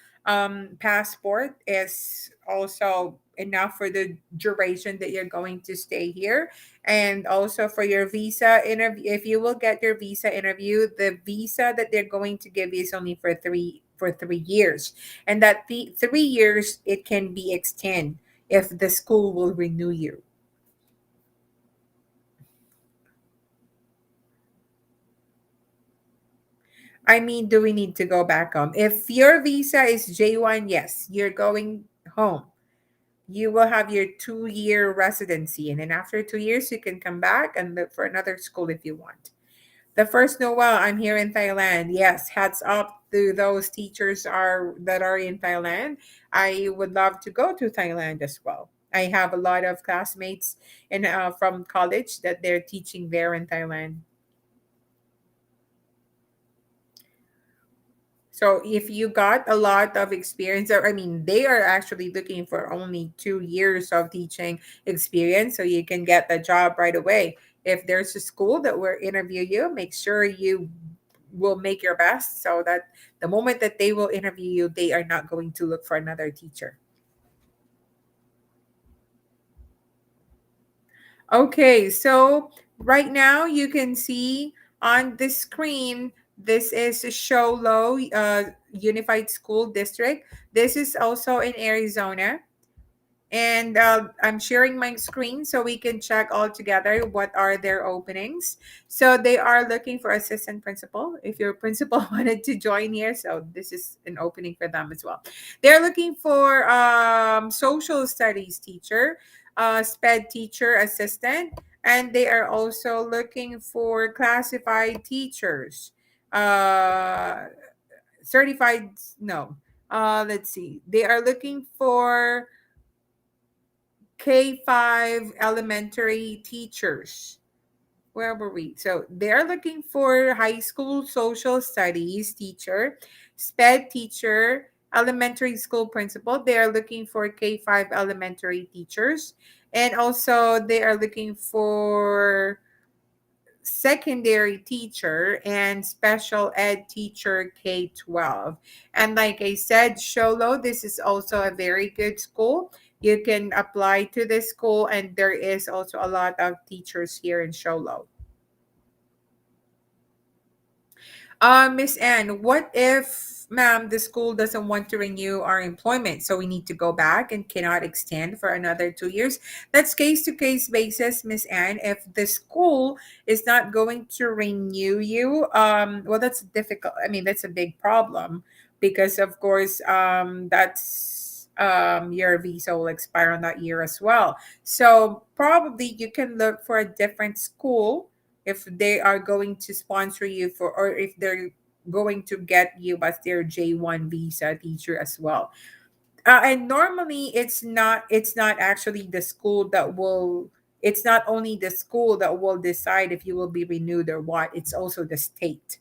passport is also enough for the duration that you're going to stay here. And also for your visa interview, if you will get your visa interview, the visa that they're going to give you is only for 3 years. And that 3 years, it can be extended if the school will renew you. I mean, do we need to go back home? If your visa is J1, yes, you're going home. You will have your 2 year residency, and then after 2 years, you can come back and look for another school if you want. The first Noel, I'm here in Thailand. Yes, hats up to those teachers are that are in Thailand. I would love to go to Thailand as well. I have a lot of classmates in from college that they're teaching there in Thailand. So if you got a lot of experience, or I mean, they are actually looking for only 2 years of teaching experience, so you can get the job right away. If there's a school that will interview you, make sure you will make your best so that the moment that they will interview you, they are not going to look for another teacher. Okay, so right now you can see on the screen, this is a Show Low Unified School District. This is also in Arizona. And I'm sharing my screen so we can check all together what are their openings. So they are looking for assistant principal. If your principal wanted to join here, so this is an opening for them as well. They're looking for social studies teacher, SPED teacher assistant, and they are also looking for classified teachers, uh, certified. No, let's see. They are looking for K-5 elementary teachers. Where were we? So they're looking for high school social studies teacher, SPED teacher, elementary school principal. They are looking for K-5 elementary teachers. And also they are looking for secondary teacher and special ed teacher K-12. And like I said, Sholo, this is also a very good school. You can apply to this school, and there is also a lot of teachers here in Sholo. Miss Anne, what if, ma'am, the school doesn't want to renew our employment, so we need to go back and cannot extend for another 2 years? That's case to case basis, Miss Anne. If the school is not going to renew you, well, that's difficult. I mean, that's a big problem because, of course, that's your visa will expire on that year as well. So probably you can look for a different school if they are going to sponsor you for, or if they're going to get you as their J1 visa teacher as well. And normally it's not actually the school that will, it's not only the school that will decide if you will be renewed or what, it's also the state.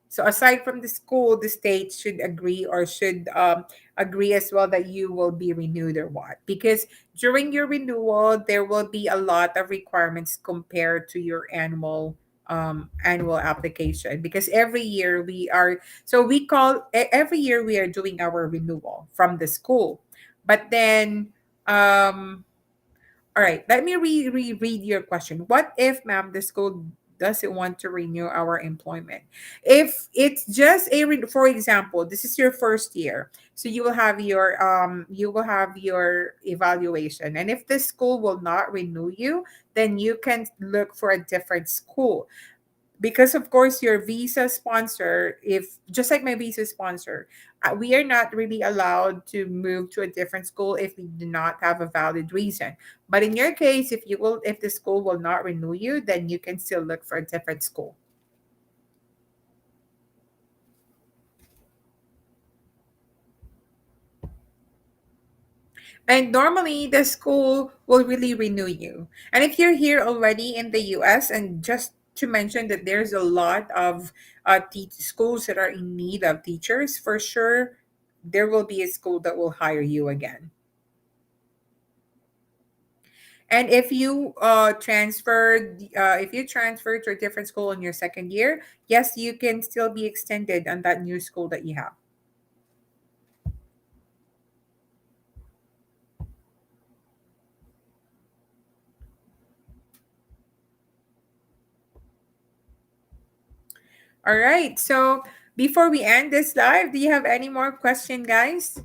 So aside from the school, the state should agree, or should agree as well, that you will be renewed or what. Because during your renewal, there will be a lot of requirements compared to your annual application. Because every year we are, so we call every year we are doing our renewal from the school. But then all right, let me read your question. What if, ma'am, the school doesn't want to renew our employment? If it's just for example, this is your first year, so you will have your evaluation, and if the school will not renew you, then you can look for a different school. Because of course your visa sponsor, if just like my visa sponsor, we are not really allowed to move to a different school if we do not have a valid reason. But in your case, if the school will not renew you, then you can still look for a different school. And normally the school will really renew you. And if you're here already in the US, and just to mention that there's a lot of schools that are in need of teachers, for sure, there will be a school that will hire you again. And if you transfer to a different school in your second year, yes, you can still be extended on that new school that you have. All right. So before we end this live, do you have any more question, guys?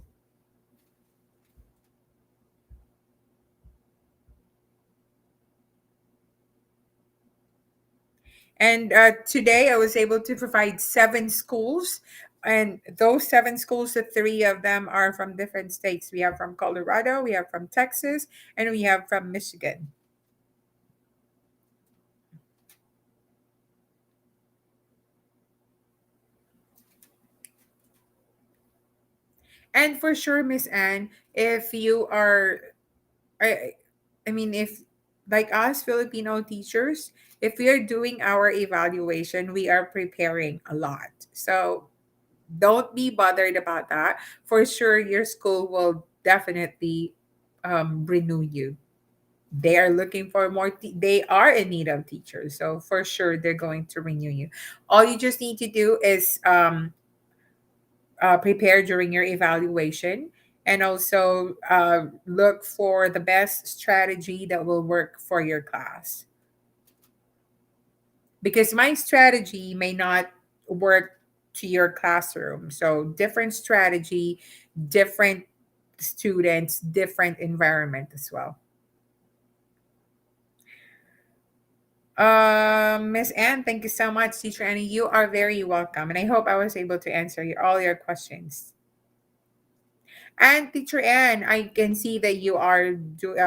And today I was able to provide 7 schools And those seven schools, the three of them are from different states. We have from Colorado, we have from Texas, and we have from Michigan. And for sure, Miss Anne, if you are, I, I mean, if like us Filipino teachers, if we are doing our evaluation, we are preparing a lot. So don't be bothered about that. For sure, your school will definitely renew you. They are looking for more, they are in need of teachers. So for sure, they're going to renew you. All you just need to do is prepare during your evaluation, and also look for the best strategy that will work for your class, because my strategy may not work to your classroom. So different strategy, different students, different environment as well. Miss Anne, thank you so much. Teacher Annie, you are very welcome, and I hope I was able to answer all your questions. And Teacher Anne, I can see that you are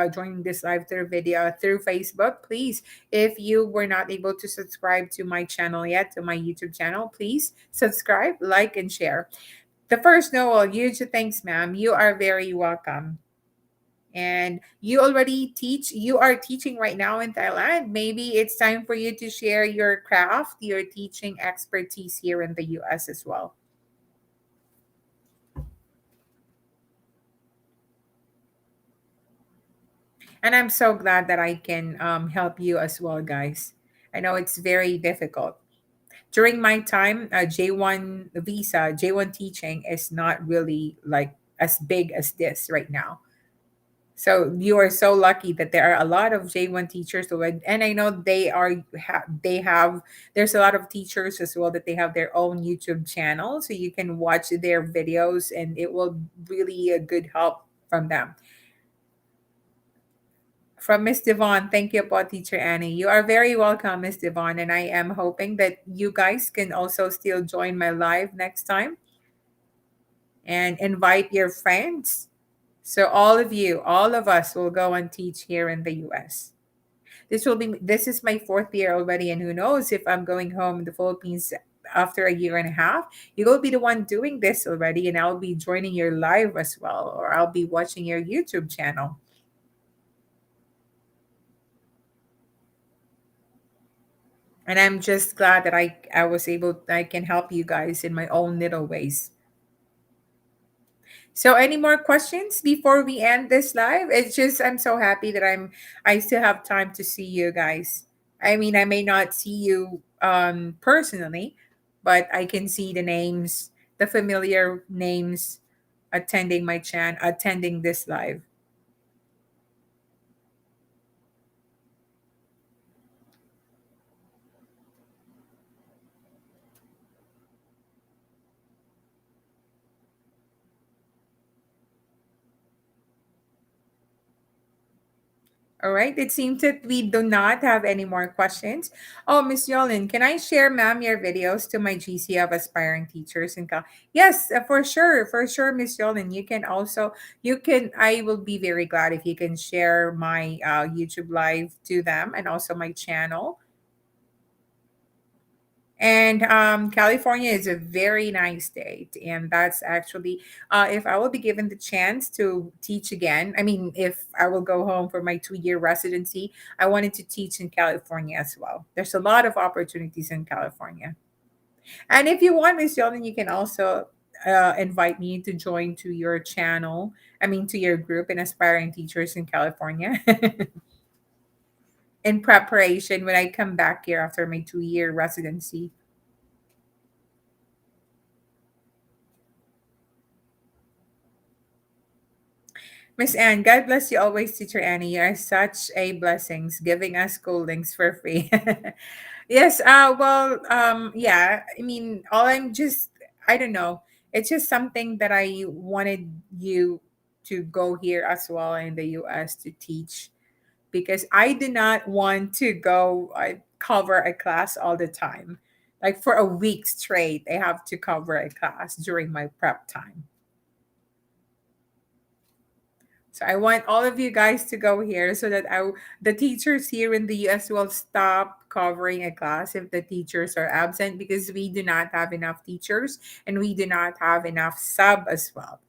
joining this live through video through Facebook. Please, if you were not able to subscribe to my channel yet, to my YouTube channel, please subscribe, like, and share. The first Noel, huge thanks, ma'am. You are very welcome. And you already teach, you are teaching right now in Thailand. Maybe it's time for you to share your craft, your teaching expertise here in the US as well. And I'm so glad that I can help you as well, guys. I know it's very difficult. During my time, J1 visa, J1 teaching is not really like as big as this right now. So you are so lucky that there are a lot of J1 teachers already, and I know they have, there's a lot of teachers as well that they have their own YouTube channel, so you can watch their videos, and it will really a good help from them. From Miss Devon, thank you po, Teacher Annie. You are very welcome, Miss Devon, and I am hoping that you guys can also still join my live next time and invite your friends. So all of you, all of us will go and teach here in the US. This is my fourth year already, and who knows if I'm going home in the Philippines after a year and a half. You will be the one doing this already, and I'll be joining your live as well, or I'll be watching your YouTube channel. And I'm just glad that I was able, I can help you guys in my own little ways. So any more questions before we end this live? It's just I'm so happy that I still have time to see you guys. I mean, I may not see you personally, but I can see the names, the familiar names attending my attending this live. All right. It seems that we do not have any more questions. Oh, Miss Yolin, can I share, ma'am, your videos to my GC of aspiring teachers and yes, for sure, Miss Yolin. You can also, you can. I will be very glad if you can share my YouTube live to them, and also my channel. And California is a very nice state. And that's actually, if I will be given the chance to teach again, I mean, if I will go home for my 2 year residency, I wanted to teach in California as well. There's a lot of opportunities in California. And if you want, Miss Jordan, you can also invite me to join to your channel, I mean, to your group in aspiring teachers in California in preparation when I come back here after my 2 year residency. Miss Anne, God bless you always, Teacher Annie. You are such a blessings, giving us scoldings for free. Yes, yeah. I mean, I don't know. It's just something that I wanted you to go here as well in the US to teach, because I do not want to go cover a class all the time. Like for a week straight, I have to cover a class during my prep time. So I want all of you guys to go here so that the teachers here in the US will stop covering a class if the teachers are absent, because we do not have enough teachers and we do not have enough sub as well.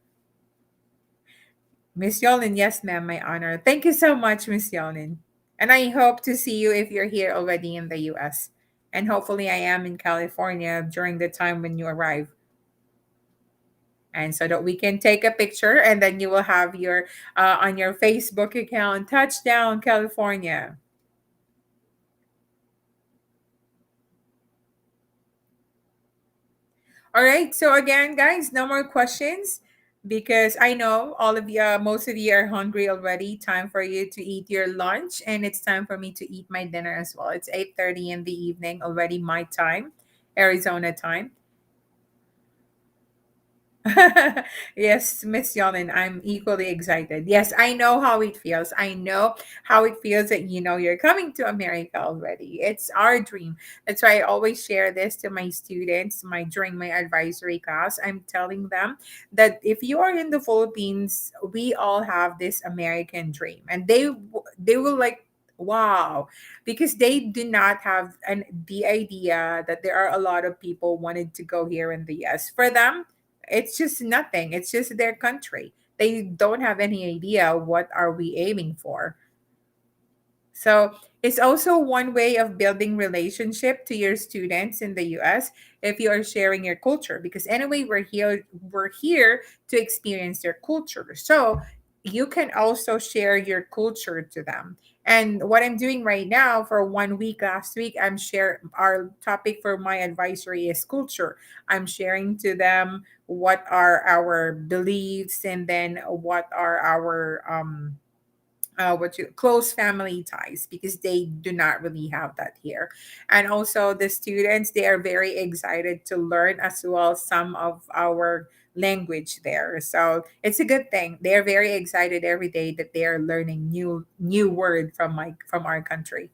Miss Yolin, yes, ma'am, my honor. Thank you so much, Miss Yolin. And I hope to see you if you're here already in the US. And hopefully I am in California during the time when you arrive. And so that we can take a picture and then you will have your on your Facebook account, Touchdown California. All right. So again, guys, no more questions because I know all of you, most of you are hungry already. Time for you to eat your lunch, and it's time for me to eat my dinner as well. It's 8:30 in the evening already, my time, Arizona time. Yes, Miss Yolin, I'm equally excited. Yes, I know how it feels. I know how it feels that you're coming to America already. It's our dream. That's why I always share this to my students, my during my advisory class. I'm telling them that if you are in the Philippines, we all have this American dream, and they will like wow, because they do not have the idea that there are a lot of people wanted to go here in the US. For them, it's just nothing. It's just their country. They don't have any idea what are we aiming for. So it's also one way of building relationship to your students in the US if you are sharing your culture. Because anyway, we're here to experience their culture. So you can also share your culture to them. And what I'm doing right now for 1 week last week, I'm share our topic for my advisory is culture. I'm sharing to them what are our beliefs and then what are our what you close family ties, because they do not really have that here. And also the students, they are very excited to learn as well some of our language there, so it's a good thing. They're very excited every day that they are learning new word from our country.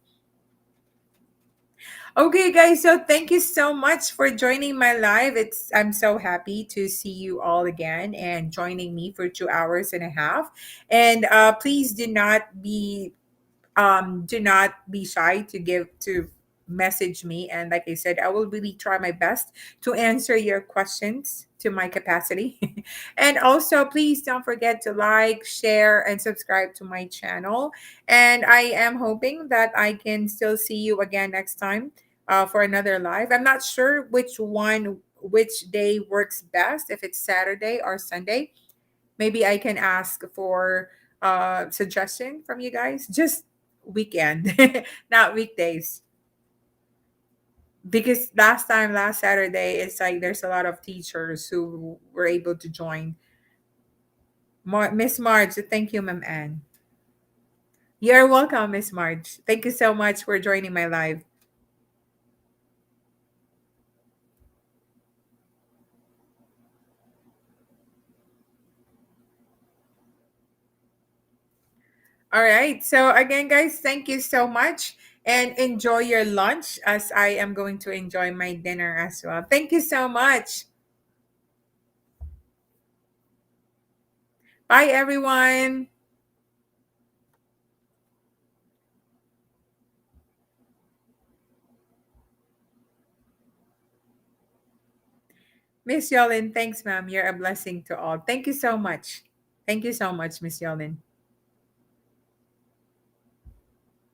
Okay, guys, so thank you so much for joining my live. I'm so happy to see you all again and joining me for 2 hours and a half. And please do not be shy to message me, and like I said, I will really try my best to answer your questions to my capacity. And also please don't forget to like, share, and subscribe to my channel, and I am hoping that I can still see you again next time for another live. I'm not sure which day works best, if it's Saturday or Sunday. Maybe I can ask for suggestion from you guys. Just weekend, not weekdays. Because last Saturday, it's like there's a lot of teachers who were able to join. Miss Marge, thank you, Ma'am Anne. You're welcome, Miss Marge. Thank you so much for joining my live. All right. So again, guys, thank you so much. And enjoy your lunch as I am going to enjoy my dinner as well. Thank you so much. Bye, everyone. Miss Yolin, thanks, ma'am. You're a blessing to all. Thank you so much. Thank you so much, Miss Yolin.